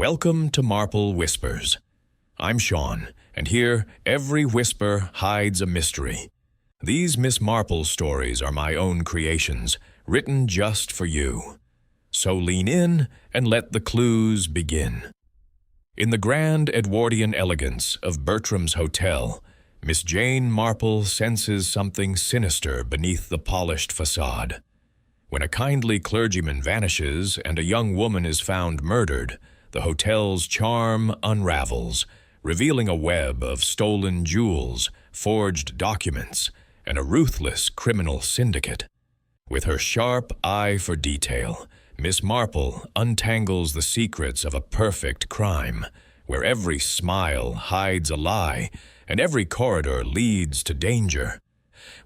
Welcome to Marple Whispers. I'm Sean, and here every whisper hides a mystery. These Miss Marple stories are my own creations, written just for you. So lean in and let the clues begin. In the grand Edwardian elegance of Bertram's hotel, Miss Jane Marple senses something sinister beneath the polished facade. When a kindly clergyman vanishes and a young woman is found murdered, the hotel's charm unravels, revealing a web of stolen jewels, forged documents, and a ruthless criminal syndicate. With her sharp eye for detail, Miss Marple untangles the secrets of a perfect crime, where every smile hides a lie and every corridor leads to danger.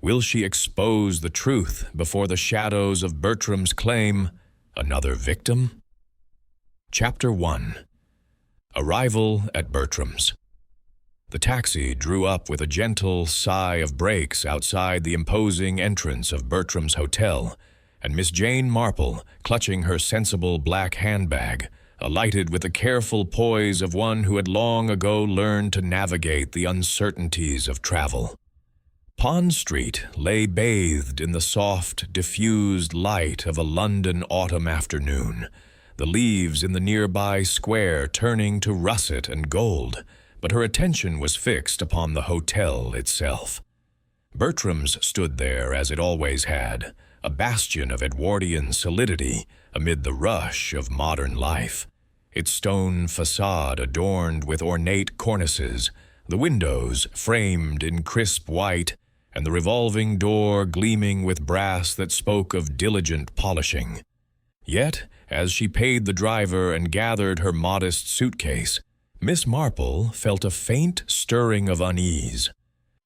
Will she expose the truth before the shadows of Bertram's claim another victim? Chapter 1. Arrival at Bertram's. The taxi drew up with a gentle sigh of brakes outside the imposing entrance of Bertram's hotel, and Miss Jane Marple, clutching her sensible black handbag, alighted with the careful poise of one who had long ago learned to navigate the uncertainties of travel. Pond Street lay bathed in the soft, diffused light of a London autumn afternoon, the leaves in the nearby square turning to russet and gold, but her attention was fixed upon the hotel itself. Bertram's stood there as it always had, a bastion of Edwardian solidity amid the rush of modern life. Its stone façade adorned with ornate cornices, the windows framed in crisp white, and the revolving door gleaming with brass that spoke of diligent polishing. Yet, as she paid the driver and gathered her modest suitcase, Miss Marple felt a faint stirring of unease.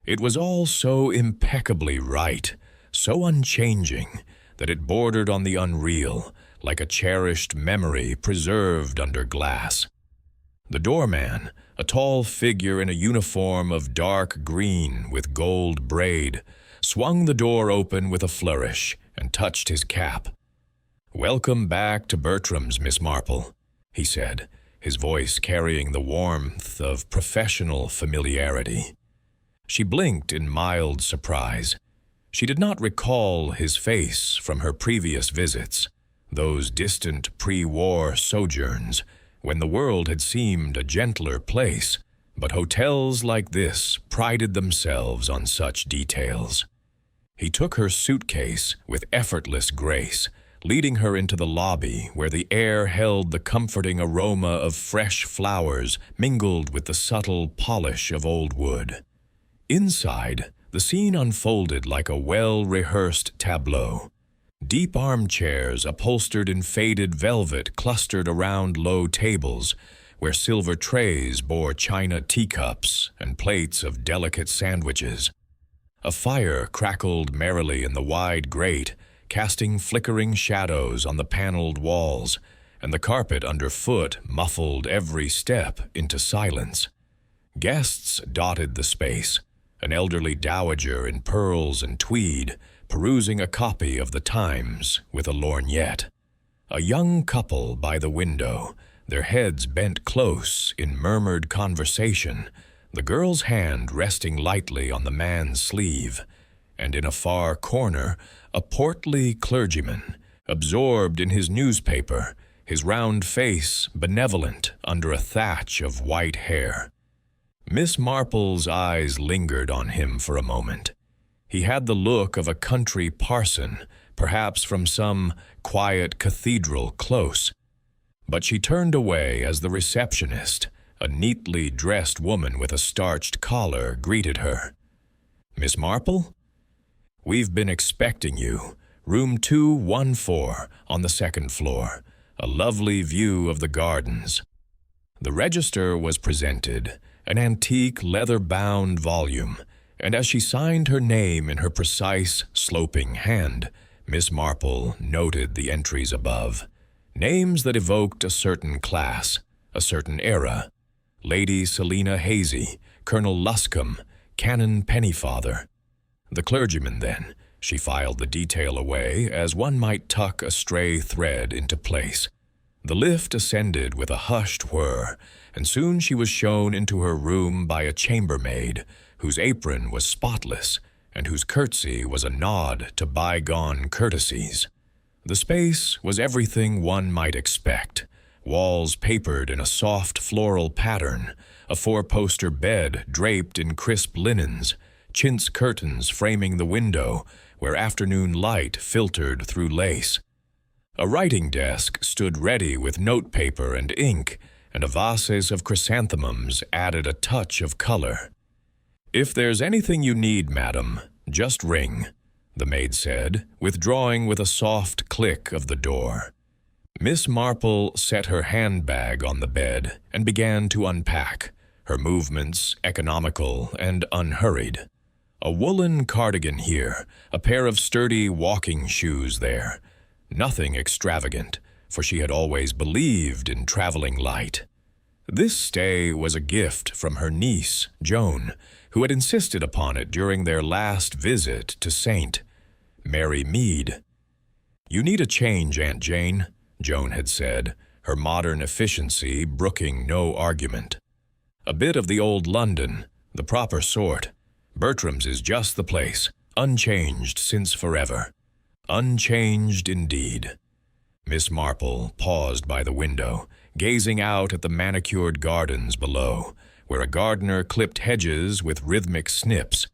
It was all so impeccably right, so unchanging, that it bordered on the unreal, like a cherished memory preserved under glass. The doorman, a tall figure in a uniform of dark green with gold braid, swung the door open with a flourish and touched his cap. "Welcome back to Bertram's, Miss Marple," he said, his voice carrying the warmth of professional familiarity. She blinked in mild surprise. She did not recall his face from her previous visits, those distant pre-war sojourns, when the world had seemed a gentler place, but hotels like this prided themselves on such details. He took her suitcase with effortless grace, leading her into the lobby where the air held the comforting aroma of fresh flowers mingled with the subtle polish of old wood. Inside, the scene unfolded like a well-rehearsed tableau. Deep armchairs upholstered in faded velvet clustered around low tables, where silver trays bore china teacups and plates of delicate sandwiches. A fire crackled merrily in the wide grate, casting flickering shadows on the paneled walls, and the carpet underfoot muffled every step into silence. Guests dotted the space, an elderly dowager in pearls and tweed, perusing a copy of the Times with a lorgnette. A young couple by the window, their heads bent close in murmured conversation, the girl's hand resting lightly on the man's sleeve, and in a far corner, a portly clergyman, absorbed in his newspaper, his round face benevolent under a thatch of white hair. Miss Marple's eyes lingered on him for a moment. He had the look of a country parson, perhaps from some quiet cathedral close. But she turned away as the receptionist, a neatly dressed woman with a starched collar, greeted her. "Miss Marple? We've been expecting you. Room 214 on the second floor. A lovely view of the gardens." The register was presented, an antique leather-bound volume, and as she signed her name in her precise, sloping hand, Miss Marple noted the entries above. Names that evoked a certain class, a certain era. Lady Selina Hazy, Colonel Luscombe, Canon Pennyfather. The clergyman, then. She filed the detail away as one might tuck a stray thread into place. The lift ascended with a hushed whir, and soon she was shown into her room by a chambermaid, whose apron was spotless, and whose curtsy was a nod to bygone courtesies. The space was everything one might expect. Walls papered in a soft floral pattern, a four-poster bed draped in crisp linens, chintz curtains framing the window where afternoon light filtered through lace. A writing desk stood ready with notepaper and ink, and a vase of chrysanthemums added a touch of color. "If there's anything you need, madam, just ring," the maid said, withdrawing with a soft click of the door. Miss Marple set her handbag on the bed and began to unpack, her movements economical and unhurried. A woolen cardigan here, a pair of sturdy walking shoes there. Nothing extravagant, for she had always believed in traveling light. This stay was a gift from her niece, Joan, who had insisted upon it during their last visit to St. Mary Mead. "You need a change, Aunt Jane," Joan had said, her modern efficiency brooking no argument. "A bit of the old London, the proper sort. Bertram's is just the place, unchanged since forever." Unchanged indeed. Miss Marple paused by the window, gazing out at the manicured gardens below, where a gardener clipped hedges with rhythmic snips.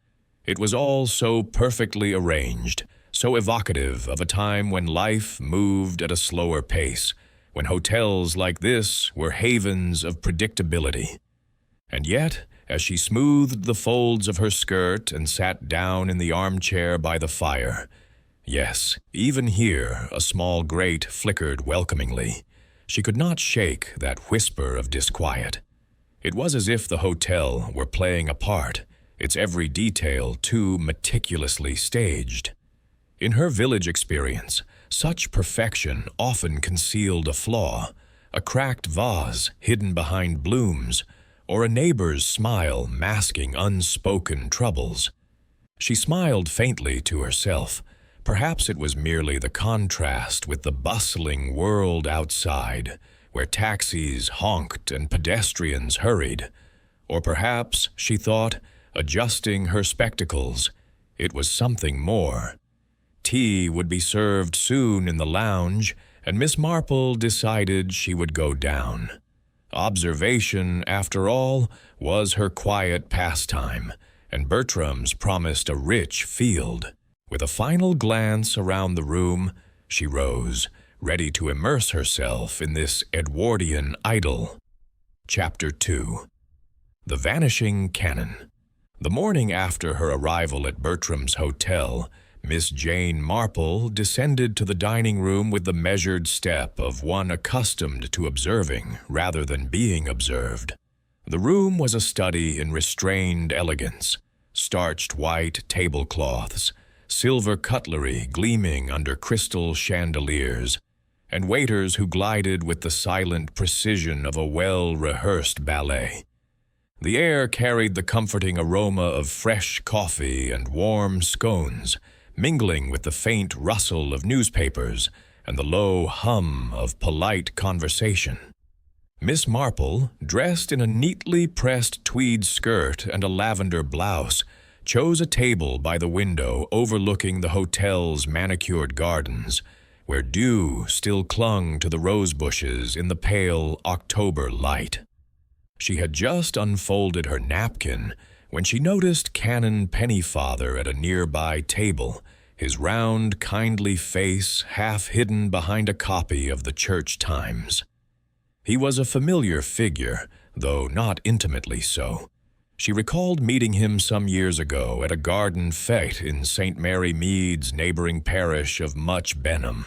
It was all so perfectly arranged, so evocative of a time when life moved at a slower pace, when hotels like this were havens of predictability. And yet, as she smoothed the folds of her skirt and sat down in the armchair by the fire, yes, even here a small grate flickered welcomingly, she could not shake that whisper of disquiet. It was as if the hotel were playing a part, its every detail too meticulously staged. In her village experience, such perfection often concealed a flaw, a cracked vase hidden behind blooms, or a neighbor's smile masking unspoken troubles. She smiled faintly to herself. Perhaps it was merely the contrast with the bustling world outside, where taxis honked and pedestrians hurried. Or perhaps, she thought, adjusting her spectacles, it was something more. Tea would be served soon in the lounge, and Miss Marple decided she would go down. Observation, after all, was her quiet pastime, and Bertram's promised a rich field. With a final glance around the room, she rose, ready to immerse herself in this Edwardian idyll. Chapter 2. The Vanishing Canon. The morning after her arrival at Bertram's hotel, Miss Jane Marple descended to the dining room with the measured step of one accustomed to observing rather than being observed. The room was a study in restrained elegance, starched white tablecloths, silver cutlery gleaming under crystal chandeliers, and waiters who glided with the silent precision of a well-rehearsed ballet. The air carried the comforting aroma of fresh coffee and warm scones, mingling with the faint rustle of newspapers and the low hum of polite conversation. Miss Marple, dressed in a neatly pressed tweed skirt and a lavender blouse, chose a table by the window overlooking the hotel's manicured gardens, where dew still clung to the rose bushes in the pale October light. She had just unfolded her napkin when she noticed Canon Pennyfather at a nearby table, his round, kindly face half hidden behind a copy of the Church Times. He was a familiar figure, though not intimately so. She recalled meeting him some years ago at a garden fete in St. Mary Mead's neighboring parish of Much Benham.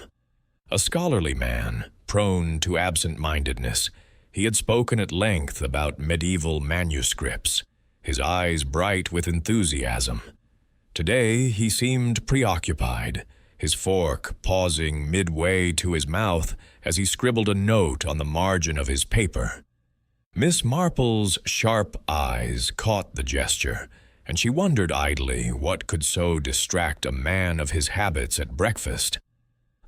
A scholarly man, prone to absent-mindedness, he had spoken at length about medieval manuscripts, his eyes bright with enthusiasm. Today he seemed preoccupied, his fork pausing midway to his mouth as he scribbled a note on the margin of his paper. Miss Marple's sharp eyes caught the gesture, and she wondered idly what could so distract a man of his habits at breakfast.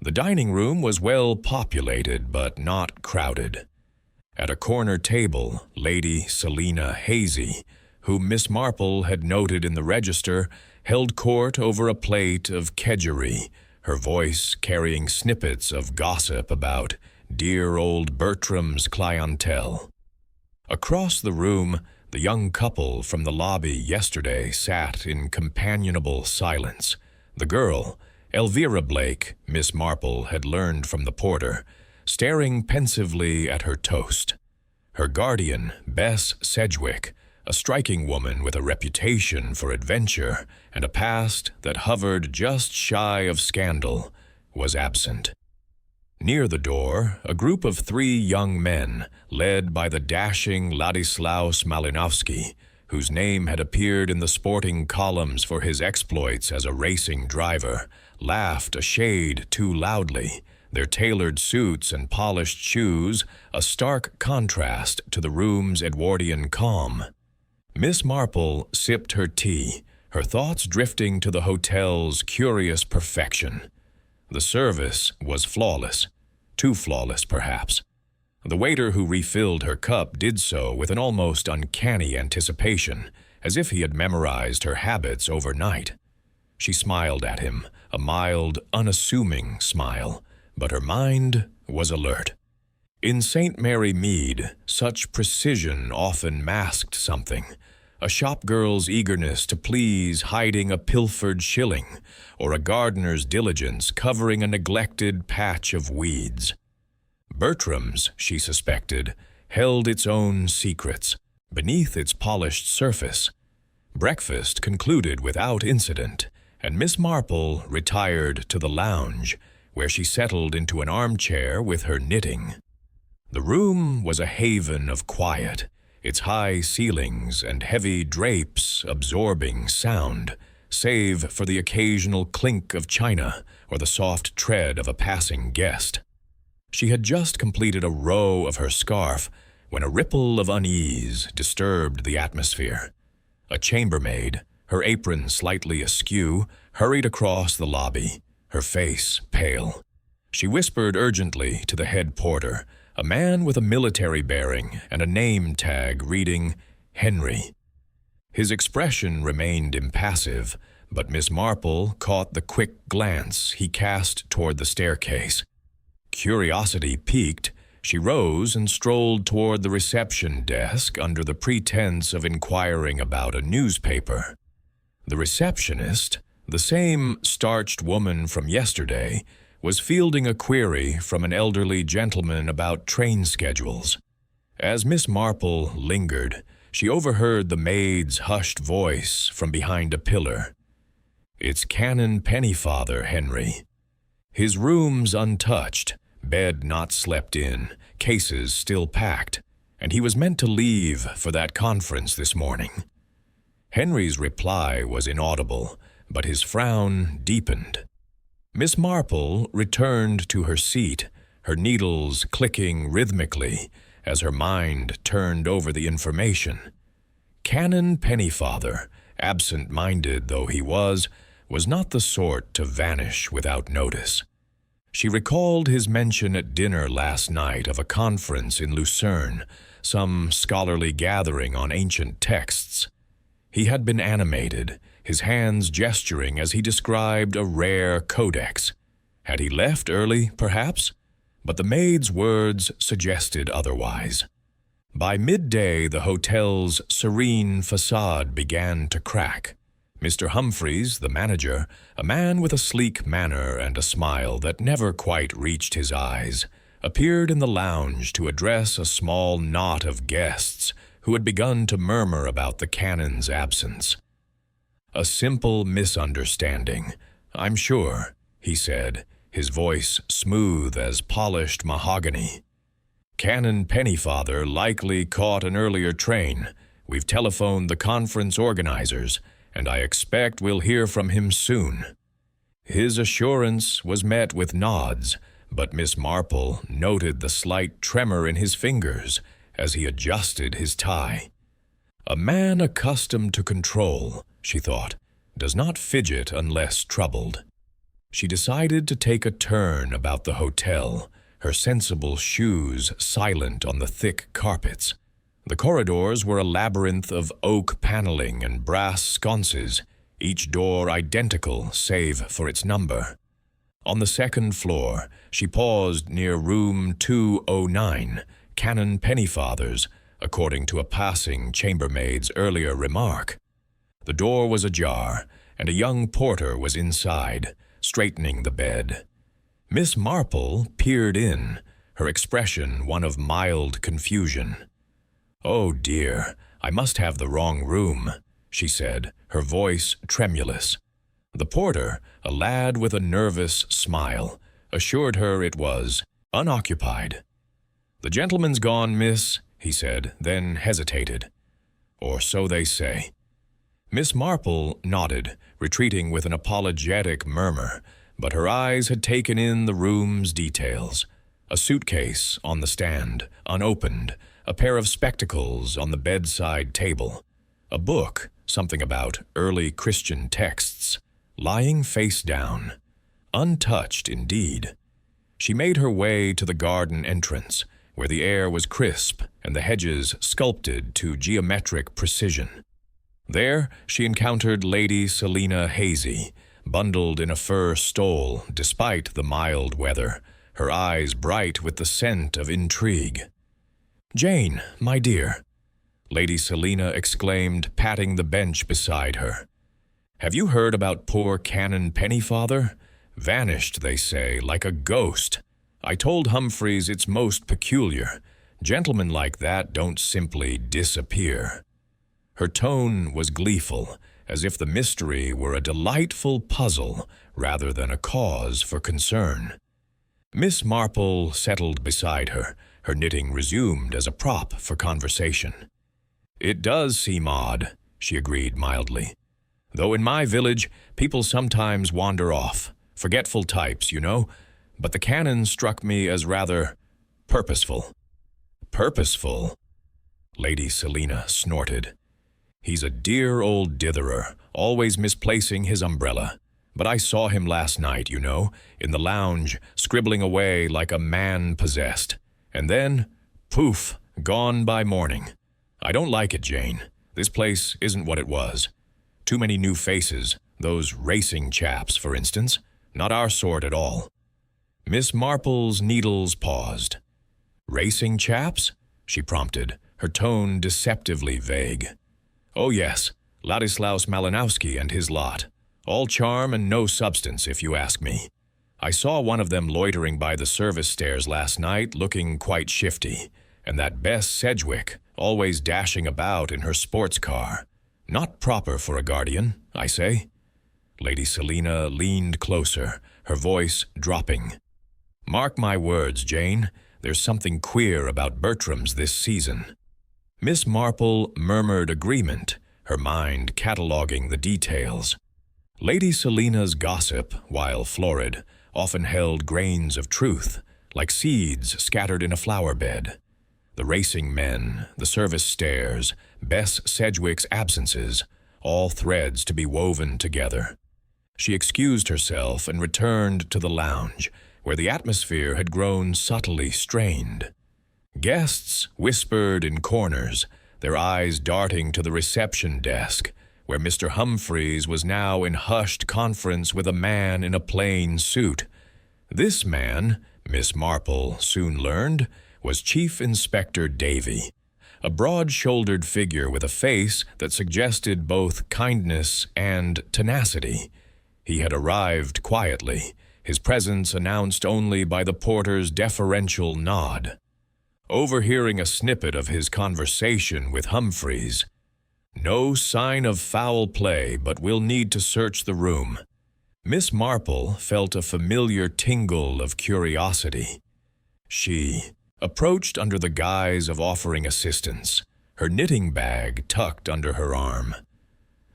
The dining room was well populated, but not crowded. At a corner table, Lady Selina Hazy, whom Miss Marple had noted in the register, held court over a plate of kedgeree, her voice carrying snippets of gossip about dear old Bertram's clientele. Across the room, the young couple from the lobby yesterday sat in companionable silence. The girl, Elvira Blake, Miss Marple had learned from the porter, staring pensively at her toast. Her guardian, Bess Sedgwick, a striking woman with a reputation for adventure and a past that hovered just shy of scandal, was absent. Near the door, a group of 3 young men, led by the dashing Ladislaus Malinowski, whose name had appeared in the sporting columns for his exploits as a racing driver, laughed a shade too loudly, their tailored suits and polished shoes a stark contrast to the room's Edwardian calm. Miss Marple sipped her tea, her thoughts drifting to the hotel's curious perfection. The service was flawless, too flawless perhaps. The waiter who refilled her cup did so with an almost uncanny anticipation, as if he had memorized her habits overnight. She smiled at him, a mild, unassuming smile, but her mind was alert. In St. Mary Mead, such precision often masked something, a shopgirl's eagerness to please hiding a pilfered shilling, or a gardener's diligence covering a neglected patch of weeds. Bertram's, she suspected, held its own secrets beneath its polished surface. Breakfast concluded without incident, and Miss Marple retired to the lounge, where she settled into an armchair with her knitting. The room was a haven of quiet, its high ceilings and heavy drapes absorbing sound, save for the occasional clink of china or the soft tread of a passing guest. She had just completed a row of her scarf when a ripple of unease disturbed the atmosphere. A chambermaid, her apron slightly askew, hurried across the lobby, her face pale. She whispered urgently to the head porter, a man with a military bearing and a name tag reading Henry. His expression remained impassive, but Miss Marple caught the quick glance he cast toward the staircase. Curiosity piqued, she rose and strolled toward the reception desk under the pretense of inquiring about a newspaper. The receptionist, the same starched woman from yesterday, was fielding a query from an elderly gentleman about train schedules. As Miss Marple lingered, she overheard the maid's hushed voice from behind a pillar. "It's Canon Pennyfather, Henry. His room's untouched, bed not slept in, cases still packed, and he was meant to leave for that conference this morning." Henry's reply was inaudible, but his frown deepened. Miss Marple returned to her seat, her needles clicking rhythmically as her mind turned over the information. Canon Pennyfather, absent-minded though he was not the sort to vanish without notice. She recalled his mention at dinner last night of a conference in Lucerne, some scholarly gathering on ancient texts. He had been animated, his hands gesturing as he described a rare codex. Had he left early, perhaps? But the maid's words suggested otherwise. By midday, the hotel's serene façade began to crack. Mr. Humphreys, the manager, a man with a sleek manner and a smile that never quite reached his eyes, appeared in the lounge to address a small knot of guests who had begun to murmur about the canon's absence. "A simple misunderstanding, I'm sure," he said, his voice smooth as polished mahogany. "Canon Pennyfather likely caught an earlier train. We've telephoned the conference organizers, and I expect we'll hear from him soon." His assurance was met with nods, but Miss Marple noted the slight tremor in his fingers as he adjusted his tie. A man accustomed to control, she thought, does not fidget unless troubled. She decided to take a turn about the hotel, her sensible shoes silent on the thick carpets. The corridors were a labyrinth of oak paneling and brass sconces, each door identical save for its number. On the second floor, she paused near room 209, Canon Pennyfather's, according to a passing chambermaid's earlier remark. The door was ajar, and a young porter was inside, straightening the bed. Miss Marple peered in, her expression one of mild confusion. "Oh dear, I must have the wrong room," she said, her voice tremulous. The porter, a lad with a nervous smile, assured her it was unoccupied. "The gentleman's gone, miss," he said, then hesitated. "Or so they say." Miss Marple nodded, retreating with an apologetic murmur, but her eyes had taken in the room's details. A suitcase on the stand, unopened, a pair of spectacles on the bedside table, a book, something about early Christian texts, lying face down. Untouched indeed. She made her way to the garden entrance, where the air was crisp and the hedges sculpted to geometric precision. There she encountered Lady Selina Hazy, bundled in a fur stole despite the mild weather, her eyes bright with the scent of intrigue. "Jane, my dear," Lady Selina exclaimed, patting the bench beside her. "Have you heard about poor Canon Pennyfather? Vanished, they say, like a ghost. I told Humphreys it's most peculiar. Gentlemen like that don't simply disappear." Her tone was gleeful, as if the mystery were a delightful puzzle rather than a cause for concern. Miss Marple settled beside her, her knitting resumed as a prop for conversation. "It does seem odd," she agreed mildly. "Though in my village, people sometimes wander off. Forgetful types, you know. But the canon struck me as rather purposeful." "Purposeful?" Lady Selina snorted. "He's a dear old ditherer, always misplacing his umbrella. But I saw him last night, you know, in the lounge, scribbling away like a man possessed. And then, poof, gone by morning. I don't like it, Jane. This place isn't what it was. Too many new faces, those racing chaps, for instance. Not our sort at all." Miss Marple's needles paused. "Racing chaps?" she prompted, her tone deceptively vague. "Oh yes, Ladislaus Malinowski and his lot. All charm and no substance, if you ask me. I saw one of them loitering by the service stairs last night, looking quite shifty, and that Bess Sedgwick, always dashing about in her sports car. Not proper for a guardian, I say." Lady Selina leaned closer, her voice dropping. "Mark my words, Jane, there's something queer about Bertram's this season." Miss Marple murmured agreement, her mind cataloguing the details. Lady Selina's gossip, while florid, often held grains of truth, like seeds scattered in a flower bed. The racing men, the service stairs, Bess Sedgwick's absences, all threads to be woven together. She excused herself and returned to the lounge, where the atmosphere had grown subtly strained. Guests whispered in corners, their eyes darting to the reception desk, where Mr. Humphreys was now in hushed conference with a man in a plain suit. This man, Miss Marple soon learned, was Chief Inspector Davy, a broad-shouldered figure with a face that suggested both kindness and tenacity. He had arrived quietly, his presence announced only by the porter's deferential nod. Overhearing a snippet of his conversation with Humphreys, "No sign of foul play, but we'll need to search the room." Miss Marple felt a familiar tingle of curiosity. She approached under the guise of offering assistance, her knitting bag tucked under her arm.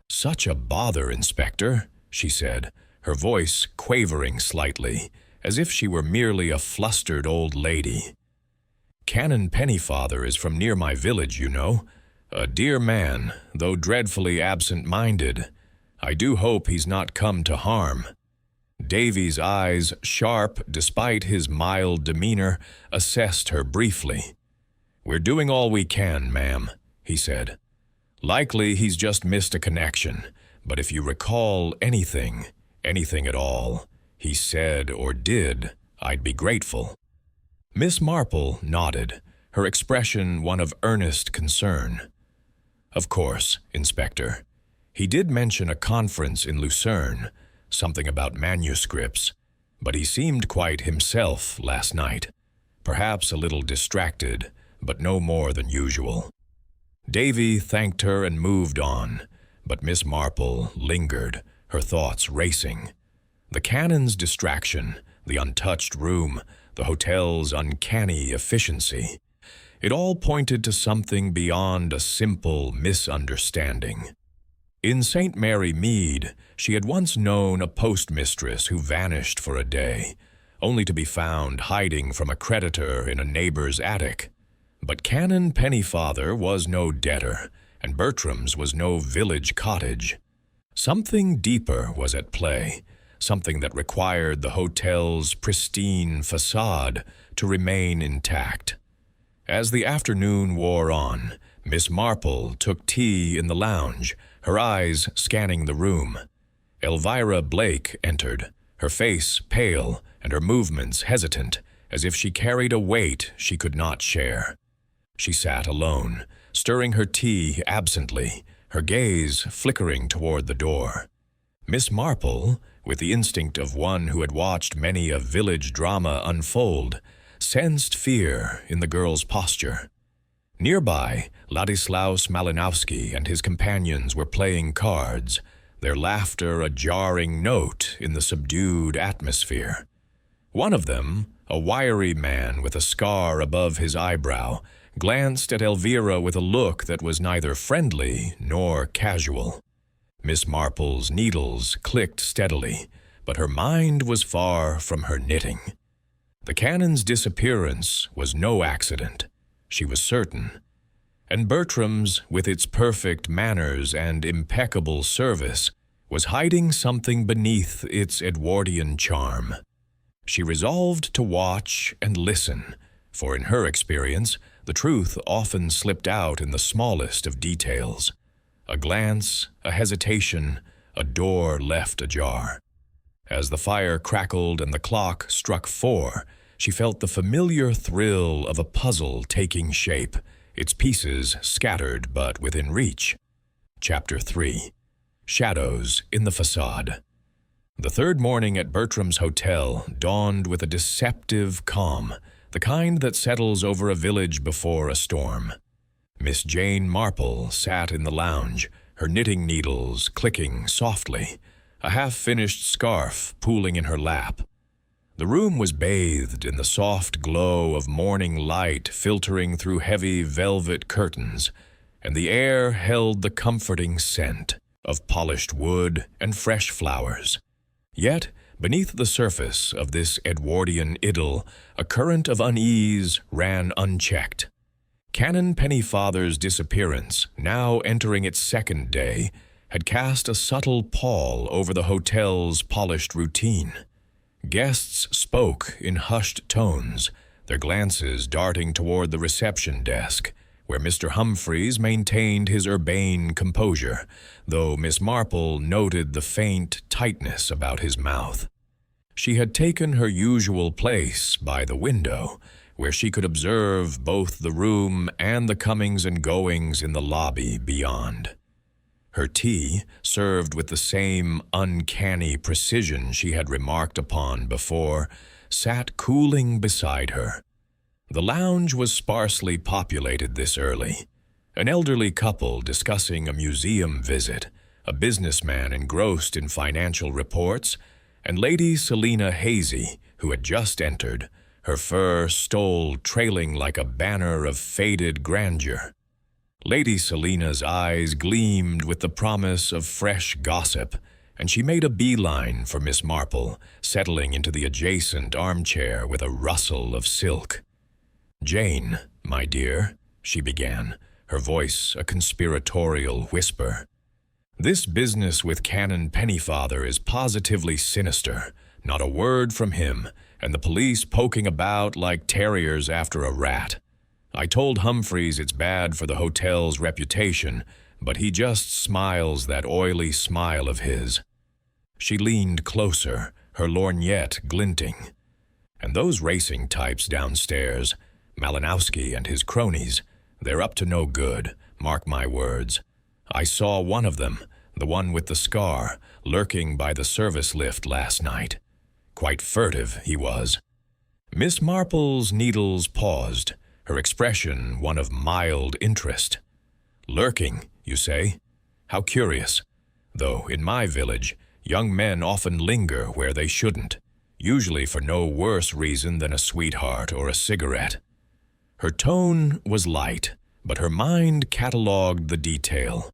"Such a bother, Inspector," she said, her voice quavering slightly, as if she were merely a flustered old lady. "Canon Pennyfather is from near my village, you know. A dear man, though dreadfully absent-minded. I do hope he's not come to harm." Davy's eyes, sharp despite his mild demeanor, assessed her briefly. "We're doing all we can, ma'am," he said. "Likely he's just missed a connection, but if you recall anything at all, he said or did, I'd be grateful." Miss Marple nodded, her expression one of earnest concern. "Of course, Inspector. He did mention a conference in Lucerne, something about manuscripts, but he seemed quite himself last night, perhaps a little distracted, but no more than usual." Davy thanked her and moved on, but Miss Marple lingered, her thoughts racing. The canon's distraction, the untouched room, the hotel's uncanny efficiency, it all pointed to something beyond a simple misunderstanding. In St. Mary Mead, she had once known a postmistress who vanished for a day, only to be found hiding from a creditor in a neighbor's attic. But Canon Pennyfather was no debtor, and Bertram's was no village cottage. Something deeper was at play, something that required the hotel's pristine façade to remain intact. As the afternoon wore on, Miss Marple took tea in the lounge, her eyes scanning the room. Elvira Blake entered, her face pale and her movements hesitant, as if she carried a weight she could not share. She sat alone, stirring her tea absently, her gaze flickering toward the door. Miss Marple, with the instinct of one who had watched many a village drama unfold, sensed fear in the girl's posture. Nearby, Ladislaus Malinowski and his companions were playing cards, their laughter a jarring note in the subdued atmosphere. One of them, a wiry man with a scar above his eyebrow, glanced at Elvira with a look that was neither friendly nor casual. Miss Marple's needles clicked steadily, but her mind was far from her knitting. The canon's disappearance was no accident, she was certain, and Bertram's, with its perfect manners and impeccable service, was hiding something beneath its Edwardian charm. She resolved to watch and listen, for in her experience, the truth often slipped out in the smallest of details. A glance, a hesitation, a door left ajar. As the fire crackled and the clock struck 4, she felt the familiar thrill of a puzzle taking shape, its pieces scattered but within reach. Chapter 3. Shadows in the Façade. The third morning at Bertram's hotel dawned with a deceptive calm, the kind that settles over a village before a storm. Miss Jane Marple sat in the lounge, her knitting needles clicking softly, a half-finished scarf pooling in her lap. The room was bathed in the soft glow of morning light filtering through heavy velvet curtains, and the air held the comforting scent of polished wood and fresh flowers. Yet, beneath the surface of this Edwardian idyll, a current of unease ran unchecked. Canon Pennyfather's disappearance, now entering its second day, had cast a subtle pall over the hotel's polished routine. Guests spoke in hushed tones, their glances darting toward the reception desk, where Mr. Humphreys maintained his urbane composure, though Miss Marple noted the faint tightness about his mouth. She had taken her usual place by the window, where she could observe both the room and the comings and goings in the lobby beyond. Her tea, served with the same uncanny precision she had remarked upon before, sat cooling beside her. The lounge was sparsely populated this early. An elderly couple discussing a museum visit, a businessman engrossed in financial reports, and Lady Selina Hazy, who had just entered, her fur stole trailing like a banner of faded grandeur. Lady Selina's eyes gleamed with the promise of fresh gossip, and she made a beeline for Miss Marple, settling into the adjacent armchair with a rustle of silk. "Jane, my dear," she began, her voice a conspiratorial whisper. "This business with Canon Pennyfather is positively sinister, Not a word from him, and the police poking about like terriers after a rat. I told Humphreys it's bad for the hotel's reputation, but he just smiles that oily smile of his. She leaned closer, her lorgnette glinting. And those racing types downstairs, Malinowski and his cronies, they're up to no good, mark my words. I saw one of them, the one with the scar, lurking by the service lift last night. Quite furtive he was. Miss Marple's needles paused, her expression one of mild interest. Lurking, you say? How curious. Though, in my village, young men often linger where they shouldn't, usually for no worse reason than a sweetheart or a cigarette. Her tone was light, but her mind catalogued the detail.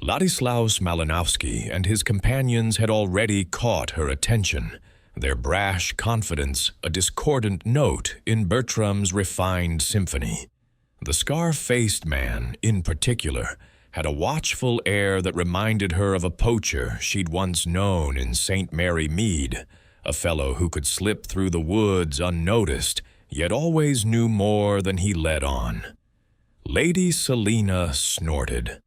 Ladislaus Malinowski and his companions had already caught her attention, their brash confidence a discordant note in Bertram's refined symphony. The scar-faced man, in particular, had a watchful air that reminded her of a poacher she'd once known in St. Mary Mead, a fellow who could slip through the woods unnoticed, yet always knew more than he let on. Lady Selina snorted.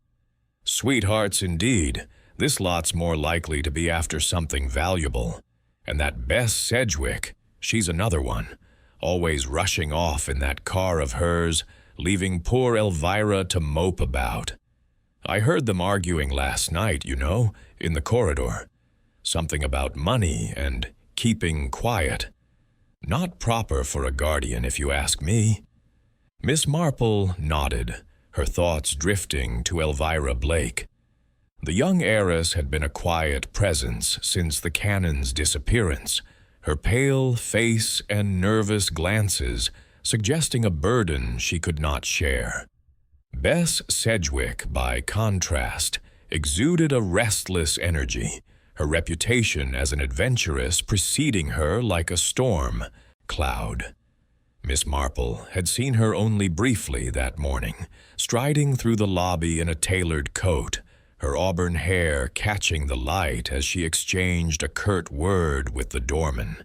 Sweethearts indeed. This lot's more likely to be after something valuable. And that Bess Sedgwick, she's another one, always rushing off in that car of hers, leaving poor Elvira to mope about. I heard them arguing last night, you know, in the corridor. Something about money and keeping quiet. Not proper for a guardian, if you ask me. Miss Marple nodded, her thoughts drifting to Elvira Blake. The young heiress had been a quiet presence since the canon's disappearance, her pale face and nervous glances suggesting a burden she could not share. Bess Sedgwick, by contrast, exuded a restless energy, her reputation as an adventuress preceding her like a storm cloud. Miss Marple had seen her only briefly that morning, striding through the lobby in a tailored coat, her auburn hair catching the light as she exchanged a curt word with the doorman.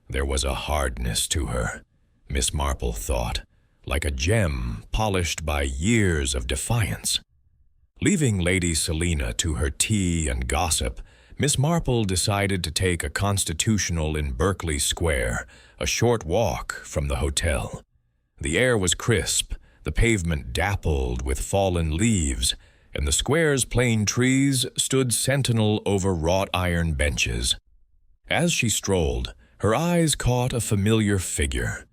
There was a hardness to her, Miss Marple thought, like a gem polished by years of defiance. Leaving Lady Selina to her tea and gossip, Miss Marple decided to take a constitutional in Berkeley Square, a short walk from the hotel. The air was crisp, the pavement dappled with fallen leaves, and the square's plane trees stood sentinel over wrought iron benches. As she strolled, her eyes caught a familiar figure.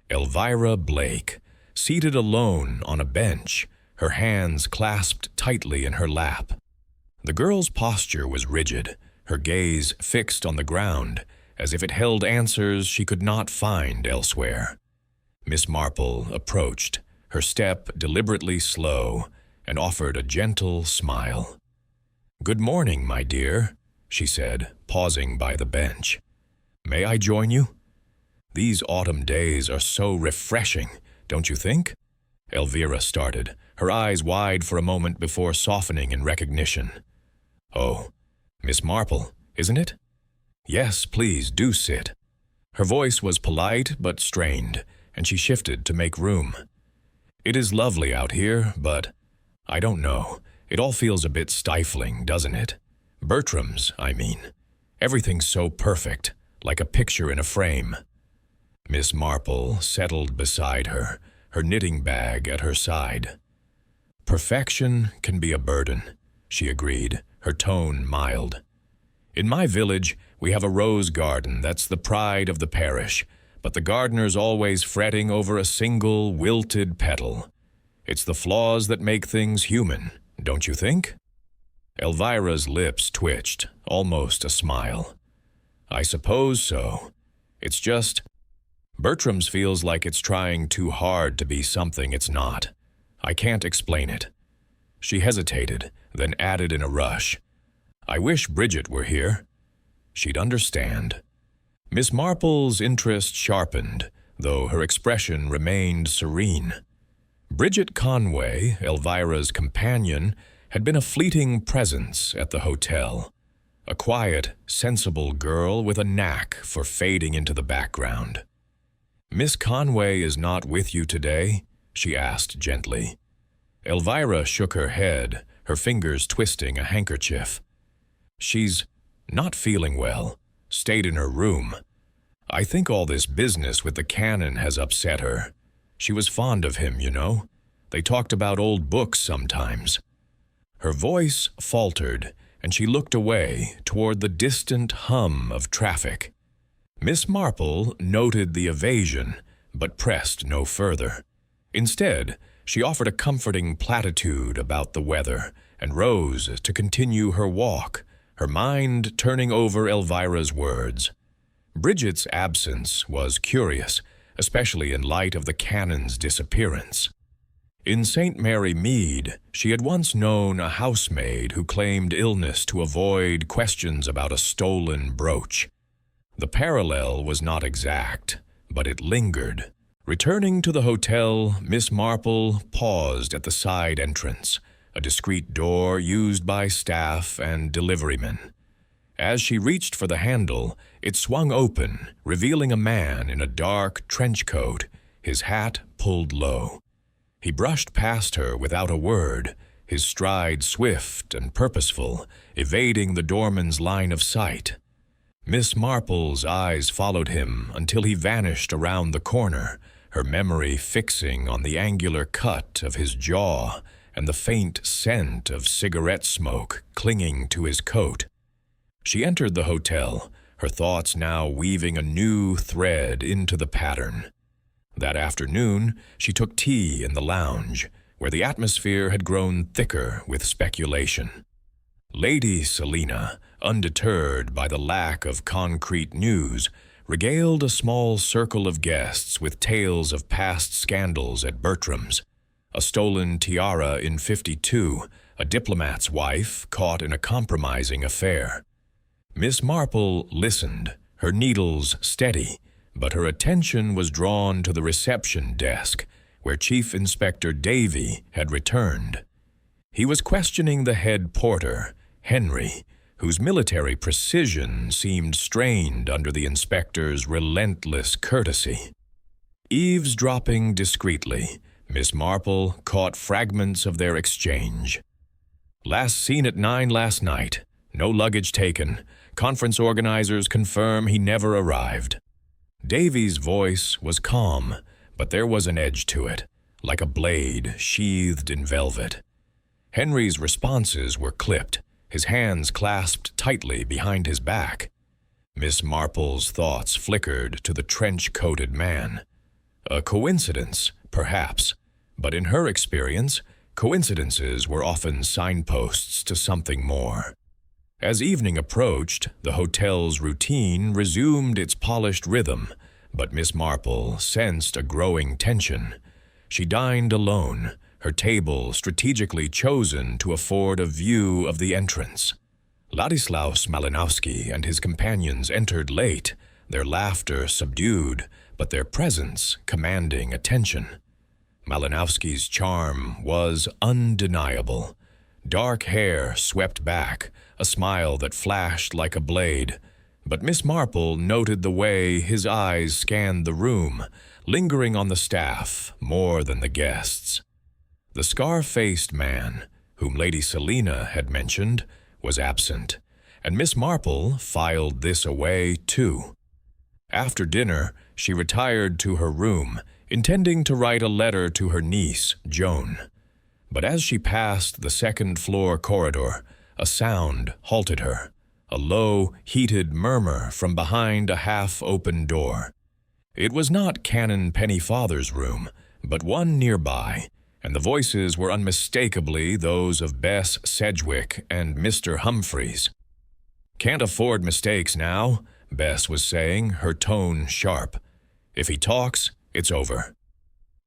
Elvira Blake, seated alone on a bench, her hands clasped tightly in her lap. The girl's posture was rigid, her gaze fixed on the ground, as if it held answers she could not find elsewhere. Miss Marple approached, her step deliberately slow, and offered a gentle smile. "Good morning, my dear," she said, pausing by the bench. "May I join you? These autumn days are so refreshing, don't you think?" Elvira started, her eyes wide for a moment before softening in recognition. "Oh, Miss Marple, isn't it? Yes, please, do sit." Her voice was polite but strained, and she shifted to make room. "It is lovely out here, but I don't know. It all feels a bit stifling, doesn't it? Bertram's, I mean. Everything's so perfect, like a picture in a frame." Miss Marple settled beside her, her knitting bag at her side. "Perfection can be a burden," she agreed, her tone mild. "In my village, we have a rose garden that's the pride of the parish, but the gardener's always fretting over a single wilted petal. It's the flaws that make things human, don't you think?" Elvira's lips twitched, almost a smile. "I suppose so. It's just, Bertram's feels like it's trying too hard to be something it's not. I can't explain it." She hesitated, then added in a rush, "I wish Bridget were here. She'd understand." Miss Marple's interest sharpened, though her expression remained serene. Bridget Conway, Elvira's companion, had been a fleeting presence at the hotel. a quiet, sensible girl with a knack for fading into the background. "Miss Conway is not with you today?" she asked gently. Elvira shook her head, her fingers twisting a handkerchief. "She's not feeling well, stayed in her room. I think all this business with the canon has upset her. She was fond of him, you know. They talked about old books sometimes." Her voice faltered, and she looked away toward the distant hum of traffic. Miss Marple noted the evasion, but pressed no further. Instead, she offered a comforting platitude about the weather and rose to continue her walk, her mind turning over Elvira's words. Bridget's absence was curious, especially in light of the canon's disappearance. In St. Mary Mead, she had once known a housemaid who claimed illness to avoid questions about a stolen brooch. The parallel was not exact, but it lingered. Returning to the hotel, Miss Marple paused at the side entrance, a discreet door used by staff and deliverymen. As she reached for the handle, it swung open, revealing a man in a dark trench coat, his hat pulled low. He brushed past her without a word, his stride swift and purposeful, evading the doorman's line of sight. Miss Marple's eyes followed him until he vanished around the corner, her memory fixing on the angular cut of his jaw and the faint scent of cigarette smoke clinging to his coat. She entered the hotel, her thoughts now weaving a new thread into the pattern. That afternoon, she took tea in the lounge, where the atmosphere had grown thicker with speculation. Lady Selina, undeterred by the lack of concrete news, regaled a small circle of guests with tales of past scandals at Bertram's. A stolen tiara in '52, a diplomat's wife caught in a compromising affair. Miss Marple listened, her needles steady, but her attention was drawn to the reception desk, where Chief Inspector Davy had returned. He was questioning the head porter, Henry, whose military precision seemed strained under the inspector's relentless courtesy. Eavesdropping discreetly, Miss Marple caught fragments of their exchange. "Last seen at 9 last night. No luggage taken. Conference organizers confirm he never arrived." Davy's voice was calm, but there was an edge to it, like a blade sheathed in velvet. Henry's responses were clipped, his hands clasped tightly behind his back. Miss Marple's thoughts flickered to the trench-coated man. A coincidence, perhaps, but in her experience, coincidences were often signposts to something more. As evening approached, the hotel's routine resumed its polished rhythm, but Miss Marple sensed a growing tension. She dined alone, her table strategically chosen to afford a view of the entrance. Ladislaus Malinowski and his companions entered late, their laughter subdued, but their presence commanding attention. Malinowski's charm was undeniable. Dark hair swept back, a smile that flashed like a blade, but Miss Marple noted the way his eyes scanned the room, lingering on the staff more than the guests. The scar-faced man, whom Lady Selina had mentioned, was absent, and Miss Marple filed this away too. After dinner, she retired to her room, intending to write a letter to her niece, Joan. But as she passed the second-floor corridor, a sound halted her, a low, heated murmur from behind a half-open door. It was not Canon Pennyfather's room, but one nearby, and the voices were unmistakably those of Bess Sedgwick and Mr. Humphreys. "Can't afford mistakes now," Bess was saying, her tone sharp. "If he talks, it's over."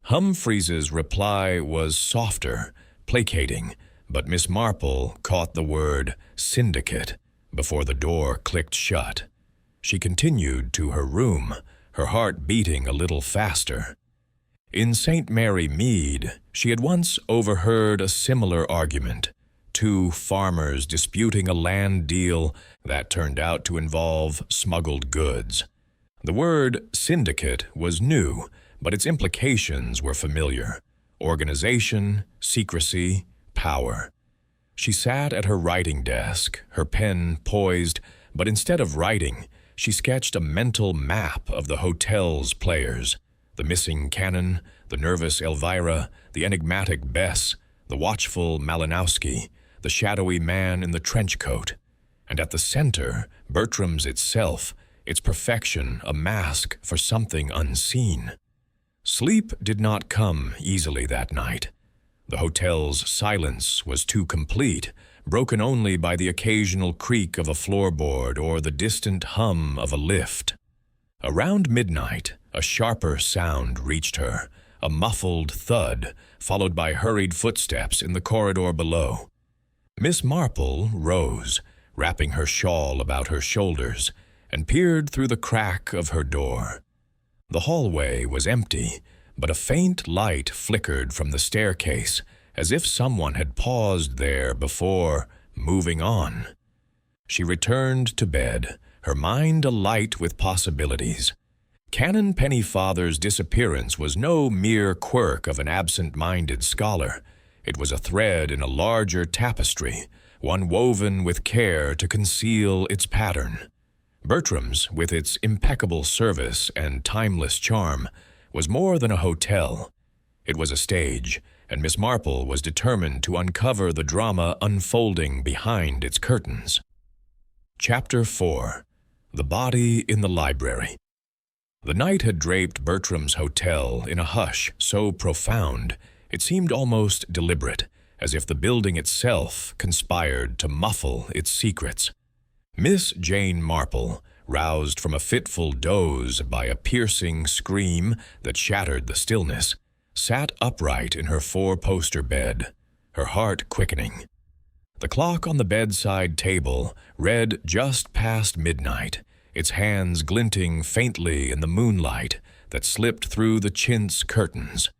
Humphreys's reply was softer, placating, but Miss Marple caught the word syndicate before the door clicked shut. She continued to her room, her heart beating a little faster. In St. Mary Mead, she had once overheard a similar argument. two farmers disputing a land deal that turned out to involve smuggled goods. The word syndicate was new, but its implications were familiar: organization, secrecy, power. She sat at her writing desk, her pen poised, but instead of writing, she sketched a mental map of the hotel's players: the missing Cannon, the nervous Elvira, the enigmatic Bess, the watchful Malinowski, the shadowy man in the trench coat. And at the center, Bertram's itself, its perfection a mask for something unseen. Sleep did not come easily that night. The hotel's silence was too complete, broken only by the occasional creak of a floorboard or the distant hum of a lift. Around midnight, a sharper sound reached her, a muffled thud, followed by hurried footsteps in the corridor below. Miss Marple rose, wrapping her shawl about her shoulders, and peered through the crack of her door. The hallway was empty, but a faint light flickered from the staircase, as if someone had paused there before moving on. She returned to bed, her mind alight with possibilities. Canon Pennyfather's disappearance was no mere quirk of an absent-minded scholar. It was a thread in a larger tapestry, one woven with care to conceal its pattern. Bertram's, with its impeccable service and timeless charm, was more than a hotel. It was a stage, and Miss Marple was determined to uncover the drama unfolding behind its curtains. Chapter 4. The Body in the Library. The night had draped Bertram's hotel in a hush so profound it seemed almost deliberate, as if the building itself conspired to muffle its secrets. Miss Jane Marple, roused from a fitful doze by a piercing scream that shattered the stillness, sat upright in her four-poster bed, her heart quickening. The clock on the bedside table read just past midnight, its hands glinting faintly in the moonlight that slipped through the chintz curtains.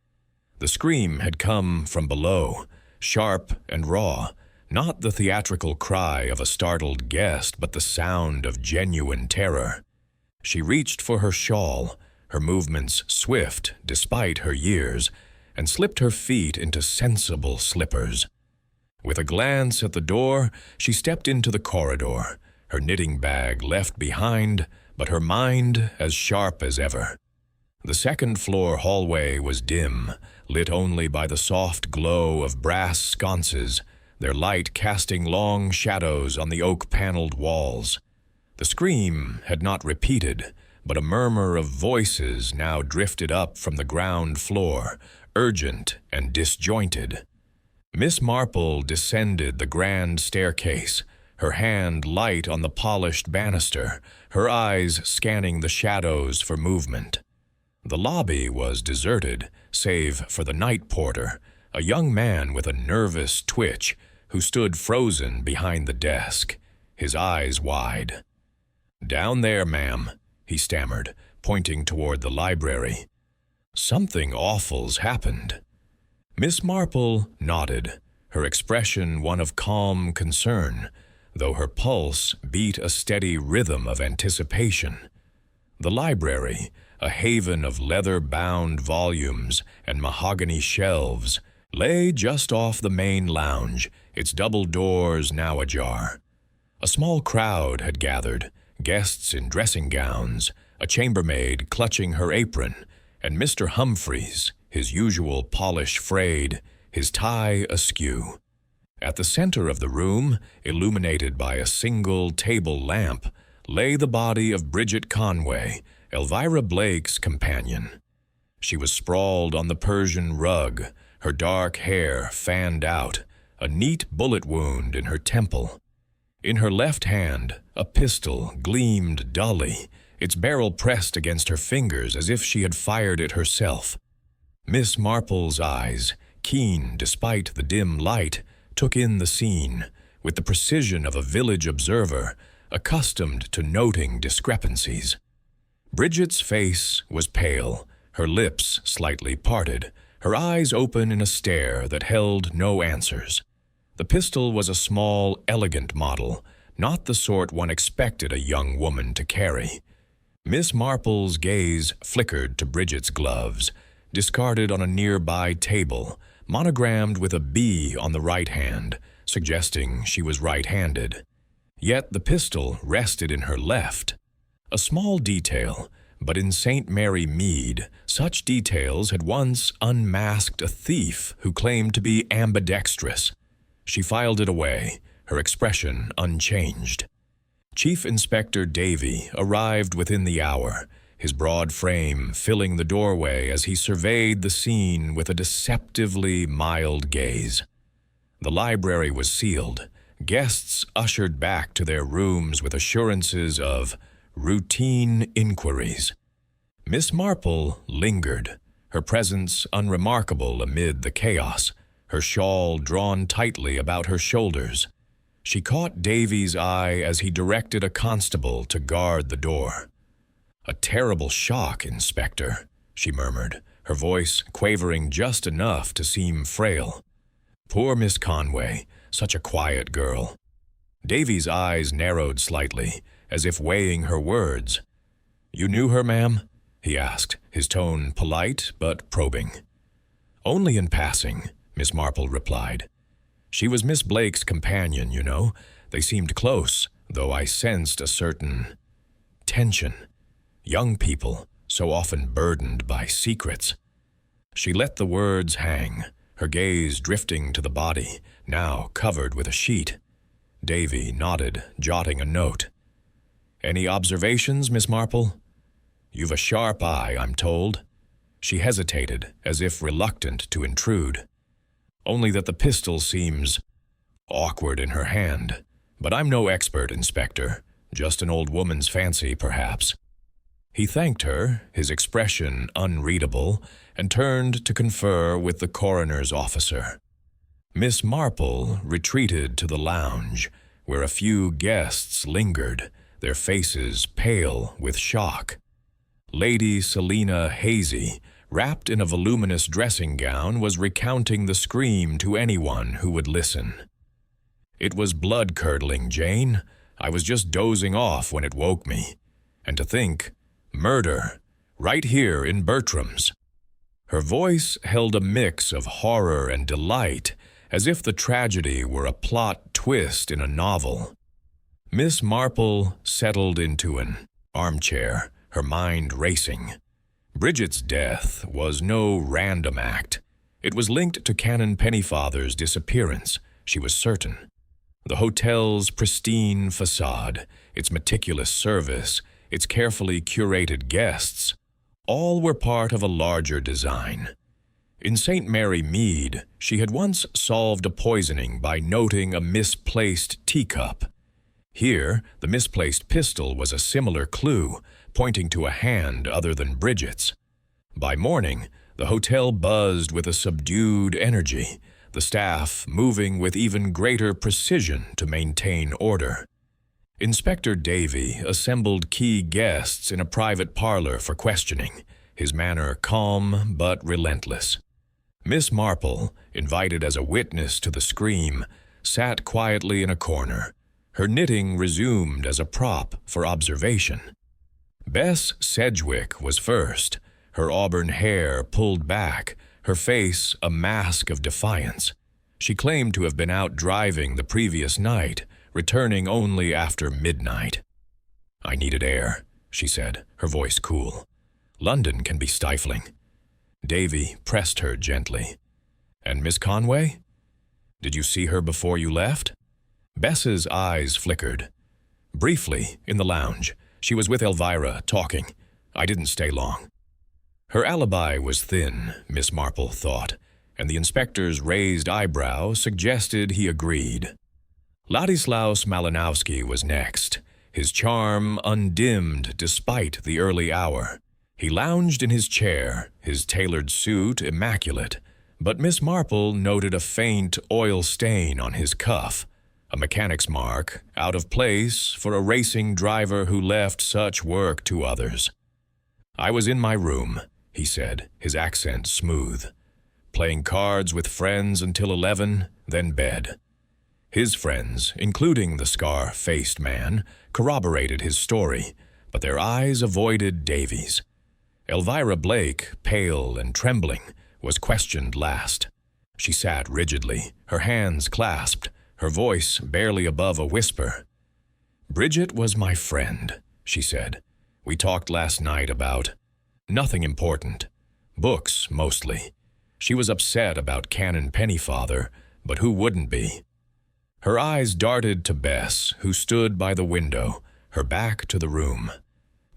The scream had come from below, sharp and raw, not the theatrical cry of a startled guest, but the sound of genuine terror. She reached for her shawl, her movements swift despite her years, and slipped her feet into sensible slippers. With a glance at the door, she stepped into the corridor, her knitting bag left behind, but her mind as sharp as ever. The second-floor hallway was dim, lit only by the soft glow of brass sconces, their light casting long shadows on the oak-paneled walls. The scream had not repeated, but a murmur of voices now drifted up from the ground floor, urgent and disjointed. Miss Marple descended the grand staircase, her hand light on the polished banister, her eyes scanning the shadows for movement. The lobby was deserted, save for the night porter, a young man with a nervous twitch, who stood frozen behind the desk, his eyes wide. "Down there, ma'am," he stammered, pointing toward the library. "Something awful's happened." Miss Marple nodded, her expression one of calm concern, though her pulse beat a steady rhythm of anticipation. The library, a haven of leather-bound volumes and mahogany shelves, lay just off the main lounge, its double doors now ajar. A small crowd had gathered, guests in dressing gowns, a chambermaid clutching her apron, and Mr. Humphreys, his usual polish frayed, his tie askew. At the center of the room, illuminated by a single table lamp, lay the body of Bridget Conway, Elvira Blake's companion. She was sprawled on the Persian rug, her dark hair fanned out, a neat bullet wound in her temple. In her left hand, a pistol gleamed dully, its barrel pressed against her fingers as if she had fired it herself. Miss Marple's eyes, keen despite the dim light, took in the scene, with the precision of a village observer, accustomed to noting discrepancies. Bridget's face was pale, her lips slightly parted, her eyes open in a stare that held no answers. The pistol was a small, elegant model, not the sort one expected a young woman to carry. Miss Marple's gaze flickered to Bridget's gloves, discarded on a nearby table, monogrammed with a B on the right hand, suggesting she was right-handed. Yet the pistol rested in her left. A small detail, but in St. Mary Mead, such details had once unmasked a thief who claimed to be ambidextrous. She filed it away, her expression unchanged. Chief Inspector Davy arrived within the hour, his broad frame filling the doorway as he surveyed the scene with a deceptively mild gaze. The library was sealed, guests ushered back to their rooms with assurances of routine inquiries. Miss Marple lingered, her presence unremarkable amid the chaos, her shawl drawn tightly about her shoulders. She caught Davy's eye as he directed a constable to guard the door. "A terrible shock, Inspector," she murmured, her voice quavering just enough to seem frail. "Poor Miss Conway, such a quiet girl." Davy's eyes narrowed slightly, as if weighing her words. "You knew her, ma'am?" he asked, his tone polite but probing. "Only in passing," Miss Marple replied. "She was Miss Blake's companion, you know. They seemed close, though I sensed a certain tension. Young people, so often burdened by secrets." She let the words hang, her gaze drifting to the body, now covered with a sheet. Davy nodded, jotting a note. "Any observations, Miss Marple?" "You've a sharp eye, I'm told." She hesitated, as if reluctant to intrude. "Only that the pistol seems awkward in her hand. But I'm no expert, Inspector. Just an old woman's fancy, perhaps." He thanked her, his expression unreadable, and turned to confer with the coroner's officer. Miss Marple retreated to the lounge, where a few guests lingered, their faces pale with shock. Lady Selina Hazy, wrapped in a voluminous dressing gown, was recounting the scream to anyone who would listen. "It was blood-curdling, Jane. I was just dozing off when it woke me. And to think, murder, right here in Bertram's." Her voice held a mix of horror and delight, as if the tragedy were a plot twist in a novel. Miss Marple settled into an armchair, her mind racing. Bridget's death was no random act. It was linked to Canon Pennyfather's disappearance, she was certain. The hotel's pristine facade, its meticulous service, its carefully curated guests, all were part of a larger design. In St. Mary Mead, she had once solved a poisoning by noting a misplaced teacup. Here, the misplaced pistol was a similar clue, pointing to a hand other than Bridget's. By morning, the hotel buzzed with a subdued energy, the staff moving with even greater precision to maintain order. Inspector Davy assembled key guests in a private parlor for questioning, his manner calm but relentless. Miss Marple, invited as a witness to the scream, sat quietly in a corner, her knitting resumed as a prop for observation. Bess Sedgwick was first, her auburn hair pulled back, her face a mask of defiance. She claimed to have been out driving the previous night, returning only after midnight. "I needed air," she said, her voice cool. "London can be stifling." Davy pressed her gently. "And Miss Conway? Did you see her before you left?" Bess's eyes flickered. "Briefly, in the lounge. She was with Elvira, talking. I didn't stay long." Her alibi was thin, Miss Marple thought, and the inspector's raised eyebrow suggested he agreed. Ladislaus Malinowski was next, his charm undimmed despite the early hour. He lounged in his chair, his tailored suit immaculate, but Miss Marple noted a faint oil stain on his cuff, a mechanic's mark, out of place for a racing driver who left such work to others. "I was in my room," he said, his accent smooth. "Playing cards with friends until 11, then bed. His friends, including the scar-faced man, corroborated his story, but their eyes avoided Davy's. Elvira Blake, pale and trembling, was questioned last. She sat rigidly, her hands clasped, her voice barely above a whisper. "Bridget was my friend," she said. "We talked last night about nothing important. Books, mostly. She was upset about Canon Pennyfather, but who wouldn't be?" Her eyes darted to Bess, who stood by the window, her back to the room.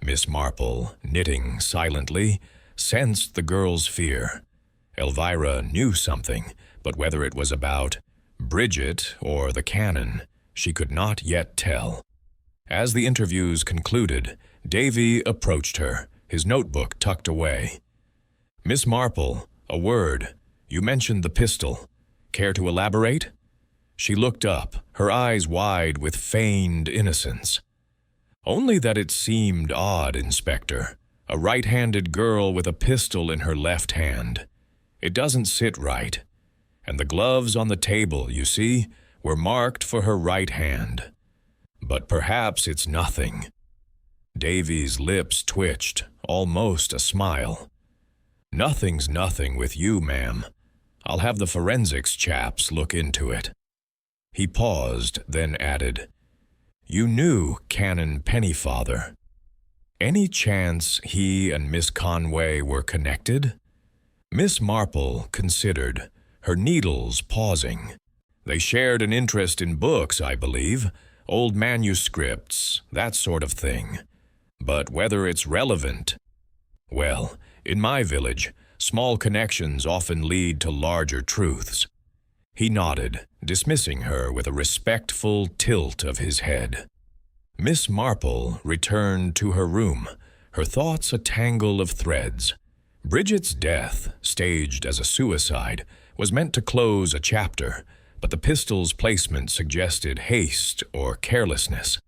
Miss Marple, knitting silently, sensed the girl's fear. Elvira knew something, but whether it was about Bridget or the canon, she could not yet tell. As the interviews concluded, Davy approached her, his notebook tucked away. "Miss Marple, a word. You mentioned the pistol. Care to elaborate?" She looked up, her eyes wide with feigned innocence. "Only that it seemed odd, Inspector. A right-handed girl with a pistol in her left hand. It doesn't sit right. And the gloves on the table, you see, were marked for her right hand. But perhaps it's nothing." Davy's lips twitched, almost a smile. "Nothing's nothing with you, ma'am. I'll have the forensics chaps look into it." He paused, then added, "You knew Canon Pennyfather. Any chance he and Miss Conway were connected?" Miss Marple considered, her needles pausing. "They shared an interest in books, I believe, old manuscripts, that sort of thing. But whether it's relevant... Well, in my village, small connections often lead to larger truths." He nodded, dismissing her with a respectful tilt of his head. Miss Marple returned to her room, her thoughts a tangle of threads. Bridget's death, staged as a suicide, was meant to close a chapter, but the pistol's placement suggested haste or carelessness.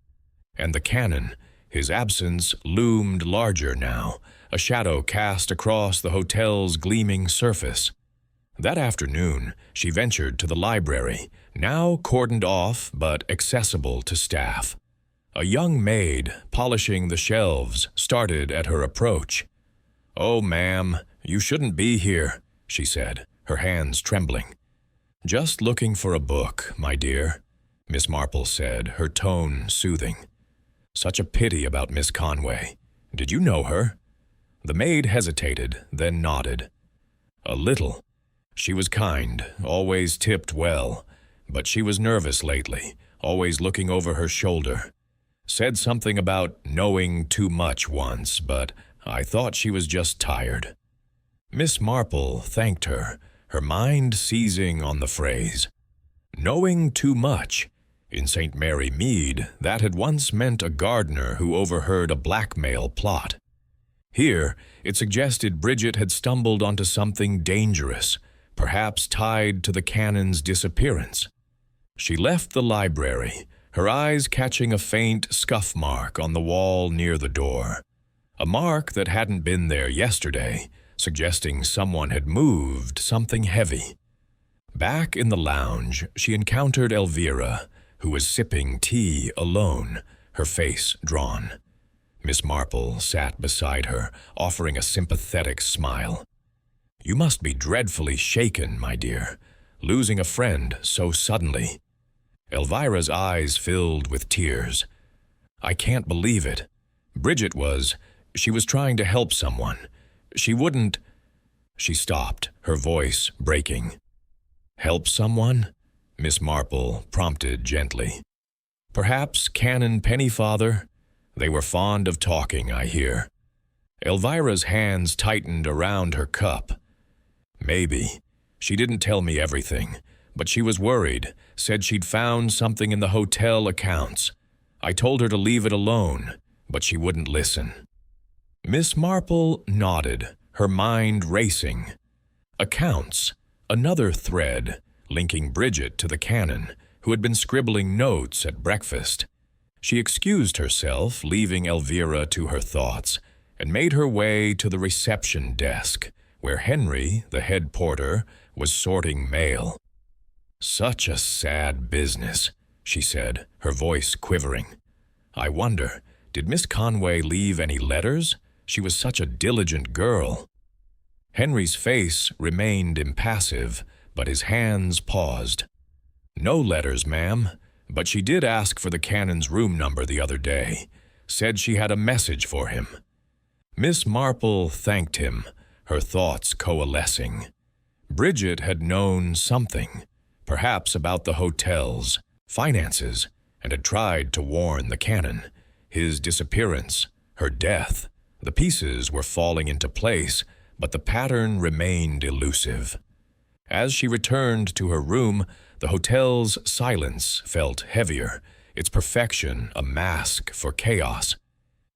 And the canon, his absence loomed larger now, a shadow cast across the hotel's gleaming surface. That afternoon, she ventured to the library, now cordoned off but accessible to staff. A young maid, polishing the shelves, started at her approach. "Oh, ma'am, you shouldn't be here," she said, her hands trembling. "Just looking for a book, my dear," Miss Marple said, her tone soothing. "Such a pity about Miss Conway. Did you know her?" The maid hesitated, then nodded. "A little. She was kind, always tipped well, but she was nervous lately, always looking over her shoulder. Said something about knowing too much once, but I thought she was just tired." Miss Marple thanked her, her mind seizing on the phrase. Knowing too much. In St. Mary Mead, that had once meant a gardener who overheard a blackmail plot. Here, it suggested Bridget had stumbled onto something dangerous, perhaps tied to the canon's disappearance. She left the library, her eyes catching a faint scuff mark on the wall near the door. A mark that hadn't been there yesterday, suggesting someone had moved something heavy. Back in the lounge, she encountered Elvira, who was sipping tea alone, her face drawn. Miss Marple sat beside her, offering a sympathetic smile. "You must be dreadfully shaken, my dear, losing a friend so suddenly." Elvira's eyes filled with tears. "I can't believe it. Bridget she was trying to help someone. She wouldn't..." She stopped, her voice breaking. "Help someone?" Miss Marple prompted gently. "Perhaps Canon Pennyfather? They were fond of talking, I hear." Elvira's hands tightened around her cup. "Maybe. She didn't tell me everything, but she was worried, said she'd found something in the hotel accounts. I told her to leave it alone, but she wouldn't listen." Miss Marple nodded, her mind racing. Accounts, another thread, linking Bridget to the canon, who had been scribbling notes at breakfast. She excused herself, leaving Elvira to her thoughts, and made her way to the reception desk, where Henry, the head porter, was sorting mail. "Such a sad business," she said, her voice quivering. "I wonder, did Miss Conway leave any letters? She was such a diligent girl." Henry's face remained impassive, but his hands paused. "No letters, ma'am, but she did ask for the canon's room number the other day. Said she had a message for him." Miss Marple thanked him, her thoughts coalescing. Bridget had known something, perhaps about the hotel's finances, and had tried to warn the canon. His disappearance, her death, the pieces were falling into place, but the pattern remained elusive. As she returned to her room, the hotel's silence felt heavier, its perfection a mask for chaos.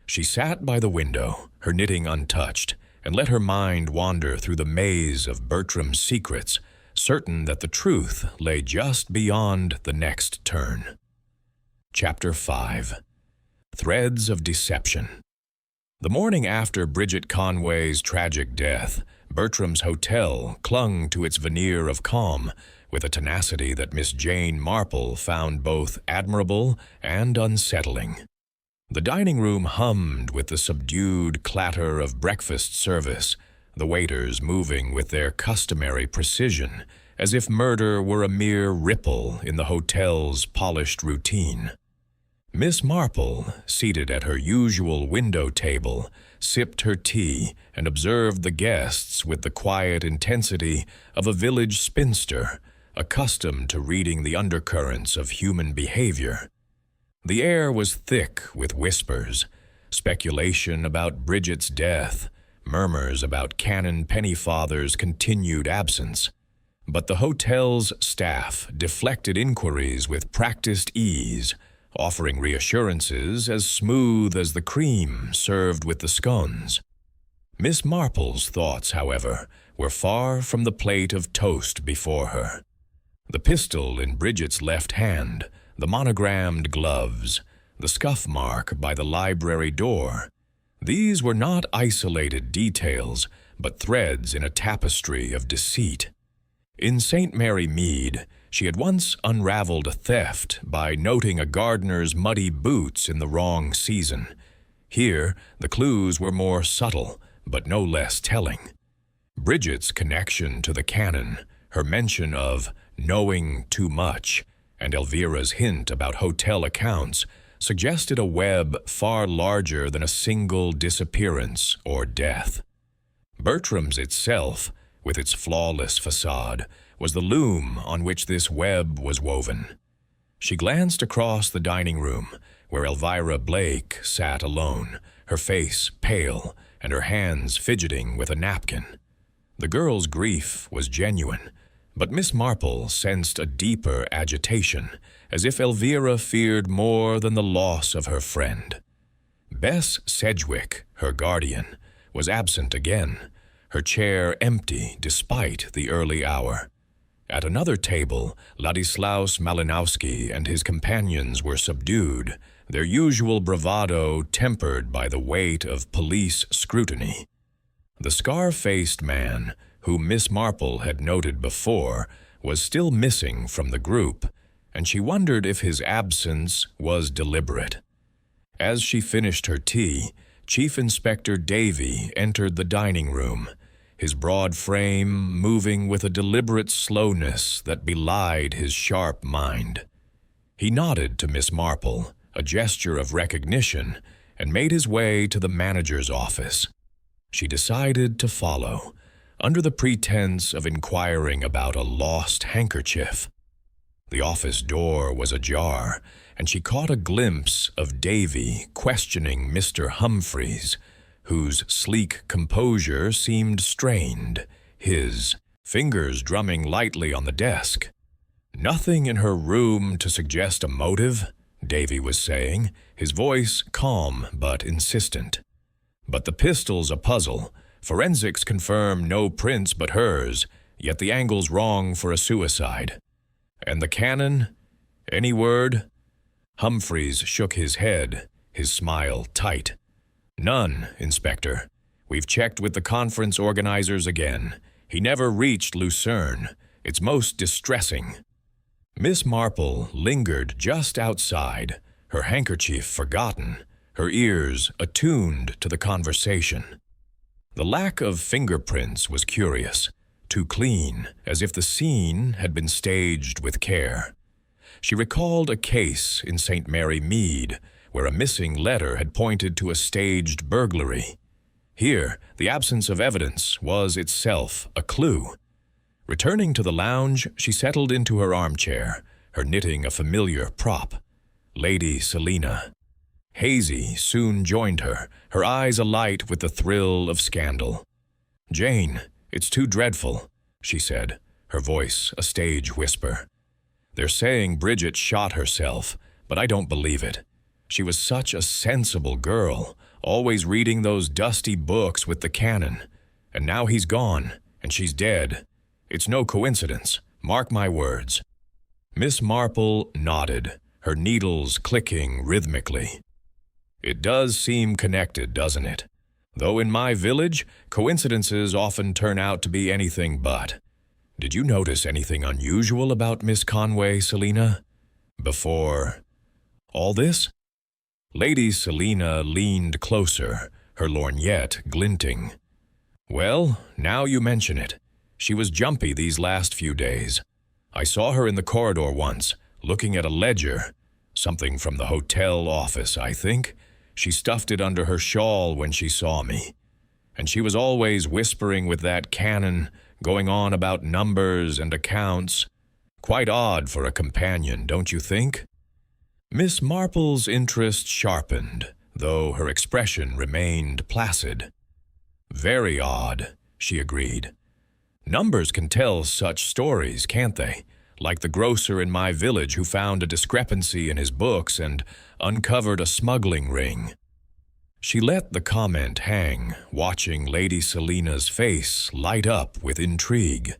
She sat by the window, her knitting untouched, and let her mind wander through the maze of Bertram's secrets, certain that the truth lay just beyond the next turn. Chapter 5. Threads of Deception. The morning after Bridget Conway's tragic death, Bertram's hotel clung to its veneer of calm with a tenacity that Miss Jane Marple found both admirable and unsettling. The dining room hummed with the subdued clatter of breakfast service, the waiters moving with their customary precision, as if murder were a mere ripple in the hotel's polished routine. Miss Marple, seated at her usual window table, sipped her tea and observed the guests with the quiet intensity of a village spinster, accustomed to reading the undercurrents of human behavior. The air was thick with whispers, speculation about Bridget's death, murmurs about Canon Pennyfather's continued absence. But the hotel's staff deflected inquiries with practiced ease, offering reassurances as smooth as the cream served with the scones. Miss Marple's thoughts, however, were far from the plate of toast before her. The pistol in Bridget's left hand, the monogrammed gloves, the scuff mark by the library door. These were not isolated details, but threads in a tapestry of deceit. In St. Mary Mead, she had once unraveled a theft by noting a gardener's muddy boots in the wrong season. Here, the clues were more subtle, but no less telling. Bridget's connection to the canon, her mention of knowing too much, and Elvira's hint about hotel accounts suggested a web far larger than a single disappearance or death. Bertram's itself, with its flawless facade, was the loom on which this web was woven. She glanced across the dining room, where Elvira Blake sat alone, her face pale and her hands fidgeting with a napkin. The girl's grief was genuine, but Miss Marple sensed a deeper agitation, as if Elvira feared more than the loss of her friend. Bess Sedgwick, her guardian, was absent again, her chair empty despite the early hour. At another table, Ladislaus Malinowski and his companions were subdued, their usual bravado tempered by the weight of police scrutiny. The scar-faced man, whom Miss Marple had noted before, was still missing from the group, and she wondered if his absence was deliberate. As she finished her tea, Chief Inspector Davy entered the dining room, his broad frame moving with a deliberate slowness that belied his sharp mind. He nodded to Miss Marple, a gesture of recognition, and made his way to the manager's office. She decided to follow, under the pretense of inquiring about a lost handkerchief. The office door was ajar, and she caught a glimpse of Davy questioning Mr. Humphreys, whose sleek composure seemed strained, his fingers drumming lightly on the desk. "Nothing in her room to suggest a motive," Davy was saying, his voice calm but insistent. "But the pistol's a puzzle. Forensics confirm no prints but hers, yet the angle's wrong for a suicide. And the canon? Any word?" Humphreys shook his head, his smile tight. "None, Inspector. We've checked with the conference organizers again. He never reached Lucerne. It's most distressing." Miss Marple lingered just outside, her handkerchief forgotten, her ears attuned to the conversation. The lack of fingerprints was curious, too clean, as if the scene had been staged with care. She recalled a case in St. Mary Mead where a missing letter had pointed to a staged burglary. Here, the absence of evidence was itself a clue. Returning to the lounge, she settled into her armchair, her knitting a familiar prop. Lady Selina. Hazy soon joined her, her eyes alight with the thrill of scandal. "Jane, it's too dreadful," she said, her voice a stage whisper. "They're saying Bridget shot herself, but I don't believe it. She was such a sensible girl, always reading those dusty books with the canon. And now he's gone, and she's dead. It's no coincidence, mark my words." Miss Marple nodded, her needles clicking rhythmically. "It does seem connected, doesn't it? Though in my village, coincidences often turn out to be anything but. Did you notice anything unusual about Miss Conway, Selina? Before all this?" Lady Selina leaned closer, her lorgnette glinting. "Well, now you mention it. She was jumpy these last few days. I saw her in the corridor once, looking at a ledger. Something from the hotel office, I think. She stuffed it under her shawl when she saw me. And she was always whispering with that canon, going on about numbers and accounts. Quite odd for a companion, don't you think?" Miss Marple's interest sharpened, though her expression remained placid. "Very odd," she agreed. "Numbers can tell such stories, can't they? Like the grocer in my village who found a discrepancy in his books and uncovered a smuggling ring." She let the comment hang, watching Lady Selina's face light up with intrigue.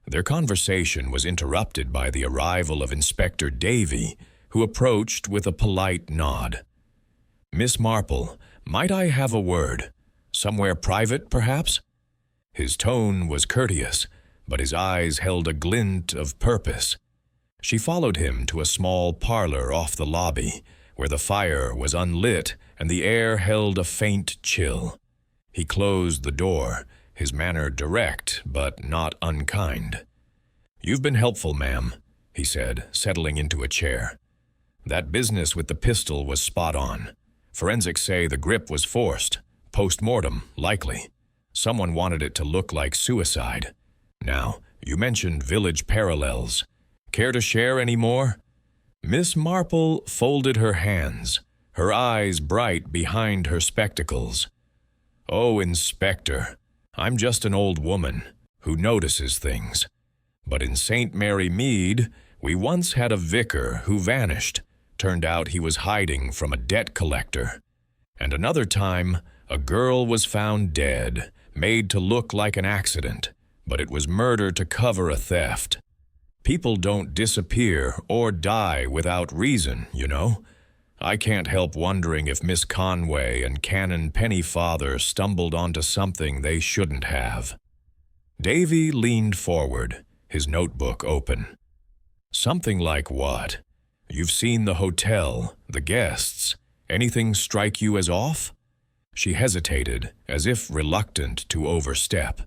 Their conversation was interrupted by the arrival of Inspector Davy, who approached with a polite nod. "Miss Marple, might I have a word? Somewhere private, perhaps?" His tone was courteous, but his eyes held a glint of purpose. She followed him to a small parlor off the lobby, where the fire was unlit and the air held a faint chill. He closed the door, his manner direct but not unkind. "You've been helpful, ma'am," he said, settling into a chair. "That business with the pistol was spot on. Forensics say the grip was forced. Post-mortem, likely. Someone wanted it to look like suicide. Now, you mentioned village parallels. Care to share any more?" Miss Marple folded her hands, her eyes bright behind her spectacles. "Oh, Inspector, I'm just an old woman who notices things. But in St. Mary Mead, we once had a vicar who vanished. Turned out he was hiding from a debt collector. And another time, a girl was found dead, made to look like an accident, but it was murder to cover a theft. People don't disappear or die without reason, you know. I can't help wondering if Miss Conway and Canon Pennyfather stumbled onto something they shouldn't have." Davy leaned forward, his notebook open. "Something like what? You've seen the hotel, the guests. Anything strike you as off?" She hesitated, as if reluctant to overstep.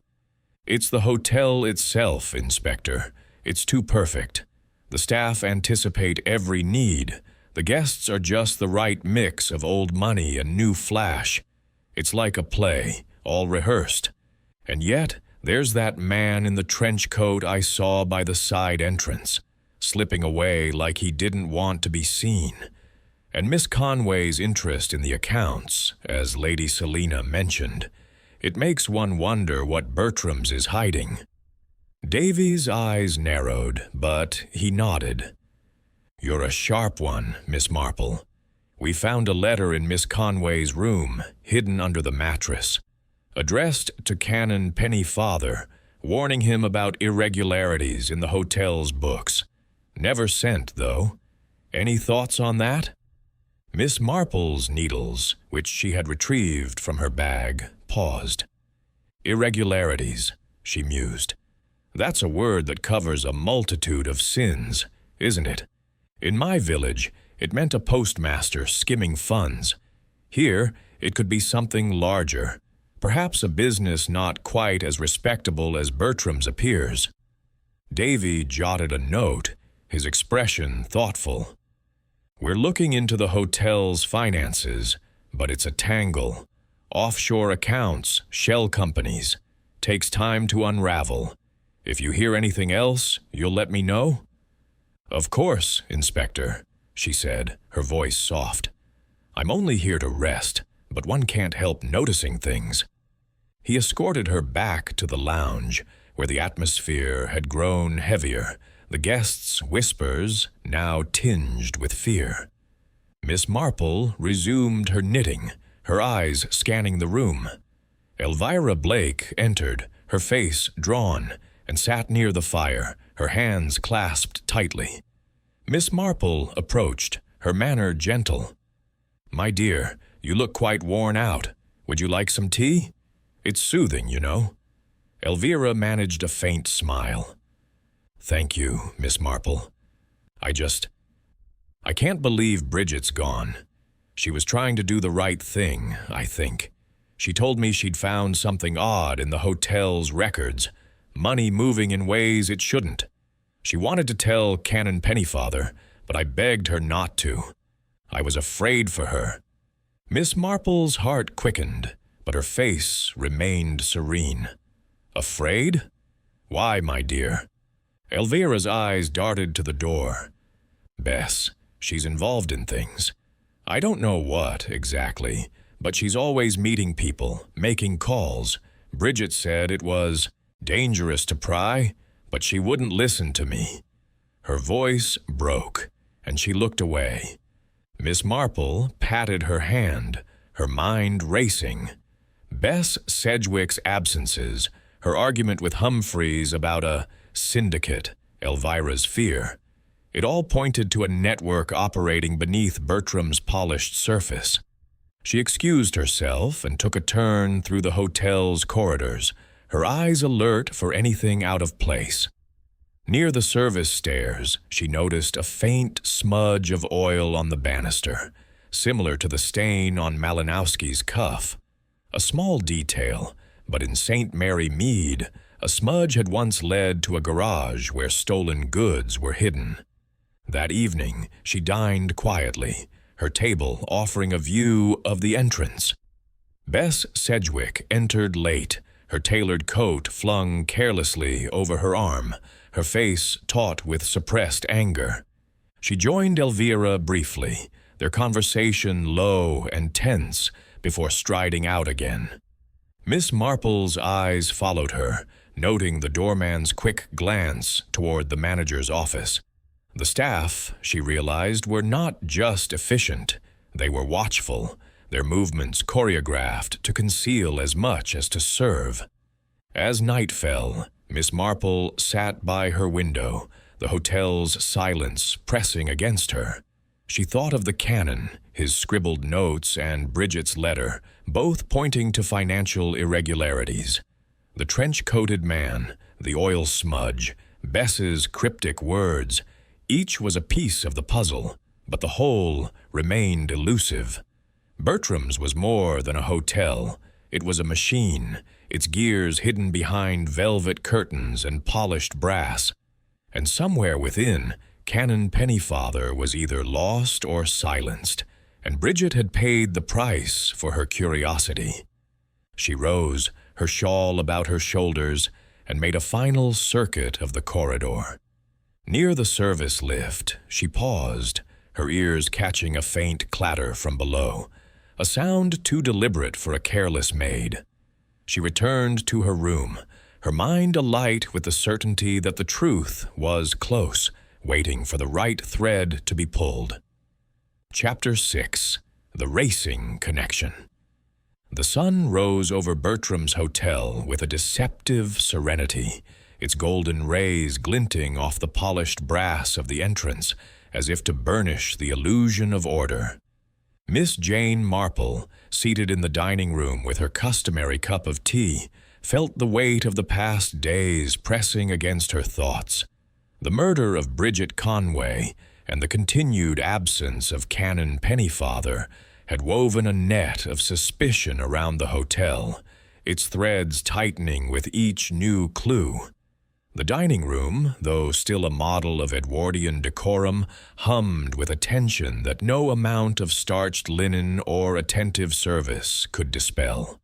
"It's the hotel itself, Inspector. It's too perfect. The staff anticipate every need. The guests are just the right mix of old money and new flash. It's like a play, all rehearsed. And yet, there's that man in the trench coat I saw by the side entrance, slipping away like he didn't want to be seen. And Miss Conway's interest in the accounts, as Lady Selina mentioned, it makes one wonder what Bertram's is hiding." Davy's eyes narrowed, but he nodded. "You're a sharp one, Miss Marple. We found a letter in Miss Conway's room, hidden under the mattress, addressed to Canon Pennyfather, warning him about irregularities in the hotel's books. Never sent, though. Any thoughts on that?" Miss Marple's needles, which she had retrieved from her bag, paused. "Irregularities," she mused. "That's a word that covers a multitude of sins. isn't it? In my village, it meant a postmaster skimming funds. Here, it could be something larger, perhaps a business not quite as respectable as Bertram's appears. Davy jotted a note, his expression thoughtful. We're looking into the hotel's finances, but it's a tangle. Offshore accounts, shell companies. Takes time to unravel. If you hear anything else, you'll let me know? Of course, Inspector, she said, her voice soft. I'm only here to rest, but one can't help noticing things. He escorted her back to the lounge, where the atmosphere had grown heavier, the guests' whispers now tinged with fear. Miss Marple resumed her knitting, her eyes scanning the room. Elvira Blake entered, her face drawn, and sat near the fire, her hands clasped tightly. Miss Marple approached, her manner gentle. My dear, you look quite worn out. Would you like some tea? It's soothing, you know. Elvira managed a faint smile. Thank you, Miss Marple. I can't believe Bridget's gone. She was trying to do the right thing, I think. She told me she'd found something odd in the hotel's records, money moving in ways it shouldn't. She wanted to tell Canon Pennyfather, but I begged her not to. I was afraid for her. Miss Marple's heart quickened, but her face remained serene. Afraid? Why, my dear? Elvira's eyes darted to the door. Bess, she's involved in things. I don't know what, exactly, but she's always meeting people, making calls. Bridget said it was dangerous to pry, but she wouldn't listen to me. Her voice broke, and she looked away. Miss Marple patted her hand, her mind racing. Bess Sedgwick's absences, her argument with Humphreys about a syndicate, Elvira's fear. It all pointed to a network operating beneath Bertram's polished surface. She excused herself and took a turn through the hotel's corridors, her eyes alert for anything out of place. Near the service stairs, she noticed a faint smudge of oil on the banister, similar to the stain on Malinowski's cuff. A small detail, but in St. Mary Mead, a smudge had once led to a garage where stolen goods were hidden. That evening, she dined quietly, her table offering a view of the entrance. Bess Sedgwick entered late, her tailored coat flung carelessly over her arm, her face taut with suppressed anger. She joined Elvira briefly, their conversation low and tense, before striding out again. Miss Marple's eyes followed her, noting the doorman's quick glance toward the manager's office. The staff, she realized, were not just efficient. They were watchful, their movements choreographed to conceal as much as to serve. As night fell, Miss Marple sat by her window, the hotel's silence pressing against her. She thought of the canon, his scribbled notes, and Bridget's letter, both pointing to financial irregularities. The trench-coated man, the oil smudge, Bess's cryptic words, each was a piece of the puzzle, but the whole remained elusive. Bertram's was more than a hotel. It was a machine, its gears hidden behind velvet curtains and polished brass. And somewhere within, Canon Pennyfather was either lost or silenced, and Bridget had paid the price for her curiosity. She rose, her shawl about her shoulders, and made a final circuit of the corridor. Near the service lift, she paused, her ears catching a faint clatter from below, a sound too deliberate for a careless maid. She returned to her room, her mind alight with the certainty that the truth was close, waiting for the right thread to be pulled. Chapter 6. The Racing Connection. The sun rose over Bertram's hotel with a deceptive serenity, its golden rays glinting off the polished brass of the entrance, as if to burnish the illusion of order. Miss Jane Marple, seated in the dining room with her customary cup of tea, felt the weight of the past days pressing against her thoughts. The murder of Bridget Conway and the continued absence of Canon Pennyfather had woven a net of suspicion around the hotel, its threads tightening with each new clue. The dining room, though still a model of Edwardian decorum, hummed with a tension that no amount of starched linen or attentive service could dispel.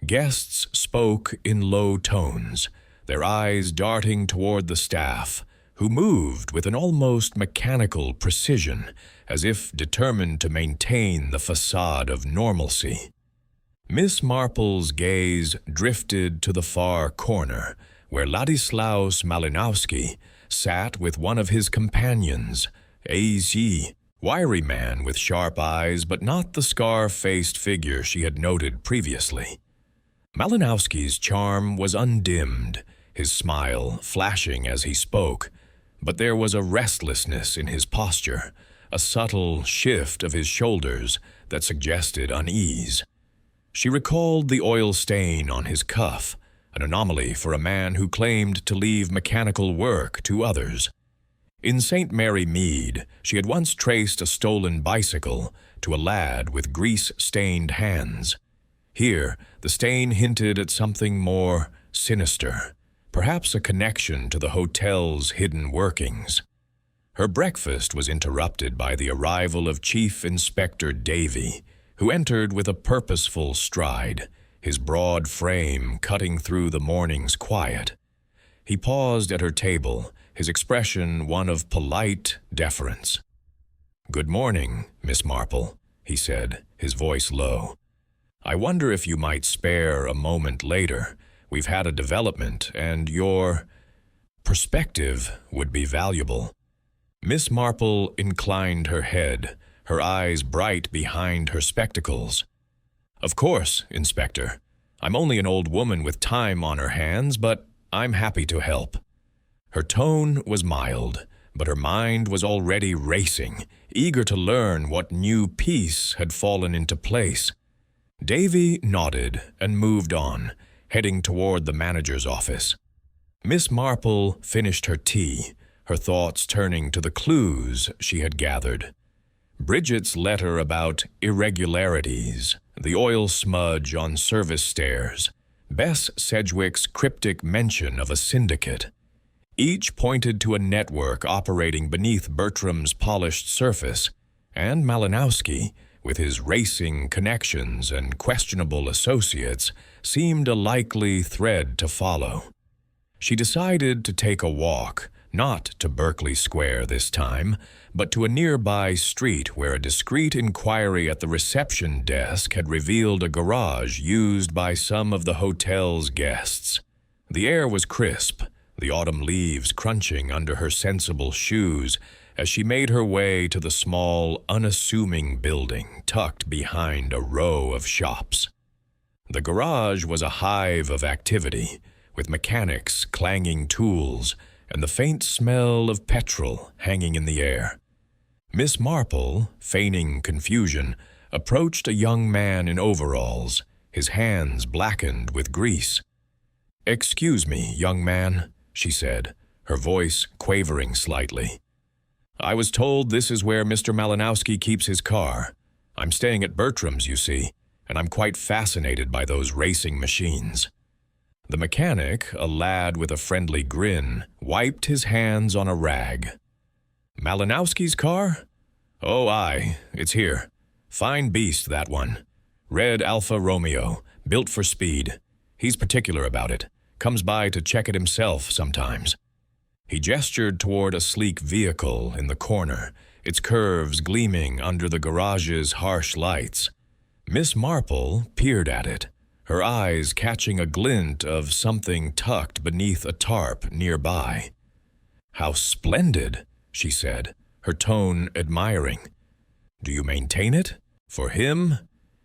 Guests spoke in low tones, their eyes darting toward the staff, who moved with an almost mechanical precision, as if determined to maintain the facade of normalcy. Miss Marple's gaze drifted to the far corner, where Ladislaus Malinowski sat with one of his companions, a wiry man with sharp eyes but not the scar-faced figure she had noted previously. Malinowski's charm was undimmed, his smile flashing as he spoke, but there was a restlessness in his posture, a subtle shift of his shoulders that suggested unease. She recalled the oil stain on his cuff, an anomaly for a man who claimed to leave mechanical work to others. In St. Mary Mead, she had once traced a stolen bicycle to a lad with grease-stained hands. Here, the stain hinted at something more sinister, perhaps a connection to the hotel's hidden workings. Her breakfast was interrupted by the arrival of Chief Inspector Davy, who entered with a purposeful stride, his broad frame cutting through the morning's quiet. He paused at her table, his expression one of polite deference. "Good morning, Miss Marple," he said, his voice low. "I wonder if you might spare a moment later. We've had a development, and your perspective would be valuable." Miss Marple inclined her head, her eyes bright behind her spectacles. "Of course, Inspector. I'm only an old woman with time on her hands, but I'm happy to help." Her tone was mild, but her mind was already racing, eager to learn what new piece had fallen into place. Davy nodded and moved on, heading toward the manager's office. Miss Marple finished her tea, her thoughts turning to the clues she had gathered. Bridget's letter about irregularities, the oil smudge on service stairs, Bess Sedgwick's cryptic mention of a syndicate. Each pointed to a network operating beneath Bertram's polished surface, and Malinowski, with his racing connections and questionable associates, seemed a likely thread to follow. She decided to take a walk, not to Berkeley Square this time, but to a nearby street where a discreet inquiry at the reception desk had revealed a garage used by some of the hotel's guests. The air was crisp, the autumn leaves crunching under her sensible shoes as she made her way to the small, unassuming building tucked behind a row of shops. The garage was a hive of activity, with mechanics clanging tools and the faint smell of petrol hanging in the air. Miss Marple, feigning confusion, approached a young man in overalls, his hands blackened with grease. "Excuse me, young man," she said, her voice quavering slightly. "I was told this is where Mr. Malinowski keeps his car. I'm staying at Bertram's, you see, and I'm quite fascinated by those racing machines." The mechanic, a lad with a friendly grin, wiped his hands on a rag. "Malinowski's car? Oh, aye, it's here. Fine beast, that one. Red Alfa Romeo, built for speed. He's particular about it. Comes by to check it himself sometimes." He gestured toward a sleek vehicle in the corner, its curves gleaming under the garage's harsh lights. Miss Marple peered at it, her eyes catching a glint of something tucked beneath a tarp nearby. "How splendid," she said, her tone admiring. "Do you maintain it? For him?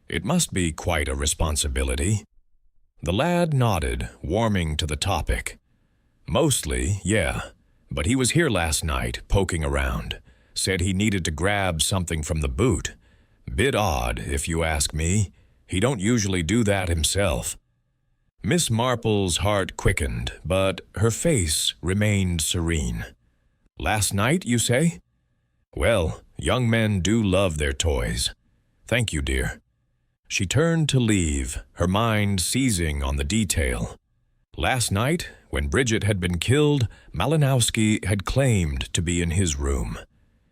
It must be quite a responsibility." The lad nodded, warming to the topic. "Mostly, yeah, but he was here last night, poking around. Said he needed to grab something from the boot. Bit odd, if you ask me. He don't usually do that himself." Miss Marple's heart quickened, but her face remained serene. Last night, you say? Well, young men do love their toys. Thank you, dear. She turned to leave, her mind seizing on the detail. Last night, when Bridget had been killed, Malinowski had claimed to be in his room.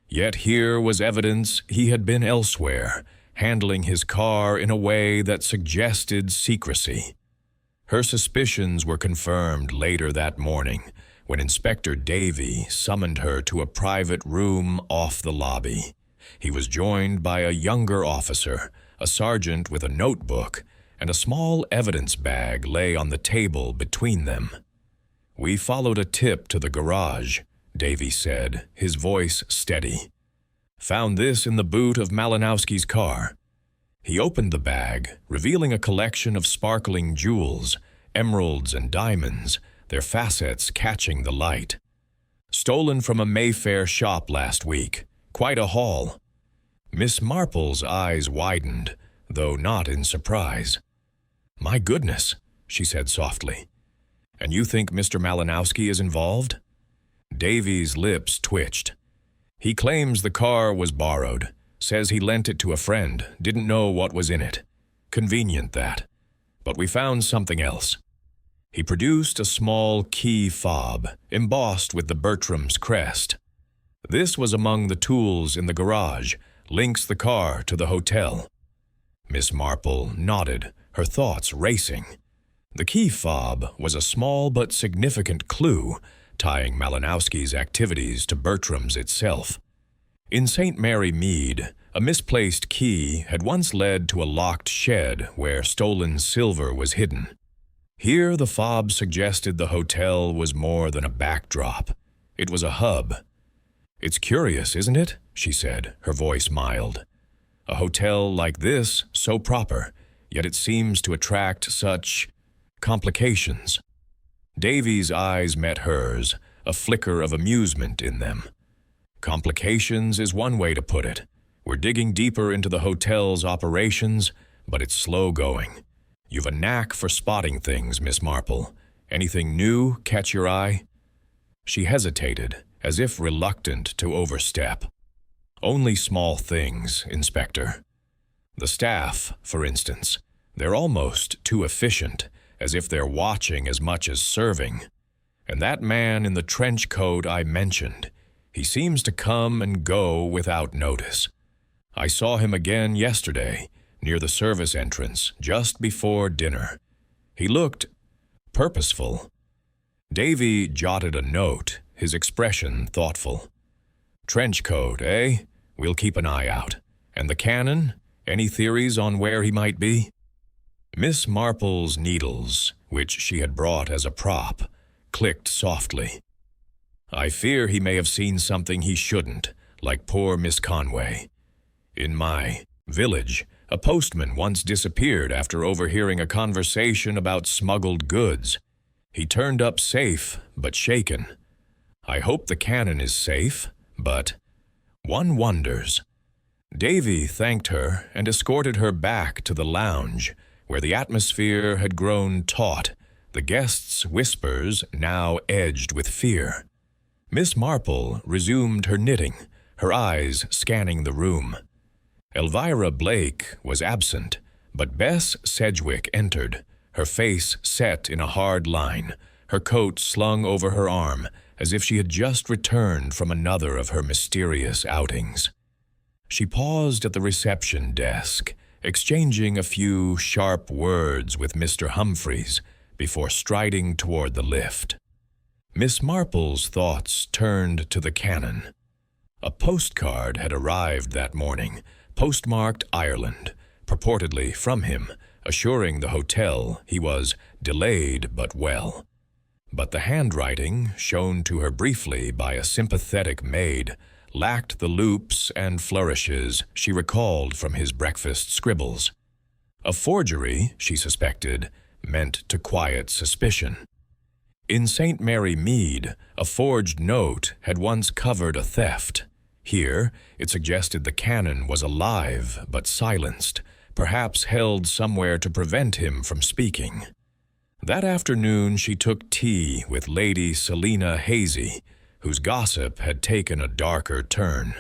Yet here was evidence he had been elsewhere, handling his car in a way that suggested secrecy. Her suspicions were confirmed later that morning, when Inspector Davy summoned her to a private room off the lobby. He was joined by a younger officer, a sergeant with a notebook, and a small evidence bag lay on the table between them. "We followed a tip to the garage," Davy said, his voice steady. "Found this in the boot of Malinowski's car." He opened the bag, revealing a collection of sparkling jewels, emeralds and diamonds, their facets catching the light. "Stolen from a Mayfair shop last week. Quite a haul." Miss Marple's eyes widened, though not in surprise. "My goodness," she said softly. "And you think Mr. Malinowski is involved?" Davy's lips twitched. "He claims the car was borrowed, says he lent it to a friend, didn't know what was in it. Convenient, that. But we found something else." He produced a small key fob, embossed with the Bertram's crest. "This was among the tools in the garage, links the car to the hotel." Miss Marple nodded, her thoughts racing. The key fob was a small but significant clue, tying Malinowski's activities to Bertram's itself. In St. Mary Mead, a misplaced key had once led to a locked shed where stolen silver was hidden. Here the fob suggested the hotel was more than a backdrop. It was a hub. "It's curious, isn't it?" she said, her voice mild. "A hotel like this, so proper, yet it seems to attract such complications." Davy's eyes met hers, a flicker of amusement in them. "Complications is one way to put it. We're digging deeper into the hotel's operations, but it's slow going. You've a knack for spotting things, Miss Marple. Anything new catch your eye?" She hesitated, as if reluctant to overstep. "Only small things, Inspector. The staff, for instance. They're almost too efficient, as if they're watching as much as serving. And that man in the trench coat I mentioned, he seems to come and go without notice. I saw him again yesterday, near the service entrance, just before dinner. He looked purposeful." Davy jotted a note, his expression thoughtful. "Trench coat, eh? We'll keep an eye out. And the cannon? Any theories on where he might be?" Miss Marple's needles, which she had brought as a prop, clicked softly. "I fear he may have seen something he shouldn't, like poor Miss Conway. In my village, a postman once disappeared after overhearing a conversation about smuggled goods. He turned up safe, but shaken. I hope the cannon is safe, but one wonders." Davy thanked her and escorted her back to the lounge, where the atmosphere had grown taut, the guests' whispers now edged with fear. Miss Marple resumed her knitting, her eyes scanning the room. Elvira Blake was absent, but Bess Sedgwick entered, her face set in a hard line, her coat slung over her arm, as if she had just returned from another of her mysterious outings. She paused at the reception desk, exchanging a few sharp words with Mr. Humphreys before striding toward the lift. Miss Marple's thoughts turned to the cannon. A postcard had arrived that morning, postmarked Ireland, purportedly from him, assuring the hotel he was delayed but well. But the handwriting, shown to her briefly by a sympathetic maid, lacked the loops and flourishes she recalled from his breakfast scribbles. A forgery, she suspected, meant to quiet suspicion. In St. Mary Mead, a forged note had once covered a theft. Here, it suggested the cannon was alive but silenced, perhaps held somewhere to prevent him from speaking. That afternoon she took tea with Lady Selina Hazy, whose gossip had taken a darker turn.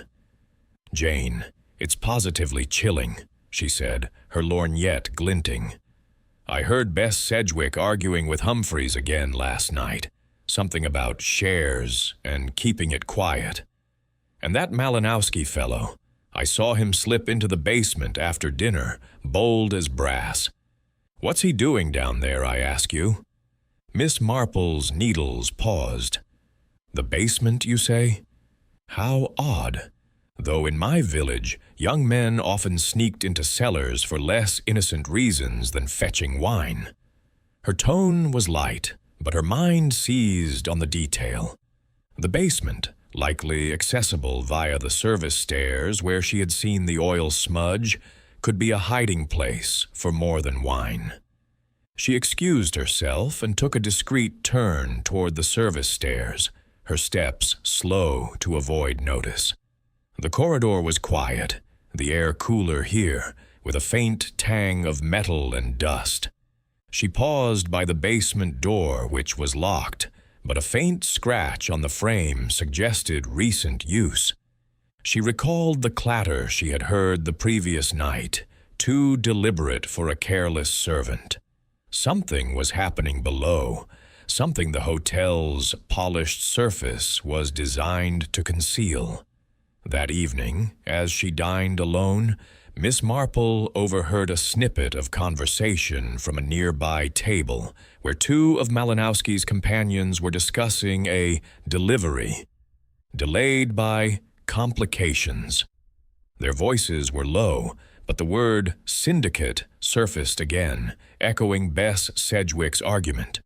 "Jane, it's positively chilling," she said, her lorgnette glinting. "I heard Bess Sedgwick arguing with Humphreys again last night. Something about shares and keeping it quiet. And that Malinowski fellow, I saw him slip into the basement after dinner, bold as brass. What's he doing down there, I ask you?" Miss Marple's needles paused. "The basement, you say? How odd. Though in my village, young men often sneaked into cellars for less innocent reasons than fetching wine." Her tone was light, but her mind seized on the detail. The basement, likely accessible via the service stairs where she had seen the oil smudge, could be a hiding place for more than wine. She excused herself and took a discreet turn toward the service stairs, her steps slow to avoid notice. The corridor was quiet, the air cooler here, with a faint tang of metal and dust. She paused by the basement door, which was locked, but a faint scratch on the frame suggested recent use. She recalled the clatter she had heard the previous night, too deliberate for a careless servant. Something was happening below, something the hotel's polished surface was designed to conceal. That evening, as she dined alone, Miss Marple overheard a snippet of conversation from a nearby table where two of Malinowski's companions were discussing a delivery, delayed by complications. Their voices were low, but the word syndicate surfaced again, echoing Bess Sedgwick's argument.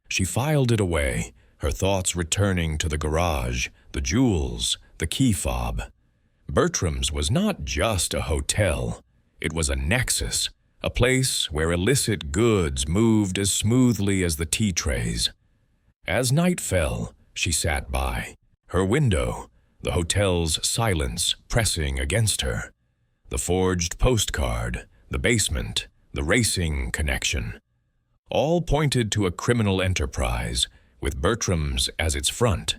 She filed it away, her thoughts returning to the garage, the jewels, the key fob. Bertram's was not just a hotel. It was a nexus, a place where illicit goods moved as smoothly as the tea trays. As night fell, she sat by, her window, the hotel's silence pressing against her. The forged postcard, the basement, the racing connection. All pointed to a criminal enterprise, with Bertram's as its front.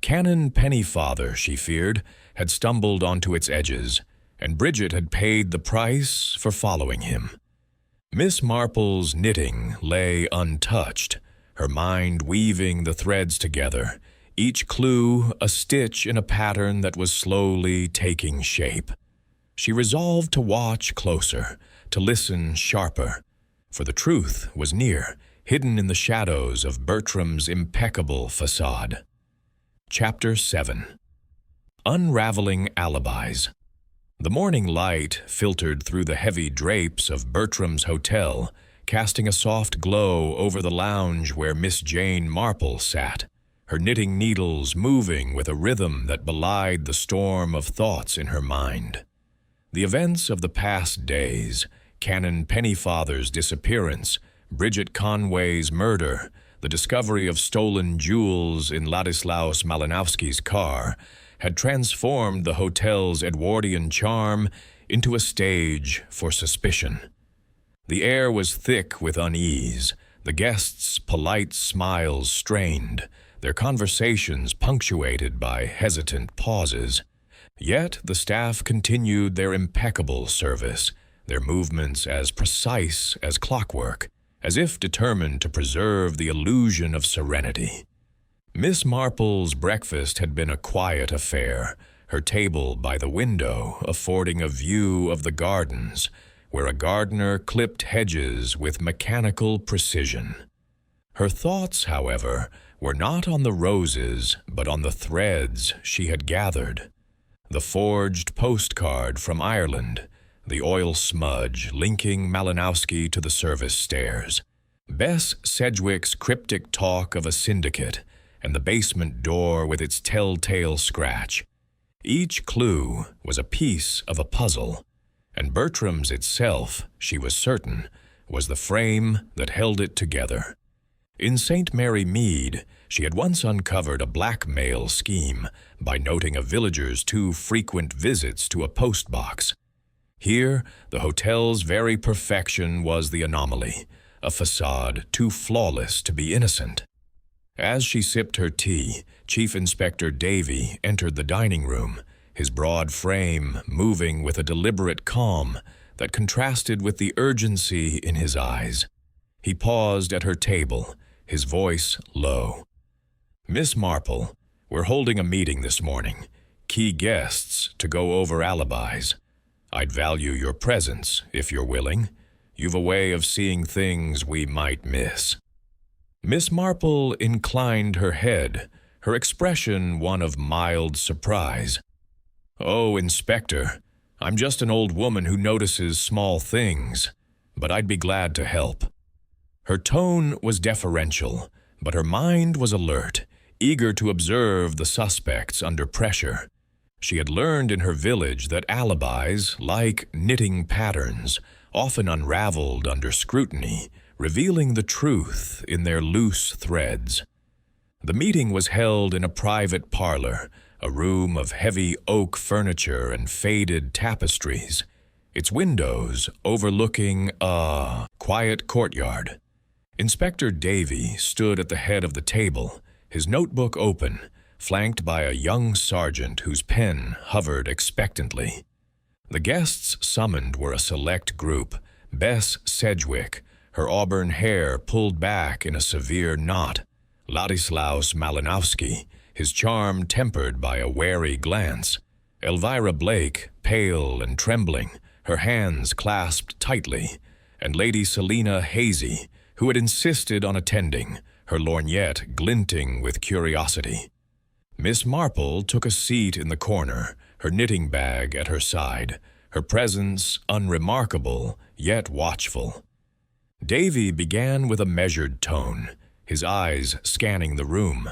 Canon Pennyfather, she feared, had stumbled onto its edges, and Bridget had paid the price for following him. Miss Marple's knitting lay untouched, her mind weaving the threads together, each clue a stitch in a pattern that was slowly taking shape. She resolved to watch closer, to listen sharper, for the truth was near, hidden in the shadows of Bertram's impeccable façade. Chapter 7. Unraveling Alibis. The morning light filtered through the heavy drapes of Bertram's hotel, casting a soft glow over the lounge where Miss Jane Marple sat, her knitting needles moving with a rhythm that belied the storm of thoughts in her mind. The events of the past days, Canon Pennyfather's disappearance, Bridget Conway's murder, the discovery of stolen jewels in Ladislaus Malinowski's car, had transformed the hotel's Edwardian charm into a stage for suspicion. The air was thick with unease, the guests' polite smiles strained, their conversations punctuated by hesitant pauses. Yet the staff continued their impeccable service, their movements as precise as clockwork, as if determined to preserve the illusion of serenity. Miss Marple's breakfast had been a quiet affair, her table by the window affording a view of the gardens, where a gardener clipped hedges with mechanical precision. Her thoughts, however, were not on the roses, but on the threads she had gathered. The forged postcard from Ireland, the oil smudge linking Malinowski to the service stairs, Bess Sedgwick's cryptic talk of a syndicate, and the basement door with its telltale scratch. Each clue was a piece of a puzzle, and Bertram's itself, she was certain, was the frame that held it together. In St. Mary Mead, she had once uncovered a blackmail scheme by noting a villager's too frequent visits to a postbox. Here, the hotel's very perfection was the anomaly, a façade too flawless to be innocent. As she sipped her tea, Chief Inspector Davy entered the dining room, his broad frame moving with a deliberate calm that contrasted with the urgency in his eyes. He paused at her table, his voice low. "Miss Marple, we're holding a meeting this morning. Key guests to go over alibis. I'd value your presence, if you're willing. You've a way of seeing things we might miss." Miss Marple inclined her head, her expression one of mild surprise. "Oh, Inspector, I'm just an old woman who notices small things, but I'd be glad to help." Her tone was deferential, but her mind was alert, eager to observe the suspects under pressure. She had learned in her village that alibis, like knitting patterns, often unraveled under scrutiny, revealing the truth in their loose threads. The meeting was held in a private parlor, a room of heavy oak furniture and faded tapestries, its windows overlooking a quiet courtyard. Inspector Davy stood at the head of the table, his notebook open, flanked by a young sergeant whose pen hovered expectantly. The guests summoned were a select group: Bess Sedgwick, her auburn hair pulled back in a severe knot; Ladislaus Malinowski, his charm tempered by a wary glance; Elvira Blake, pale and trembling, her hands clasped tightly; and Lady Selina Hazy, who had insisted on attending, her lorgnette glinting with curiosity. Miss Marple took a seat in the corner, her knitting bag at her side, her presence unremarkable, yet watchful. Davy began with a measured tone, his eyes scanning the room.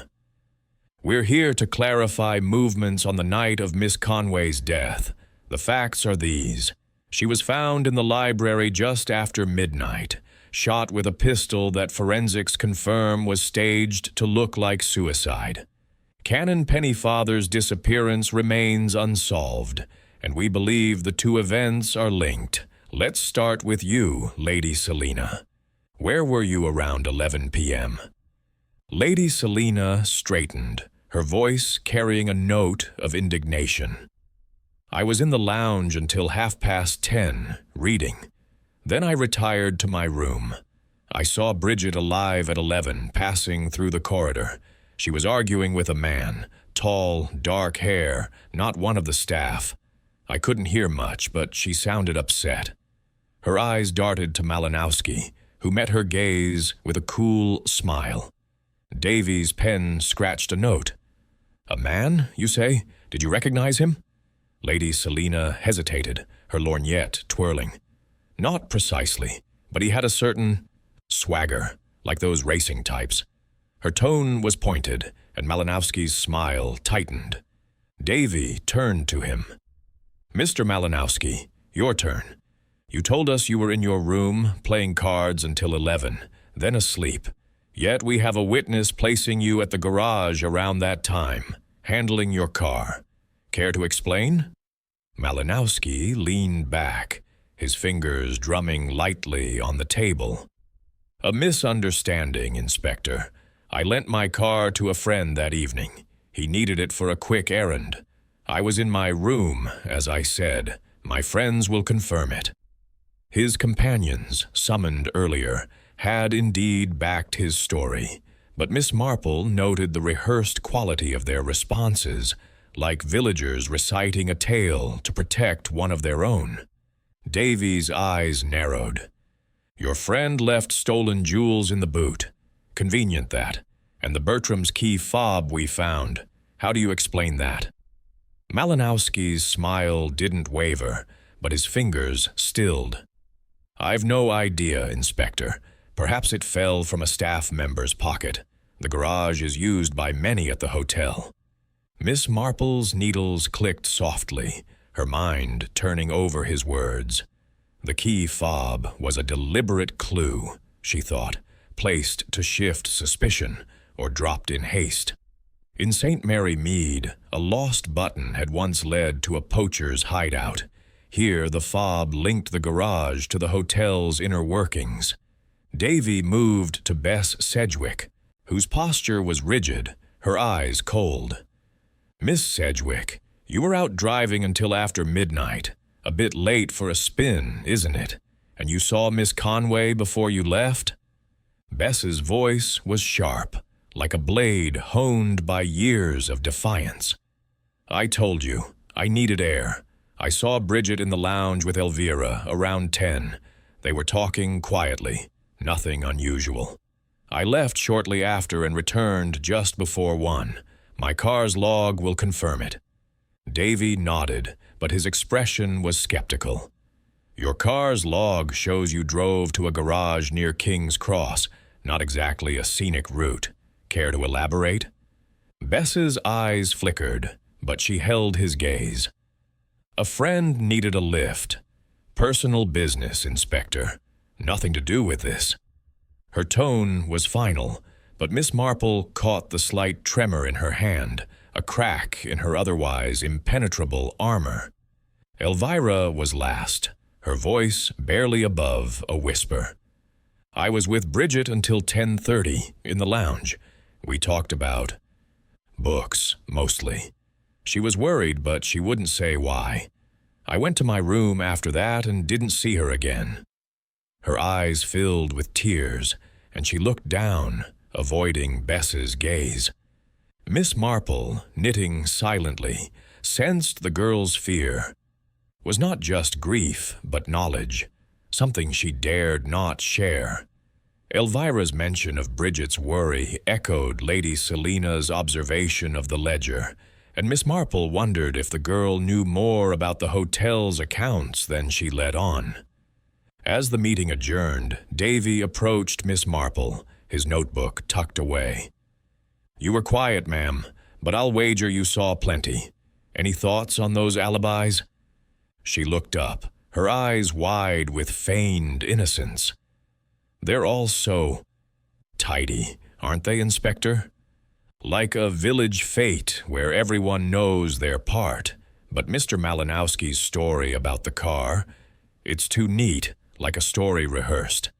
"We're here to clarify movements on the night of Miss Conway's death. The facts are these. She was found in the library just after midnight, shot with a pistol that forensics confirm was staged to look like suicide. Canon Pennyfather's disappearance remains unsolved, and we believe the two events are linked. Let's start with you, Lady Selina. Where were you around 11 p.m.? Lady Selina straightened, her voice carrying a note of indignation. "I was in the lounge until 10:30, reading. Then I retired to my room. I saw Bridget alive at 11, passing through the corridor. She was arguing with a man, tall, dark hair, not one of the staff. I couldn't hear much, but she sounded upset." Her eyes darted to Malinowski, who met her gaze with a cool smile. Davy's pen scratched a note. "A man, you say? Did you recognize him?" Lady Selina hesitated, her lorgnette twirling. "Not precisely, but he had a certain swagger, like those racing types." Her tone was pointed, and Malinowski's smile tightened. Davy turned to him. "Mr. Malinowski, your turn. You told us you were in your room, playing cards until 11, then asleep. Yet we have a witness placing you at the garage around that time, handling your car. Care to explain?" Malinowski leaned back, his fingers drumming lightly on the table. "A misunderstanding, Inspector. I lent my car to a friend that evening. He needed it for a quick errand. I was in my room, as I said. My friends will confirm it." His companions, summoned earlier, had indeed backed his story, but Miss Marple noted the rehearsed quality of their responses, like villagers reciting a tale to protect one of their own. Davy's eyes narrowed. "Your friend left stolen jewels in the boot. Convenient, that. And the Bertram's key fob we found. How do you explain that?" Malinowski's smile didn't waver, but his fingers stilled. "I've no idea, Inspector. Perhaps it fell from a staff member's pocket. The garage is used by many at the hotel." Miss Marple's needles clicked softly, her mind turning over his words. The key fob was a deliberate clue, she thought, placed to shift suspicion or dropped in haste. In St. Mary Mead, a lost button had once led to a poacher's hideout. Here the fob linked the garage to the hotel's inner workings. Davy moved to Bess Sedgwick, whose posture was rigid, her eyes cold. "Miss Sedgwick, you were out driving until after midnight. A bit late for a spin, isn't it? And you saw Miss Conway before you left?" Bess's voice was sharp, like a blade honed by years of defiance. "I told you, I needed air. I saw Bridget in the lounge with Elvira around 10. They were talking quietly, nothing unusual. I left shortly after and returned just before 1. My car's log will confirm it." Davy nodded, but his expression was skeptical. "Your car's log shows you drove to a garage near King's Cross, not exactly a scenic route. Care to elaborate?" Bess's eyes flickered, but she held his gaze. "A friend needed a lift. Personal business, Inspector. Nothing to do with this." Her tone was final, but Miss Marple caught the slight tremor in her hand, a crack in her otherwise impenetrable armor. Elvira was last, her voice barely above a whisper. "I was with Bridget until 10:30 in the lounge. We talked about books, mostly. She was worried, but she wouldn't say why. I went to my room after that and didn't see her again." Her eyes filled with tears, and she looked down, avoiding Bess's gaze. Miss Marple, knitting silently, sensed the girl's fear. Was not just grief, but knowledge, something she dared not share. Elvira's mention of Bridget's worry echoed Lady Selina's observation of the ledger, and Miss Marple wondered if the girl knew more about the hotel's accounts than she let on. As the meeting adjourned, Davy approached Miss Marple, his notebook tucked away. "You were quiet, ma'am, but I'll wager you saw plenty. Any thoughts on those alibis?" She looked up, her eyes wide with feigned innocence. "They're all so tidy, aren't they, Inspector? Like a village fete where everyone knows their part. But Mr. Malinowski's story about the car, it's too neat, like a story rehearsed.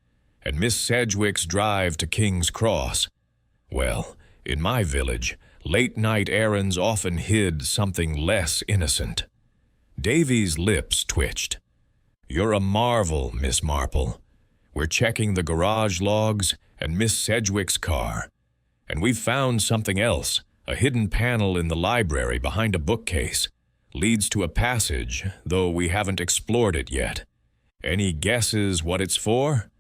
And Miss Sedgwick's drive to King's Cross. Well, in my village, late-night errands often hid something less innocent." Davy's lips twitched. "You're a marvel, Miss Marple. We're checking the garage logs and Miss Sedgwick's car. And we've found something else, a hidden panel in the library behind a bookcase. Leads to a passage, though we haven't explored it yet. Any guesses what it's for?"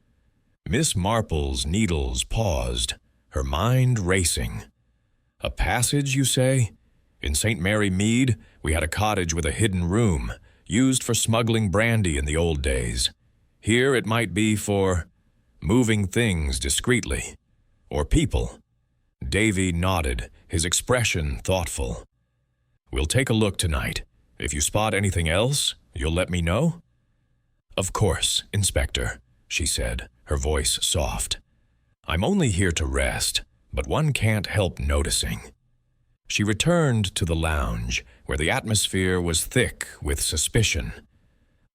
Miss Marple's needles paused, her mind racing. "A passage, you say? In St. Mary Mead, we had a cottage with a hidden room, used for smuggling brandy in the old days. Here it might be for moving things discreetly. Or people." Davy nodded, his expression thoughtful. "We'll take a look tonight. If you spot anything else, you'll let me know?" "Of course, Inspector," she said, her voice soft. "I'm only here to rest, but one can't help noticing." She returned to the lounge, where the atmosphere was thick with suspicion.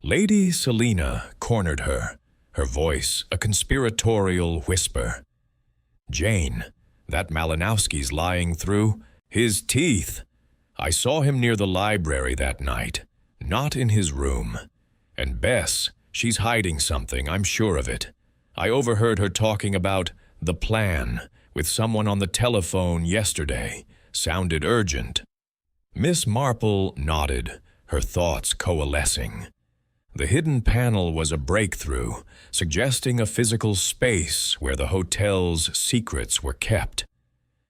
Lady Selina cornered her, her voice a conspiratorial whisper. "Jane, that Malinowski's lying through. His teeth. I saw him near the library that night, not in his room. And Bess, she's hiding something, I'm sure of it. I overheard her talking about the plan with someone on the telephone yesterday. Sounded urgent." Miss Marple nodded, her thoughts coalescing. The hidden panel was a breakthrough, suggesting a physical space where the hotel's secrets were kept.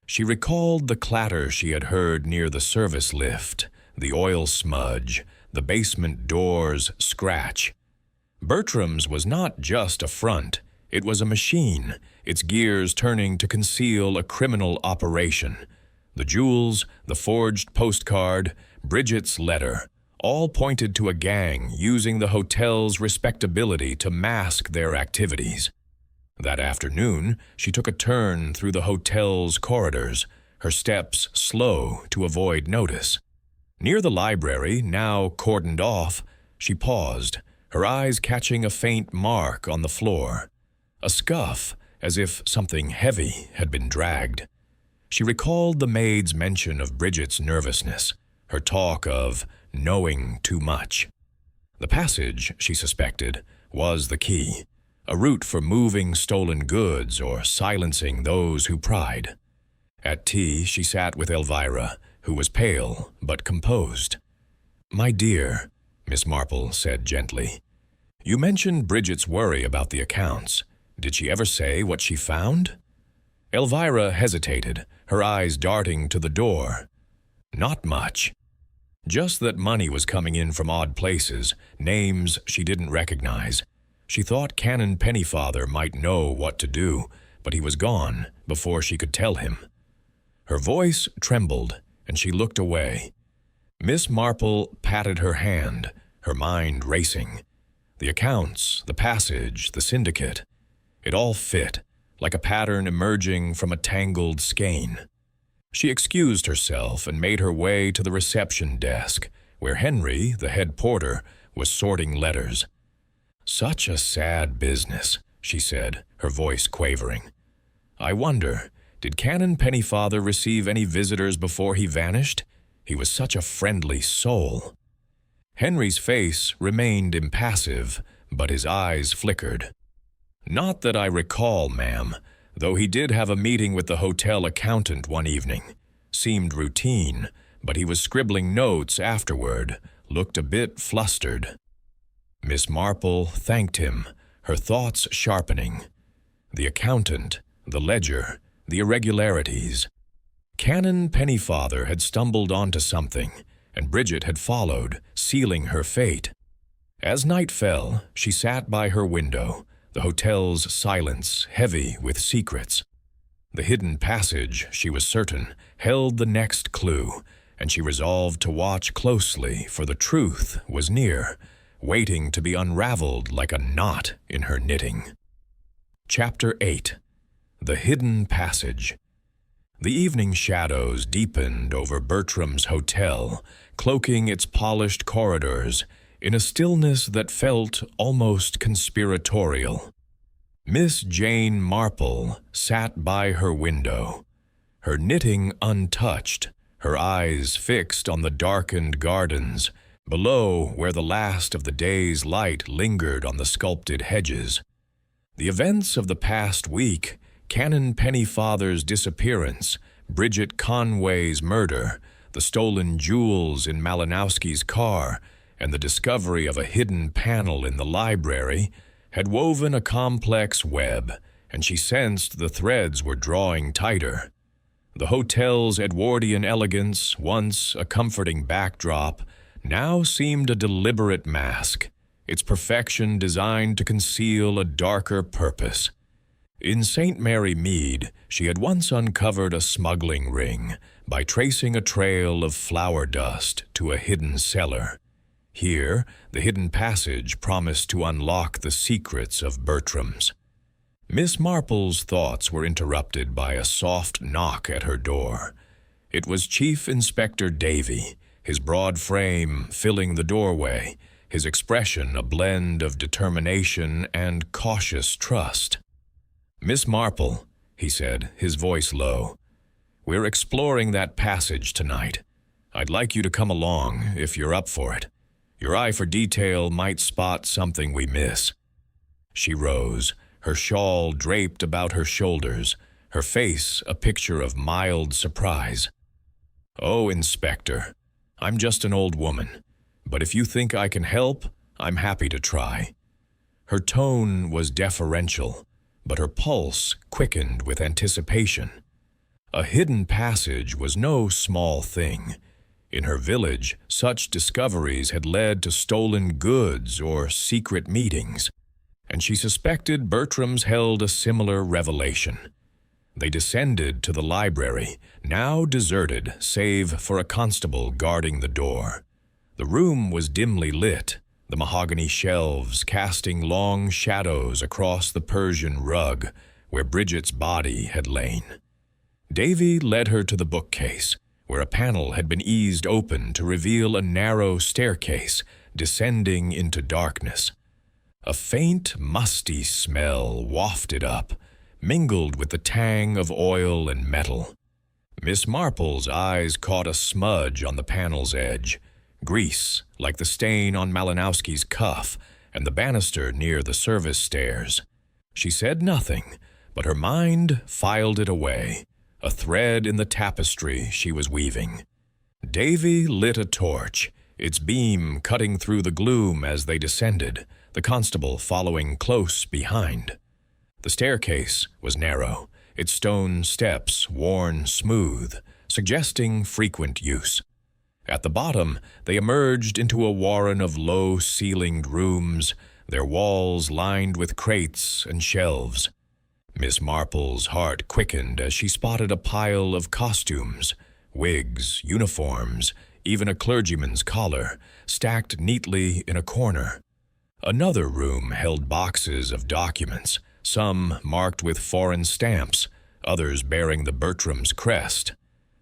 She recalled the clatter she had heard near the service lift, the oil smudge, the basement door's scratch. Bertram's was not just a front, it was a machine, its gears turning to conceal a criminal operation. The jewels, the forged postcard, Bridget's letter, all pointed to a gang using the hotel's respectability to mask their activities. That afternoon, she took a turn through the hotel's corridors, her steps slow to avoid notice. Near the library, now cordoned off, she paused, her eyes catching a faint mark on the floor. A scuff, as if something heavy had been dragged. She recalled the maid's mention of Bridget's nervousness, her talk of knowing too much. The passage, she suspected, was the key, a route for moving stolen goods or silencing those who pried. At tea, she sat with Elvira, who was pale but composed. "My dear," Miss Marple said gently, "you mentioned Bridget's worry about the accounts. Did she ever say what she found?" Elvira hesitated, her eyes darting to the door. "Not much. Just that money was coming in from odd places, names she didn't recognize. She thought Canon Pennyfather might know what to do, but he was gone before she could tell him." Her voice trembled, and she looked away. Miss Marple patted her hand, her mind racing. The accounts, the passage, the syndicate, it all fit, like a pattern emerging from a tangled skein. She excused herself and made her way to the reception desk, where Henry, the head porter, was sorting letters. "Such a sad business," she said, her voice quavering. "I wonder, did Canon Pennyfather receive any visitors before he vanished? He was such a friendly soul." Henry's face remained impassive, but his eyes flickered. "Not that I recall, ma'am, though he did have a meeting with the hotel accountant one evening. Seemed routine, but he was scribbling notes afterward, looked a bit flustered." Miss Marple thanked him, her thoughts sharpening. The accountant, the ledger, the irregularities. Canon Pennyfather had stumbled onto something, and Bridget had followed, sealing her fate. As night fell, she sat by her window, the hotel's silence heavy with secrets. The hidden passage, she was certain, held the next clue, and she resolved to watch closely, for the truth was near, waiting to be unraveled like a knot in her knitting. Chapter 8. The Hidden Passage. The evening shadows deepened over Bertram's hotel, cloaking its polished corridors in a stillness that felt almost conspiratorial. Miss Jane Marple sat by her window, her knitting untouched, her eyes fixed on the darkened gardens, below where the last of the day's light lingered on the sculpted hedges. The events of the past week, Canon Pennyfather's disappearance, Bridget Conway's murder, the stolen jewels in Malinowski's car, and the discovery of a hidden panel in the library, had woven a complex web, and she sensed the threads were drawing tighter. The hotel's Edwardian elegance, once a comforting backdrop, now seemed a deliberate mask, its perfection designed to conceal a darker purpose. In St. Mary Mead, she had once uncovered a smuggling ring by tracing a trail of flour dust to a hidden cellar. Here, the hidden passage promised to unlock the secrets of Bertram's. Miss Marple's thoughts were interrupted by a soft knock at her door. It was Chief Inspector Davy, his broad frame filling the doorway, his expression a blend of determination and cautious trust. "Miss Marple," he said, his voice low, "we're exploring that passage tonight. I'd like you to come along, if you're up for it. Your eye for detail might spot something we miss." She rose, her shawl draped about her shoulders, her face a picture of mild surprise. "Oh, Inspector, I'm just an old woman, but if you think I can help, I'm happy to try." Her tone was deferential, but her pulse quickened with anticipation. A hidden passage was no small thing. In her village, such discoveries had led to stolen goods or secret meetings, and she suspected Bertram's held a similar revelation. They descended to the library, now deserted save for a constable guarding the door. The room was dimly lit, the mahogany shelves casting long shadows across the Persian rug where Bridget's body had lain. Davy led her to the bookcase, where a panel had been eased open to reveal a narrow staircase descending into darkness. A faint, musty smell wafted up, mingled with the tang of oil and metal. Miss Marple's eyes caught a smudge on the panel's edge, grease like the stain on Malinowski's cuff and the banister near the service stairs. She said nothing, but her mind filed it away, a thread in the tapestry she was weaving. Davy lit a torch, its beam cutting through the gloom as they descended, the constable following close behind. The staircase was narrow, its stone steps worn smooth, suggesting frequent use. At the bottom, they emerged into a warren of low-ceilinged rooms, their walls lined with crates and shelves. Miss Marple's heart quickened as she spotted a pile of costumes, wigs, uniforms, even a clergyman's collar, stacked neatly in a corner. Another room held boxes of documents, some marked with foreign stamps, others bearing the Bertram's crest.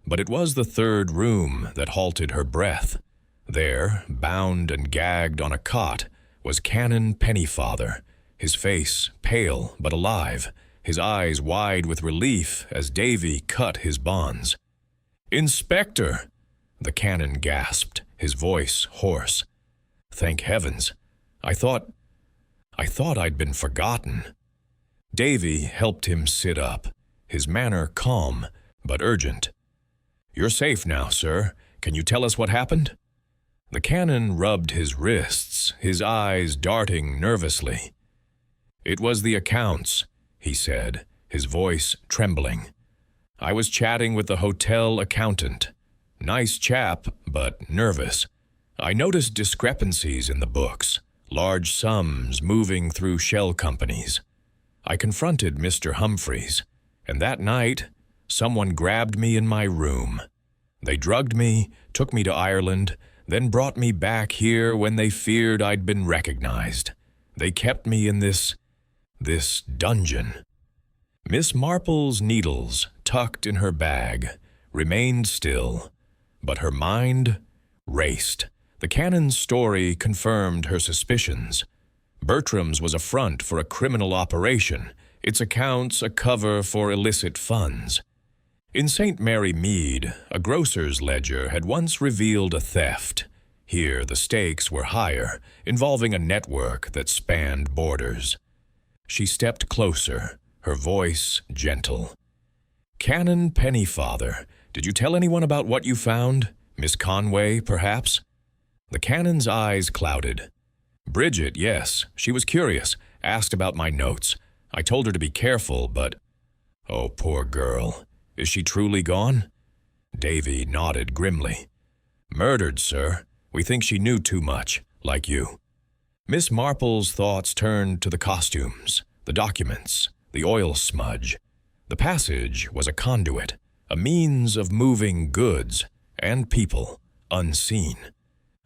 But it was the third room that halted her breath. There, bound and gagged on a cot, was Canon Pennyfather, his face pale but alive, his eyes wide with relief as Davy cut his bonds. "Inspector!" the canon gasped, his voice hoarse. "Thank heavens. I thought I'd been forgotten." Davy helped him sit up, his manner calm but urgent. "You're safe now, sir. Can you tell us what happened?" The canon rubbed his wrists, his eyes darting nervously. "It was the accounts," he said, his voice trembling. "I was chatting with the hotel accountant. Nice chap, but nervous. I noticed discrepancies in the books, large sums moving through shell companies. I confronted Mr. Humphreys, and that night, someone grabbed me in my room. They drugged me, took me to Ireland, then brought me back here when they feared I'd been recognized. They kept me in this dungeon." Miss Marple's needles, tucked in her bag, remained still, but her mind raced. The canon's story confirmed her suspicions. Bertram's was a front for a criminal operation, its accounts a cover for illicit funds. In St. Mary Mead, a grocer's ledger had once revealed a theft. Here the stakes were higher, involving a network that spanned borders. She stepped closer, her voice gentle. "Canon Pennyfather, did you tell anyone about what you found? Miss Conway, perhaps?" The canon's eyes clouded. "Bridget, yes. She was curious, asked about my notes. I told her to be careful, but—" "Oh, poor girl. Is she truly gone?" Davy nodded grimly. "Murdered, sir. We think she knew too much, like you." Miss Marple's thoughts turned to the costumes, the documents, the oil smudge. The passage was a conduit, a means of moving goods and people unseen.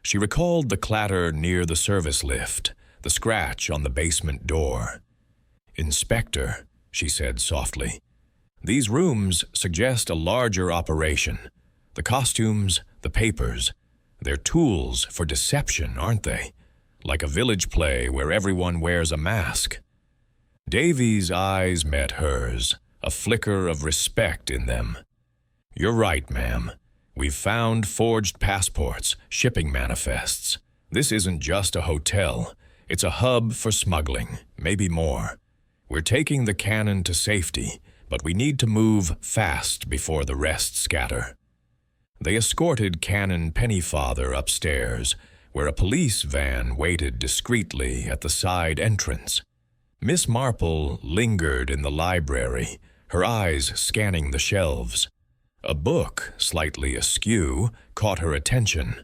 She recalled the clatter near the service lift, the scratch on the basement door. "Inspector," she said softly, "these rooms suggest a larger operation. The costumes, the papers, they're tools for deception, aren't they? Like a village play where everyone wears a mask." Davy's eyes met hers, a flicker of respect in them. "You're right, ma'am. We've found forged passports, shipping manifests. This isn't just a hotel. It's a hub for smuggling, maybe more. We're taking the canon to safety, but we need to move fast before the rest scatter." They escorted Canon Pennyfather upstairs, where a police van waited discreetly at the side entrance. Miss Marple lingered in the library, her eyes scanning the shelves. A book, slightly askew, caught her attention,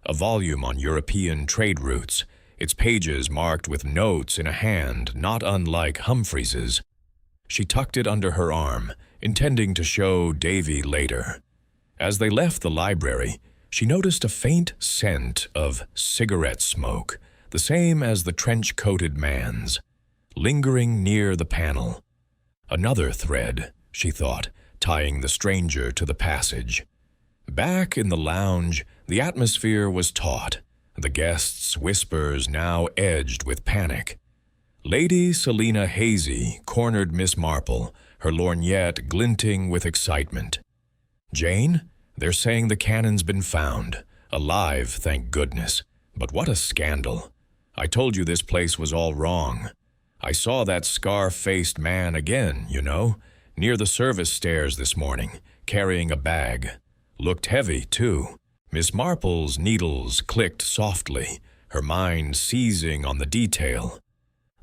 a volume on European trade routes, its pages marked with notes in a hand not unlike Humphreys's. She tucked it under her arm, intending to show Davy later. As they left the library, she noticed a faint scent of cigarette smoke, the same as the trench-coated man's, lingering near the panel. Another thread, she thought, tying the stranger to the passage. Back in the lounge, the atmosphere was taut, the guests' whispers now edged with panic. Lady Selina Hazy cornered Miss Marple, her lorgnette glinting with excitement. Jane, they're saying the cannon's been found. Alive, thank goodness. But what a scandal. I told you this place was all wrong. I saw that scar-faced man again, you know, near the service stairs this morning, carrying a bag. Looked heavy, too. Miss Marple's needles clicked softly, her mind seizing on the detail.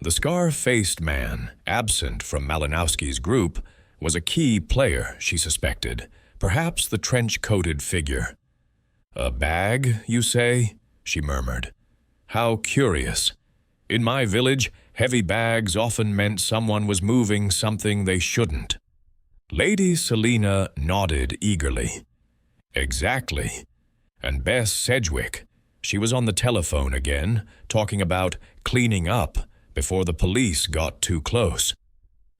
The scar-faced man, absent from Malinowski's group, was a key player, she suspected, perhaps the trench-coated figure. "A bag, you say?" she murmured. "How curious. In my village, heavy bags often meant someone was moving something they shouldn't." Lady Selina nodded eagerly. "Exactly. And Bess Sedgwick, she was on the telephone again, talking about cleaning up before the police got too close.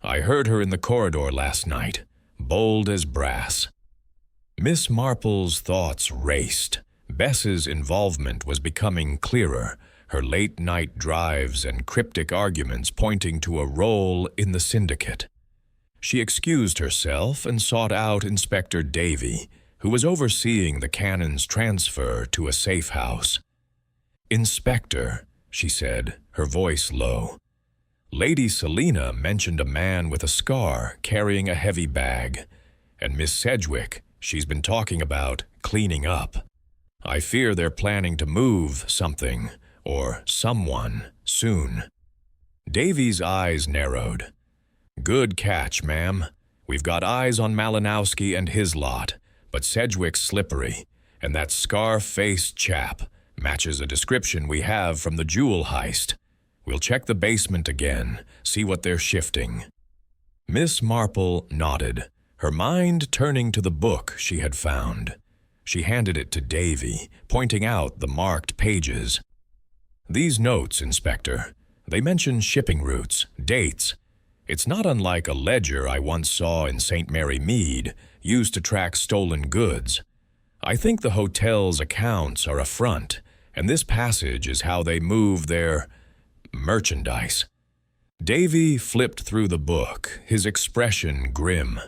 I heard her in the corridor last night, bold as brass." Miss Marple's thoughts raced. Bess's involvement was becoming clearer, her late-night drives and cryptic arguments pointing to a role in the syndicate. She excused herself and sought out Inspector Davy, who was overseeing the cannon's transfer to a safe house. "Inspector," she said, her voice low. "Lady Selina mentioned a man with a scar carrying a heavy bag, and Miss Sedgwick, she's been talking about cleaning up. I fear they're planning to move something, or someone, soon." Davy's eyes narrowed. "Good catch, ma'am. We've got eyes on Malinowski and his lot, but Sedgwick's slippery, and that scar-faced chap matches a description we have from the jewel heist. We'll check the basement again, see what they're shifting." Miss Marple nodded, her mind turning to the book she had found. She handed it to Davy, pointing out the marked pages. "These notes, Inspector, they mention shipping routes, dates. It's not unlike a ledger I once saw in St. Mary Mead, used to track stolen goods. I think the hotel's accounts are a front, and this passage is how they move their merchandise." Davy flipped through the book, his expression grim.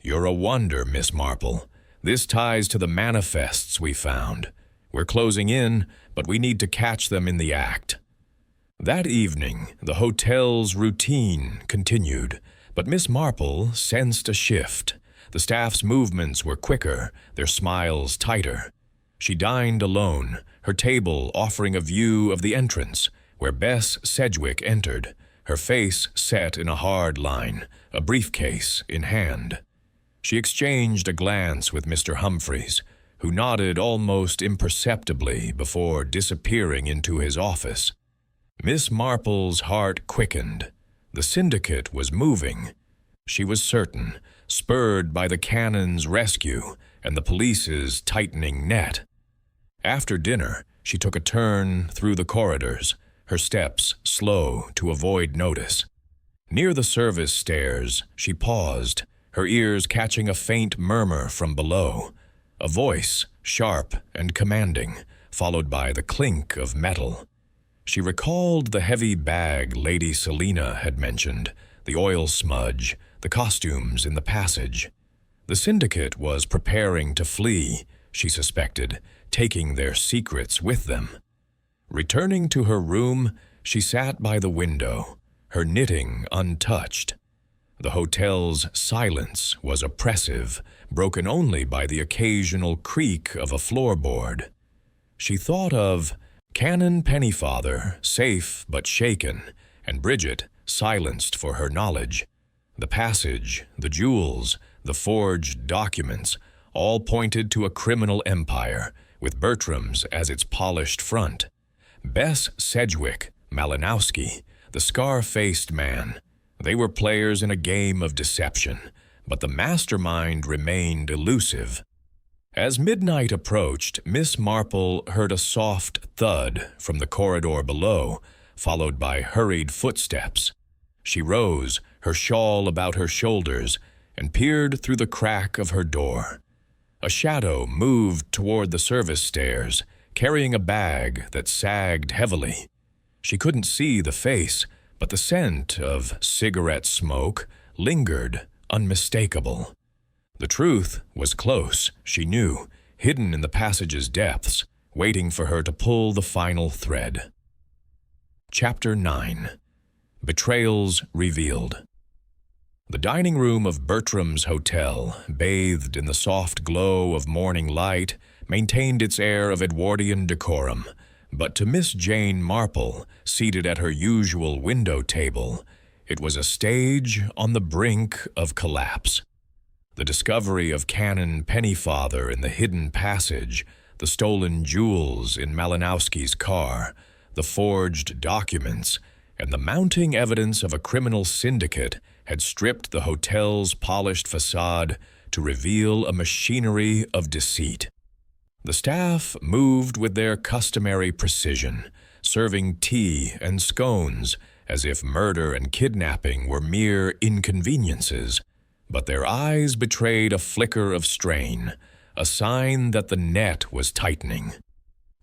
"You're a wonder, Miss Marple. This ties to the manifests we found. We're closing in, but we need to catch them in the act." That evening, the hotel's routine continued, but Miss Marple sensed a shift. The staff's movements were quicker, their smiles tighter. She dined alone, her table offering a view of the entrance, where Bess Sedgwick entered, her face set in a hard line, a briefcase in hand. She exchanged a glance with Mr. Humphreys, who nodded almost imperceptibly before disappearing into his office. Miss Marple's heart quickened. The syndicate was moving. She was certain, spurred by the cannon's rescue and the police's tightening net. After dinner, she took a turn through the corridors, her steps slow to avoid notice. Near the service stairs, she paused, her ears catching a faint murmur from below. A voice, sharp and commanding, followed by the clink of metal. She recalled the heavy bag Lady Selina had mentioned, the oil smudge, the costumes in the passage. The syndicate was preparing to flee, she suspected, taking their secrets with them. Returning to her room, she sat by the window, her knitting untouched. The hotel's silence was oppressive, broken only by the occasional creak of a floorboard. She thought of Canon Pennyfather, safe but shaken, and Bridget, silenced for her knowledge. The passage, the jewels, the forged documents, all pointed to a criminal empire, with Bertram's as its polished front. Bess Sedgwick, Malinowski, the scar-faced man, they were players in a game of deception, but the mastermind remained elusive. As midnight approached, Miss Marple heard a soft thud from the corridor below, followed by hurried footsteps. She rose, her shawl about her shoulders, and peered through the crack of her door. A shadow moved toward the service stairs, carrying a bag that sagged heavily. She couldn't see the face, but the scent of cigarette smoke lingered, unmistakable. The truth was close, she knew, hidden in the passage's depths, waiting for her to pull the final thread. Chapter 9. Betrayals Revealed. The dining room of Bertram's hotel, bathed in the soft glow of morning light, maintained its air of Edwardian decorum, but to Miss Jane Marple, seated at her usual window table, it was a stage on the brink of collapse. The discovery of Canon Pennyfather in the hidden passage, the stolen jewels in Malinowski's car, the forged documents, and the mounting evidence of a criminal syndicate had stripped the hotel's polished facade to reveal a machinery of deceit. The staff moved with their customary precision, serving tea and scones as if murder and kidnapping were mere inconveniences, but their eyes betrayed a flicker of strain, a sign that the net was tightening.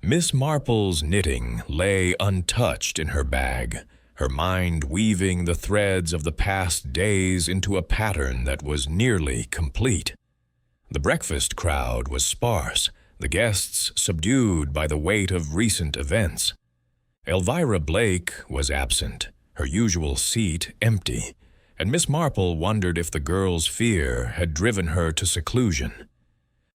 Miss Marple's knitting lay untouched in her bag, her mind weaving the threads of the past days into a pattern that was nearly complete. The breakfast crowd was sparse, the guests subdued by the weight of recent events. Elvira Blake was absent, her usual seat empty, and Miss Marple wondered if the girl's fear had driven her to seclusion.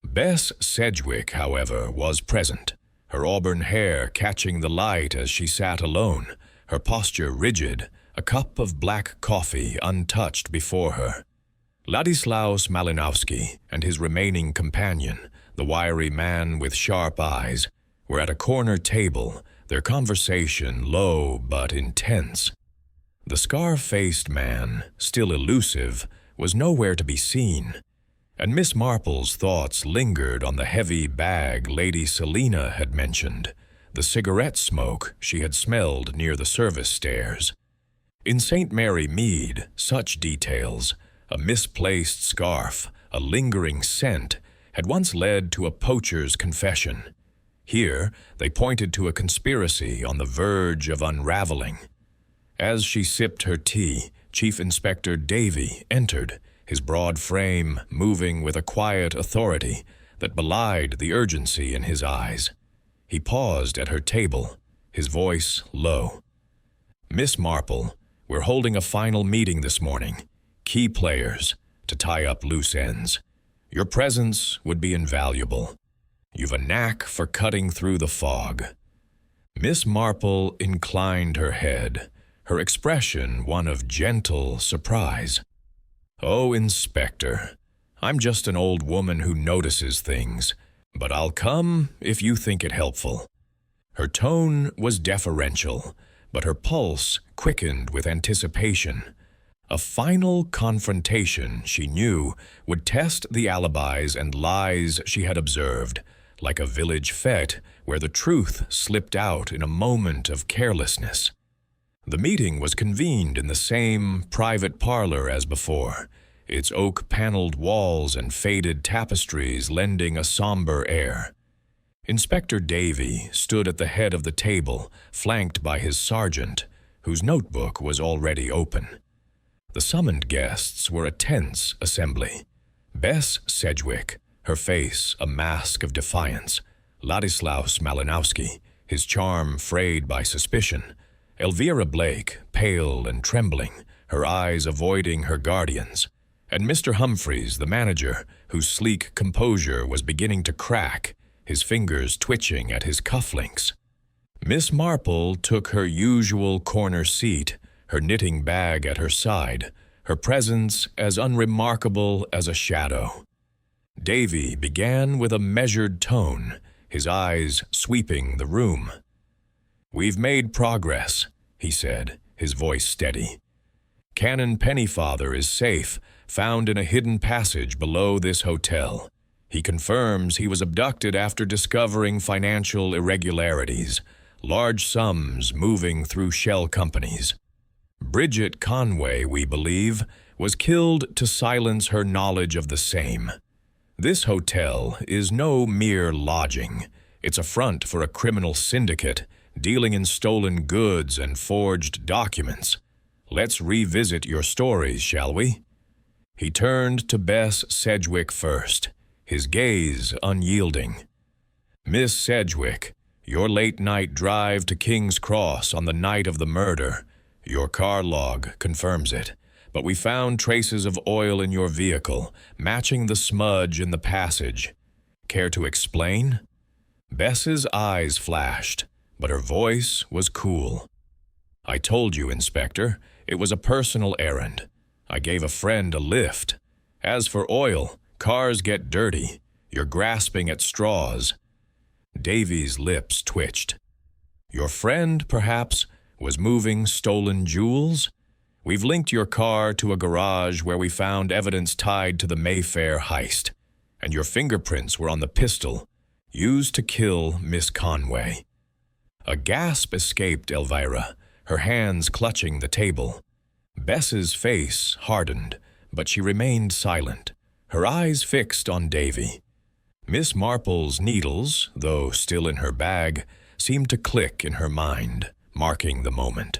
Bess Sedgwick, however, was present, her auburn hair catching the light as she sat alone, her posture rigid, a cup of black coffee untouched before her. Ladislaus Malinowski and his remaining companion, the wiry man with sharp eyes, were at a corner table, their conversation low but intense. The scar-faced man, still elusive, was nowhere to be seen, and Miss Marple's thoughts lingered on the heavy bag Lady Selina had mentioned, the cigarette smoke she had smelled near the service stairs. In St. Mary Mead, such details, a misplaced scarf, a lingering scent, had once led to a poacher's confession. Here, they pointed to a conspiracy on the verge of unraveling. As she sipped her tea, Chief Inspector Davy entered, his broad frame moving with a quiet authority that belied the urgency in his eyes. He paused at her table, his voice low. "Miss Marple, we're holding a final meeting this morning. Key players, to tie up loose ends. Your presence would be invaluable. You've a knack for cutting through the fog." Miss Marple inclined her head, her expression one of gentle surprise. "Oh, Inspector, I'm just an old woman who notices things, but I'll come if you think it helpful." Her tone was deferential, but her pulse quickened with anticipation. A final confrontation, she knew, would test the alibis and lies she had observed, like a village fete where the truth slipped out in a moment of carelessness. The meeting was convened in the same private parlor as before, its oak-paneled walls and faded tapestries lending a somber air. Inspector Davy stood at the head of the table, flanked by his sergeant, whose notebook was already open. The summoned guests were a tense assembly. Bess Sedgwick, her face a mask of defiance, Ladislaus Malinowski, his charm frayed by suspicion, Elvira Blake, pale and trembling, her eyes avoiding her guardians, and Mr. Humphreys, the manager, whose sleek composure was beginning to crack, his fingers twitching at his cufflinks. Miss Marple took her usual corner seat, her knitting bag at her side, her presence as unremarkable as a shadow. Davy began with a measured tone, his eyes sweeping the room. "We've made progress," he said, his voice steady. "Canon Pennyfather is safe, found in a hidden passage below this hotel. He confirms he was abducted after discovering financial irregularities, large sums moving through shell companies. Bridget Conway, we believe, was killed to silence her knowledge of the same. This hotel is no mere lodging. It's a front for a criminal syndicate, dealing in stolen goods and forged documents. Let's revisit your stories, shall we?" He turned to Bess Sedgwick first, his gaze unyielding. "Miss Sedgwick, your late-night drive to King's Cross on the night of the murder. Your car log confirms it, but we found traces of oil in your vehicle, matching the smudge in the passage. Care to explain?" Bess's eyes flashed, but her voice was cool. "I told you, Inspector, it was a personal errand. I gave a friend a lift. As for oil, cars get dirty. You're grasping at straws." Davy's lips twitched. "Your friend, perhaps, was moving stolen jewels? We've linked your car to a garage where we found evidence tied to the Mayfair heist, and your fingerprints were on the pistol used to kill Miss Conway." A gasp escaped Elvira, her hands clutching the table. Bess's face hardened, but she remained silent, her eyes fixed on Davy. Miss Marple's needles, though still in her bag, seemed to click in her mind, marking the moment.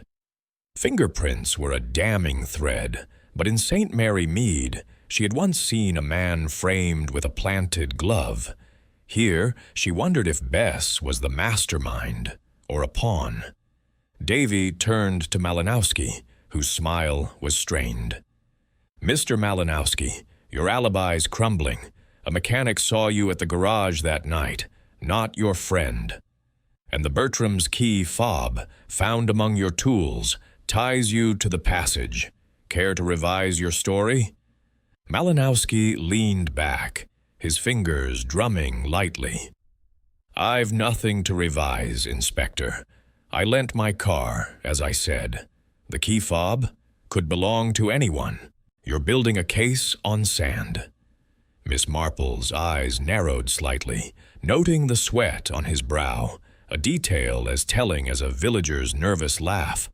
Fingerprints were a damning thread, but in St. Mary Mead, she had once seen a man framed with a planted glove. Here, she wondered if Bess was the mastermind or a pawn. Davy turned to Malinowski, whose smile was strained. "Mr. Malinowski, your alibi's crumbling. A mechanic saw you at the garage that night, not your friend. And the Bertram's key fob, found among your tools, ties you to the passage. Care to revise your story?" Malinowski leaned back, his fingers drumming lightly. "I've nothing to revise, Inspector. I lent my car, as I said. The key fob could belong to anyone. You're building a case on sand." Miss Marple's eyes narrowed slightly, noting the sweat on his brow, a detail as telling as a villager's nervous laugh.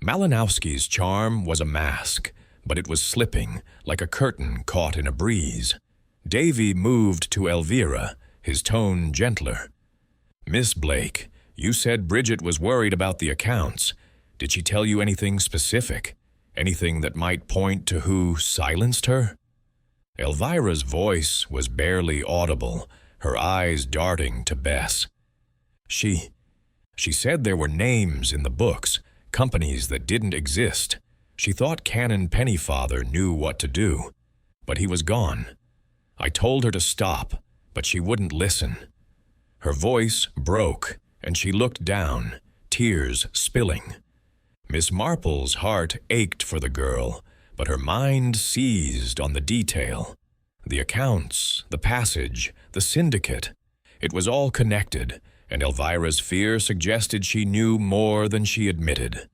Malinowski's charm was a mask, but it was slipping, like a curtain caught in a breeze. Davy moved to Elvira, his tone gentler. "Miss Blake, you said Bridget was worried about the accounts. Did she tell you anything specific? Anything that might point to who silenced her?" Elvira's voice was barely audible, her eyes darting to Bess. She said there were names in the books, companies that didn't exist. She thought Canon Pennyfather knew what to do, but he was gone. I told her to stop, but she wouldn't listen. Her voice broke, and she looked down, tears spilling. Miss Marple's heart ached for the girl, but her mind seized on the detail. The accounts, the passage, the syndicate. It was all connected, and Elvira's fear suggested she knew more than she admitted.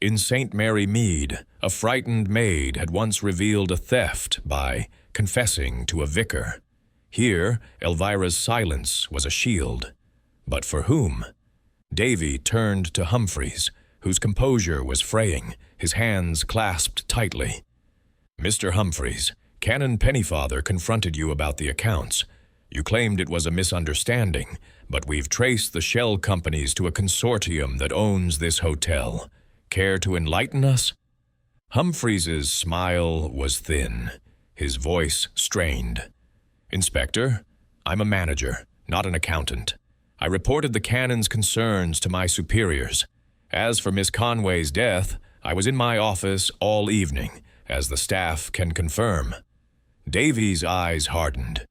In St. Mary Mead, a frightened maid had once revealed a theft by confessing to a vicar. Here, Elvira's silence was a shield. But for whom? Davy turned to Humphreys, whose composure was fraying, his hands clasped tightly. "Mr. Humphreys, Canon Pennyfather confronted you about the accounts. You claimed it was a misunderstanding, but we've traced the shell companies to a consortium that owns this hotel. Care to enlighten us?" Humphreys's smile was thin, his voice strained. "Inspector, I'm a manager, not an accountant. I reported the canon's concerns to my superiors. As for Miss Conway's death, I was in my office all evening, as the staff can confirm." Davy's eyes hardened.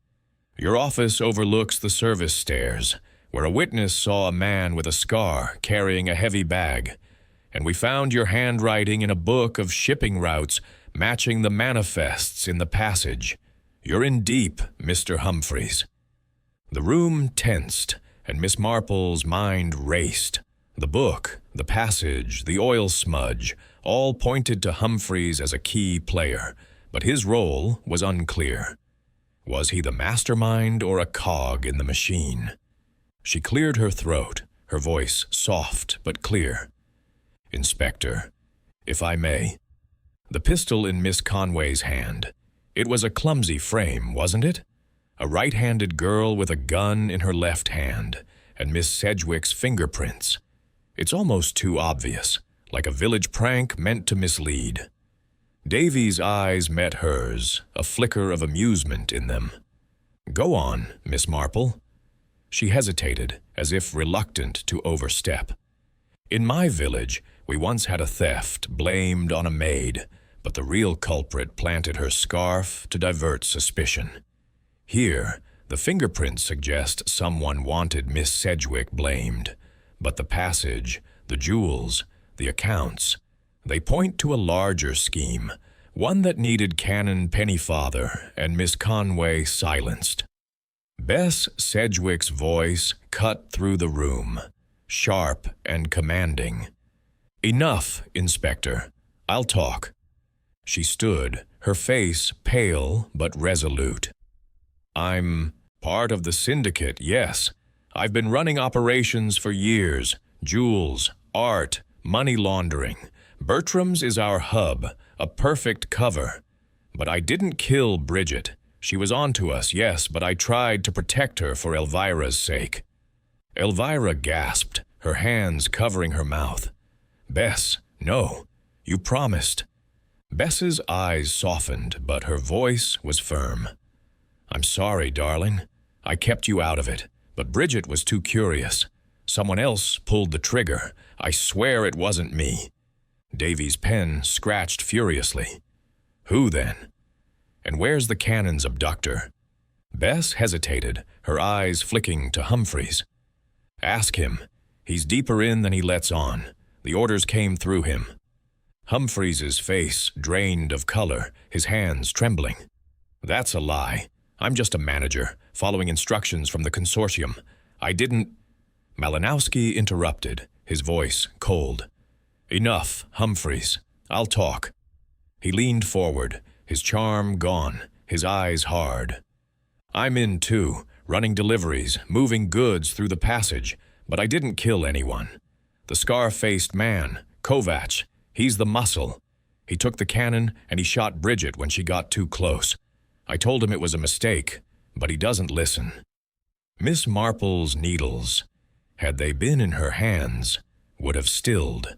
"Your office overlooks the service stairs, where a witness saw a man with a scar carrying a heavy bag, and we found your handwriting in a book of shipping routes matching the manifests in the passage. You're in deep, Mr. Humphreys." The room tensed, and Miss Marple's mind raced. The book, the passage, the oil smudge, all pointed to Humphreys as a key player, but his role was unclear. Was he the mastermind or a cog in the machine? She cleared her throat, her voice soft but clear. "Inspector, if I may." The pistol in Miss Conway's hand. It was a clumsy frame, wasn't it? A right-handed girl with a gun in her left hand, and Miss Sedgwick's fingerprints. It's almost too obvious, like a village prank meant to mislead. Davy's eyes met hers, a flicker of amusement in them. "Go on, Miss Marple." She hesitated, as if reluctant to overstep. "In my village, we once had a theft blamed on a maid, but the real culprit planted her scarf to divert suspicion. Here, the fingerprints suggest someone wanted Miss Sedgwick blamed, but the passage, the jewels, the accounts, they point to a larger scheme, one that needed Canon Pennyfather and Miss Conway silenced." Bess Sedgwick's voice cut through the room, sharp and commanding. "Enough, Inspector. I'll talk." She stood, her face pale but resolute. "I'm part of the syndicate, yes. I've been running operations for years. Jewels, art, money laundering. Bertram's is our hub, a perfect cover. But I didn't kill Bridget. She was onto us, yes, but I tried to protect her for Elvira's sake." Elvira gasped, her hands covering her mouth. "Bess, no. You promised." Bess's eyes softened, but her voice was firm. "I'm sorry, darling. I kept you out of it, but Bridget was too curious. Someone else pulled the trigger. I swear it wasn't me." Davy's pen scratched furiously. "Who then? And where's the Canon's abductor?" Bess hesitated, her eyes flicking to Humphreys. "Ask him. He's deeper in than he lets on. The orders came through him." Humphreys's face drained of color, his hands trembling. "That's a lie. I'm just a manager, following instructions from the consortium. I didn't—" Malinowski interrupted, his voice cold. "Enough, Humphreys. I'll talk." He leaned forward, his charm gone, his eyes hard. "I'm in too, running deliveries, moving goods through the passage, but I didn't kill anyone. The scar-faced man, Kovach, he's the muscle. He took the cannon and he shot Bridget when she got too close. I told him it was a mistake, but he doesn't listen." Miss Marple's needles, had they been in her hands, would have stilled.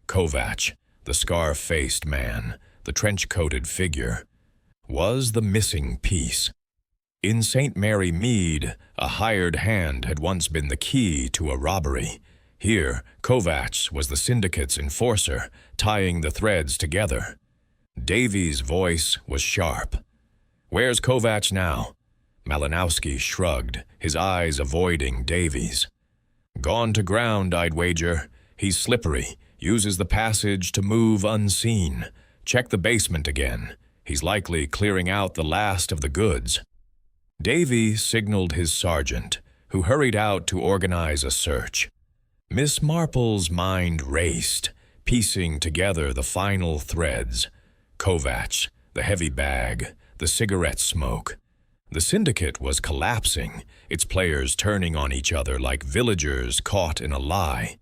Kovach, the scar-faced man, the trench-coated figure, was the missing piece. In St. Mary Mead, a hired hand had once been the key to a robbery. Here, Kovach was the syndicate's enforcer, tying the threads together. Davy's voice was sharp. "Where's Kovach now?" Malinowski shrugged, his eyes avoiding Davy's. "Gone to ground, I'd wager. He's slippery, uses the passage to move unseen. Check the basement again. He's likely clearing out the last of the goods." Davy signaled his sergeant, who hurried out to organize a search. Miss Marple's mind raced, piecing together the final threads. Kovach, the heavy bag, the cigarette smoke. The syndicate was collapsing, its players turning on each other like villagers caught in a lie.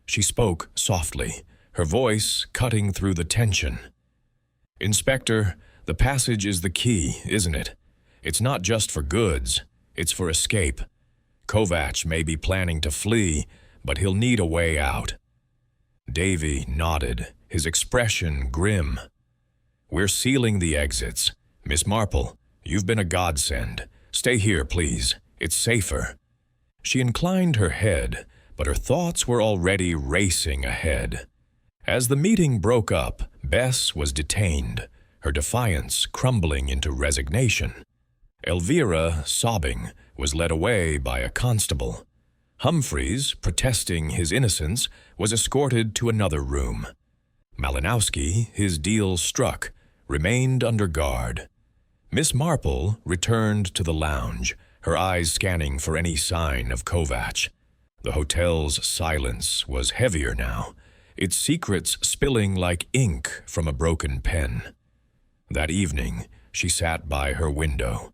She spoke softly, her voice cutting through the tension. "Inspector, the passage is the key, isn't it? It's not just for goods, it's for escape. Kovach may be planning to flee, but he'll need a way out." Davy nodded, his expression grim. "We're sealing the exits. Miss Marple, you've been a godsend. Stay here, please. It's safer." She inclined her head, but her thoughts were already racing ahead. As the meeting broke up, Bess was detained, her defiance crumbling into resignation. Elvira, sobbing, was led away by a constable. Humphreys, protesting his innocence, was escorted to another room. Malinowski, his deal struck, remained under guard. Miss Marple returned to the lounge, her eyes scanning for any sign of Kovach. The hotel's silence was heavier now, its secrets spilling like ink from a broken pen. That evening, she sat by her window.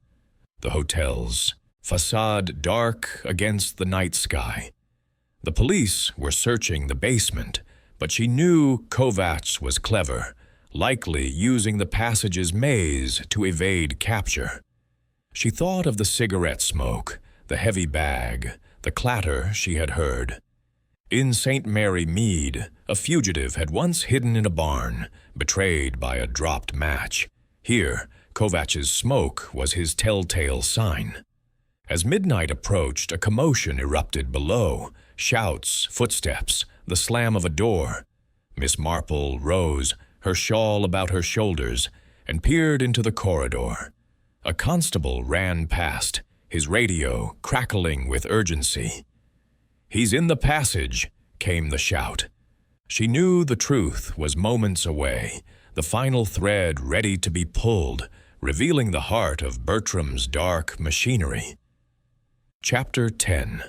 The hotel's façade dark against the night sky. The police were searching the basement, but she knew Kovach was clever, likely using the passage's maze to evade capture. She thought of the cigarette smoke, the heavy bag, the clatter she had heard. In St. Mary Mead, a fugitive had once hidden in a barn, betrayed by a dropped match. Here, Kovach's smoke was his telltale sign. As midnight approached, a commotion erupted below. Shouts, footsteps, the slam of a door. Miss Marple rose, her shawl about her shoulders, and peered into the corridor. A constable ran past, his radio crackling with urgency. "He's in the passage," came the shout. She knew the truth was moments away, the final thread ready to be pulled, revealing the heart of Bertram's dark machinery. Chapter 10.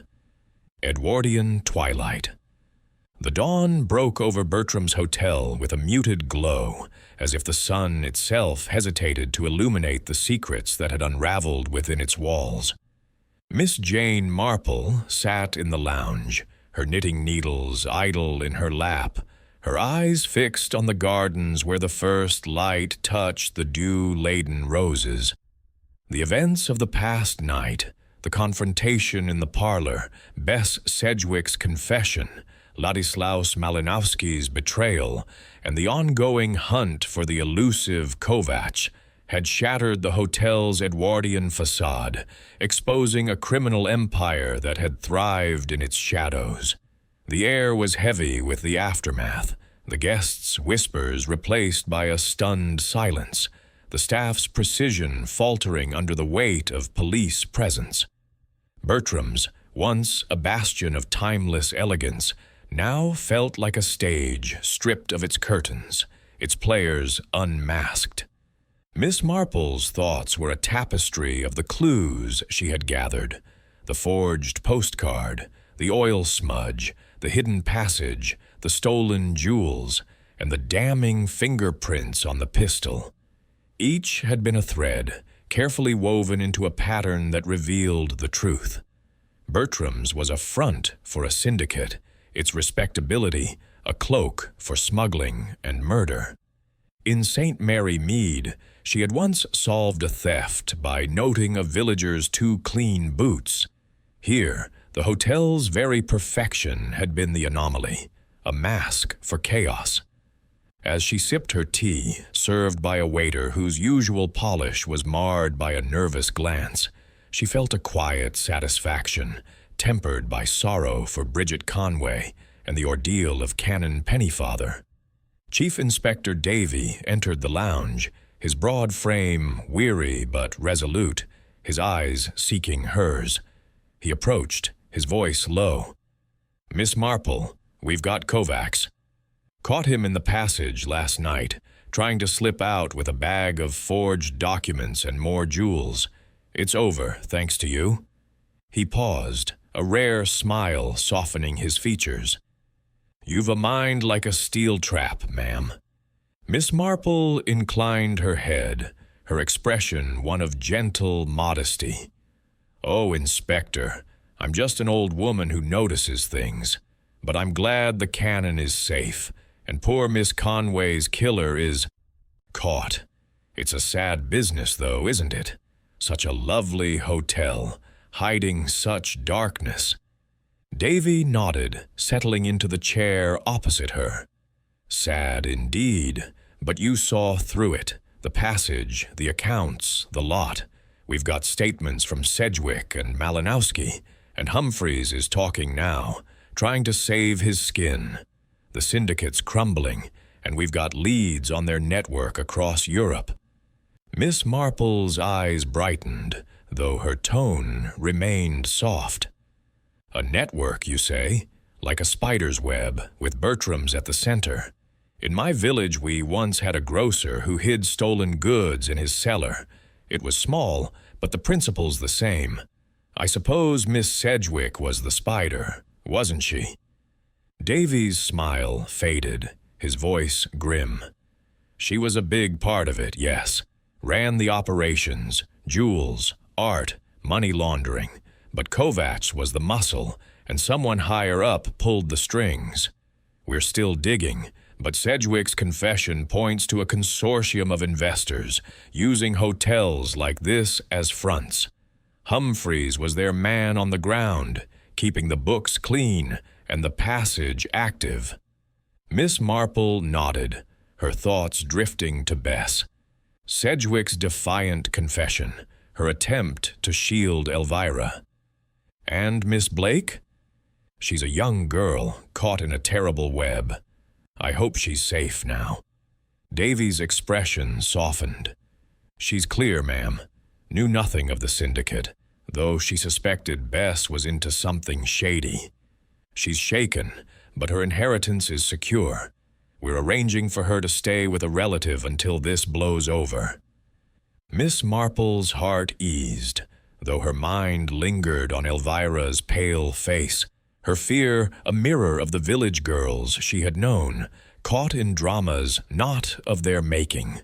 Edwardian Twilight. The dawn broke over Bertram's hotel with a muted glow, as if the sun itself hesitated to illuminate the secrets that had unraveled within its walls. Miss Jane Marple sat in the lounge, her knitting needles idle in her lap, her eyes fixed on the gardens where the first light touched the dew-laden roses. The events of the past night, the confrontation in the parlor, Bess Sedgwick's confession, Ladislaus Malinowski's betrayal, and the ongoing hunt for the elusive Kovach had shattered the hotel's Edwardian façade, exposing a criminal empire that had thrived in its shadows. The air was heavy with the aftermath, the guests' whispers replaced by a stunned silence, the staff's precision faltering under the weight of police presence. Bertram's, once a bastion of timeless elegance, now felt like a stage stripped of its curtains, its players unmasked. Miss Marple's thoughts were a tapestry of the clues she had gathered, the forged postcard, the oil smudge, the hidden passage, the stolen jewels, and the damning fingerprints on the pistol. Each had been a thread, carefully woven into a pattern that revealed the truth. Bertram's was a front for a syndicate, its respectability a cloak for smuggling and murder. In St. Mary Mead, she had once solved a theft by noting a villager's too clean boots. Here, the hotel's very perfection had been the anomaly, a mask for chaos. As she sipped her tea, served by a waiter whose usual polish was marred by a nervous glance, she felt a quiet satisfaction, tempered by sorrow for Bridget Conway and the ordeal of Canon Pennyfather. Chief Inspector Davy entered the lounge, his broad frame weary but resolute, his eyes seeking hers. He approached, his voice low. "Miss Marple, we've got Kovach. Caught him in the passage last night, trying to slip out with a bag of forged documents and more jewels. It's over, thanks to you." He paused, a rare smile softening his features. "You've a mind like a steel trap, ma'am." Miss Marple inclined her head, her expression one of gentle modesty. "Oh, Inspector, I'm just an old woman who notices things. But I'm glad the Canon is safe, and poor Miss Conway's killer is caught. It's a sad business, though, isn't it? Such a lovely hotel, hiding such darkness." Davy nodded, settling into the chair opposite her. "Sad indeed, but you saw through it, the passage, the accounts, the lot. We've got statements from Sedgwick and Malinowski, and Humphreys is talking now, trying to save his skin. The syndicate's crumbling, and we've got leads on their network across Europe." Miss Marple's eyes brightened, though her tone remained soft. "A network, you say? Like a spider's web, with Bertram's at the center. In my village we once had a grocer who hid stolen goods in his cellar. It was small, but the principle's the same. I suppose Miss Sedgwick was the spider, wasn't she?" Davy's smile faded, his voice grim. "She was a big part of it, yes. Ran the operations, jewels, art, money laundering. But Kovach was the muscle, and someone higher up pulled the strings. We're still digging, but Sedgwick's confession points to a consortium of investors, using hotels like this as fronts. Humphreys was their man on the ground, keeping the books clean, and the passage active. Miss Marple nodded, her thoughts drifting to Bess. Sedgwick's defiant confession, her attempt to shield Elvira. And Miss Blake? She's a young girl caught in a terrible web. I hope she's safe now. Davy's expression softened. She's clear, ma'am. Knew nothing of the syndicate, though she suspected Bess was into something shady. She's shaken, but her inheritance is secure. We're arranging for her to stay with a relative until this blows over. Miss Marple's heart eased, though her mind lingered on Elvira's pale face, her fear a mirror of the village girls she had known, caught in dramas not of their making.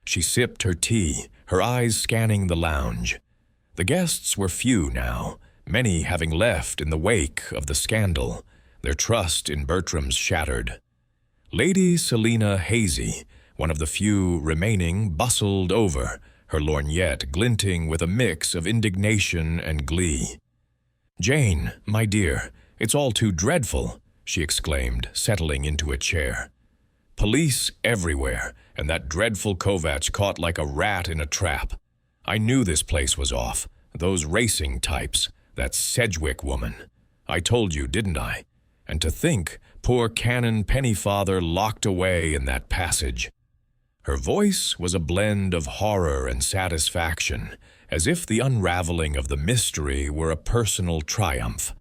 She sipped her tea, her eyes scanning the lounge. The guests were few now, many having left in the wake of the scandal, their trust in Bertram's shattered. Lady Selina Hazy, one of the few remaining, bustled over, her lorgnette glinting with a mix of indignation and glee. "Jane, my dear, it's all too dreadful," she exclaimed, settling into a chair. "Police everywhere, and that dreadful Kovacs caught like a rat in a trap. I knew this place was off. Those racing types, that Sedgwick woman. I told you, didn't I? And to think, poor Canon Pennyfather locked away in that passage." Her voice was a blend of horror and satisfaction, as if the unraveling of the mystery were a personal triumph.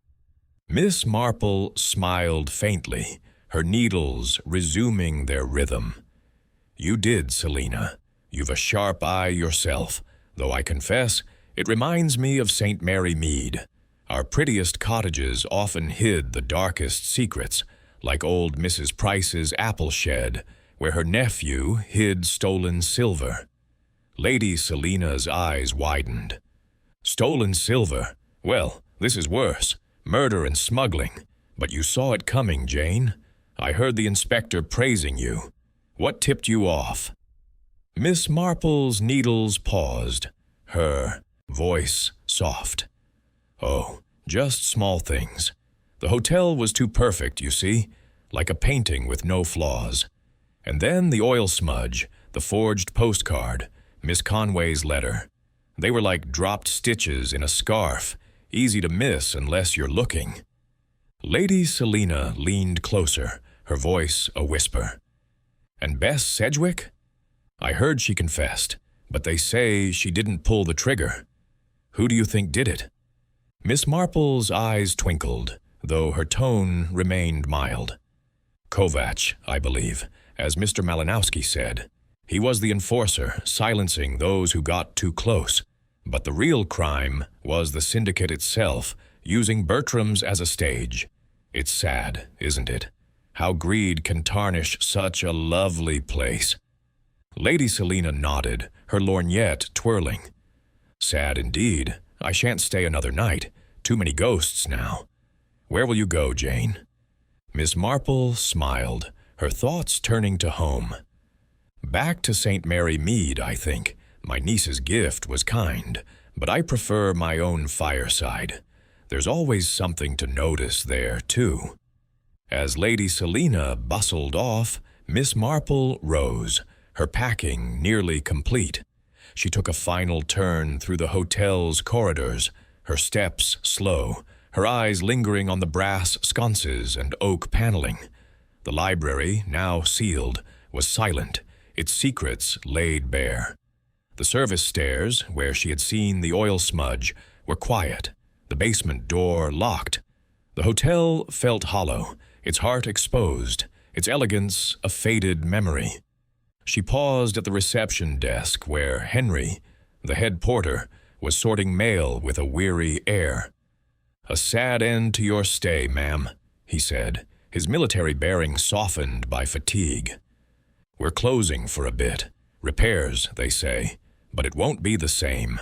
Miss Marple smiled faintly, her needles resuming their rhythm. "You did, Selina. You've a sharp eye yourself, though I confess it reminds me of St. Mary Mead. Our prettiest cottages often hid the darkest secrets, like old Mrs. Price's apple shed, where her nephew hid stolen silver." Lady Selina's eyes widened. "Stolen silver? Well, this is worse. Murder and smuggling. But you saw it coming, Jane. I heard the inspector praising you. What tipped you off?" Miss Marple's needles paused, her voice soft. "Oh, just small things. The hotel was too perfect, you see, like a painting with no flaws. And then the oil smudge, the forged postcard, Miss Conway's letter. They were like dropped stitches in a scarf, easy to miss unless you're looking." Lady Selina leaned closer, her voice a whisper. "And Bess Sedgwick? I heard she confessed, but they say she didn't pull the trigger. Who do you think did it?" Miss Marple's eyes twinkled, though her tone remained mild. "Kovacs, I believe, as Mr. Malinowski said. He was the enforcer, silencing those who got too close. But the real crime was the syndicate itself, using Bertram's as a stage. It's sad, isn't it? How greed can tarnish such a lovely place." Lady Selina nodded, her lorgnette twirling. "Sad indeed. I shan't stay another night. Too many ghosts now. Where will you go, Jane?" Miss Marple smiled, her thoughts turning to home. "Back to St. Mary Mead, I think. My niece's gift was kind, but I prefer my own fireside. There's always something to notice there, too." As Lady Selina bustled off, Miss Marple rose, her packing nearly complete. She took a final turn through the hotel's corridors, her steps slow, her eyes lingering on the brass sconces and oak paneling. The library, now sealed, was silent, its secrets laid bare. The service stairs, where she had seen the oil smudge, were quiet, the basement door locked. The hotel felt hollow, its heart exposed, its elegance a faded memory. She paused at the reception desk where Henry, the head porter, was sorting mail with a weary air. "A sad end to your stay, ma'am," he said, his military bearing softened by fatigue. "We're closing for a bit. Repairs, they say, but it won't be the same."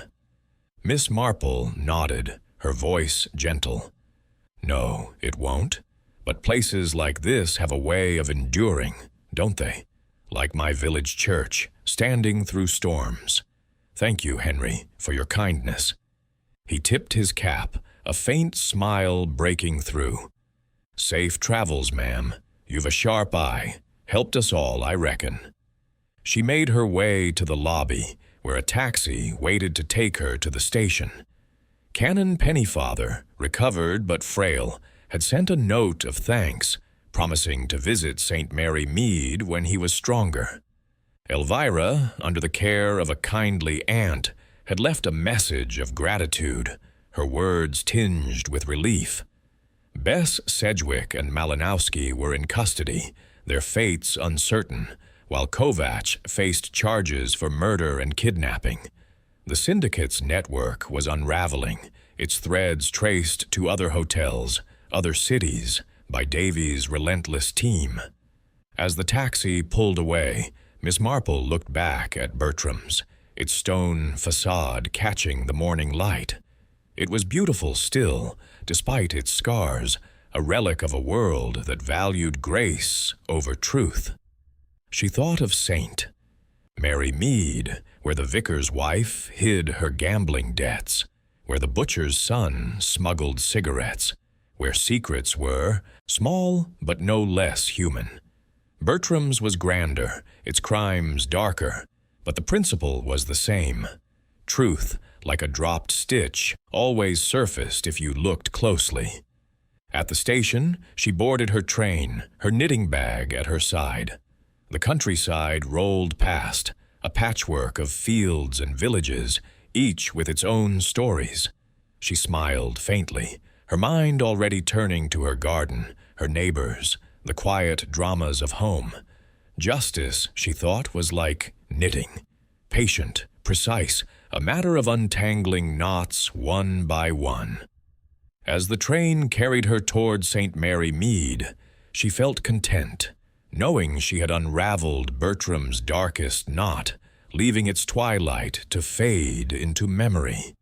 Miss Marple nodded, her voice gentle. "No, it won't. But places like this have a way of enduring, don't they? Like my village church, standing through storms. Thank you, Henry, for your kindness." He tipped his cap, a faint smile breaking through. "Safe travels, ma'am. You've a sharp eye. Helped us all, I reckon." She made her way to the lobby, where a taxi waited to take her to the station. Canon Pennyfather, recovered but frail, had sent a note of thanks, promising to visit St. Mary Mead when he was stronger. Elvira, under the care of a kindly aunt, had left a message of gratitude, her words tinged with relief. Bess Sedgwick and Malinowski were in custody, their fates uncertain, while Kovacs faced charges for murder and kidnapping. The syndicate's network was unraveling, its threads traced to other hotels, other cities, by Davy's relentless team. As the taxi pulled away, Miss Marple looked back at Bertram's, its stone façade catching the morning light. It was beautiful still, despite its scars, a relic of a world that valued grace over truth. She thought of St. Mary Mead, where the vicar's wife hid her gambling debts, where the butcher's son smuggled cigarettes, where secrets were, small but no less human. Bertram's was grander, its crimes darker, but the principle was the same. Truth, like a dropped stitch, always surfaced if you looked closely. At the station, she boarded her train, her knitting bag at her side. The countryside rolled past, a patchwork of fields and villages, each with its own stories. She smiled faintly, her mind already turning to her garden, her neighbors, the quiet dramas of home. Justice, she thought, was like knitting, patient, precise, a matter of untangling knots one by one. As the train carried her toward St. Mary Mead, she felt content, knowing she had unraveled Bertram's darkest knot, leaving its twilight to fade into memory.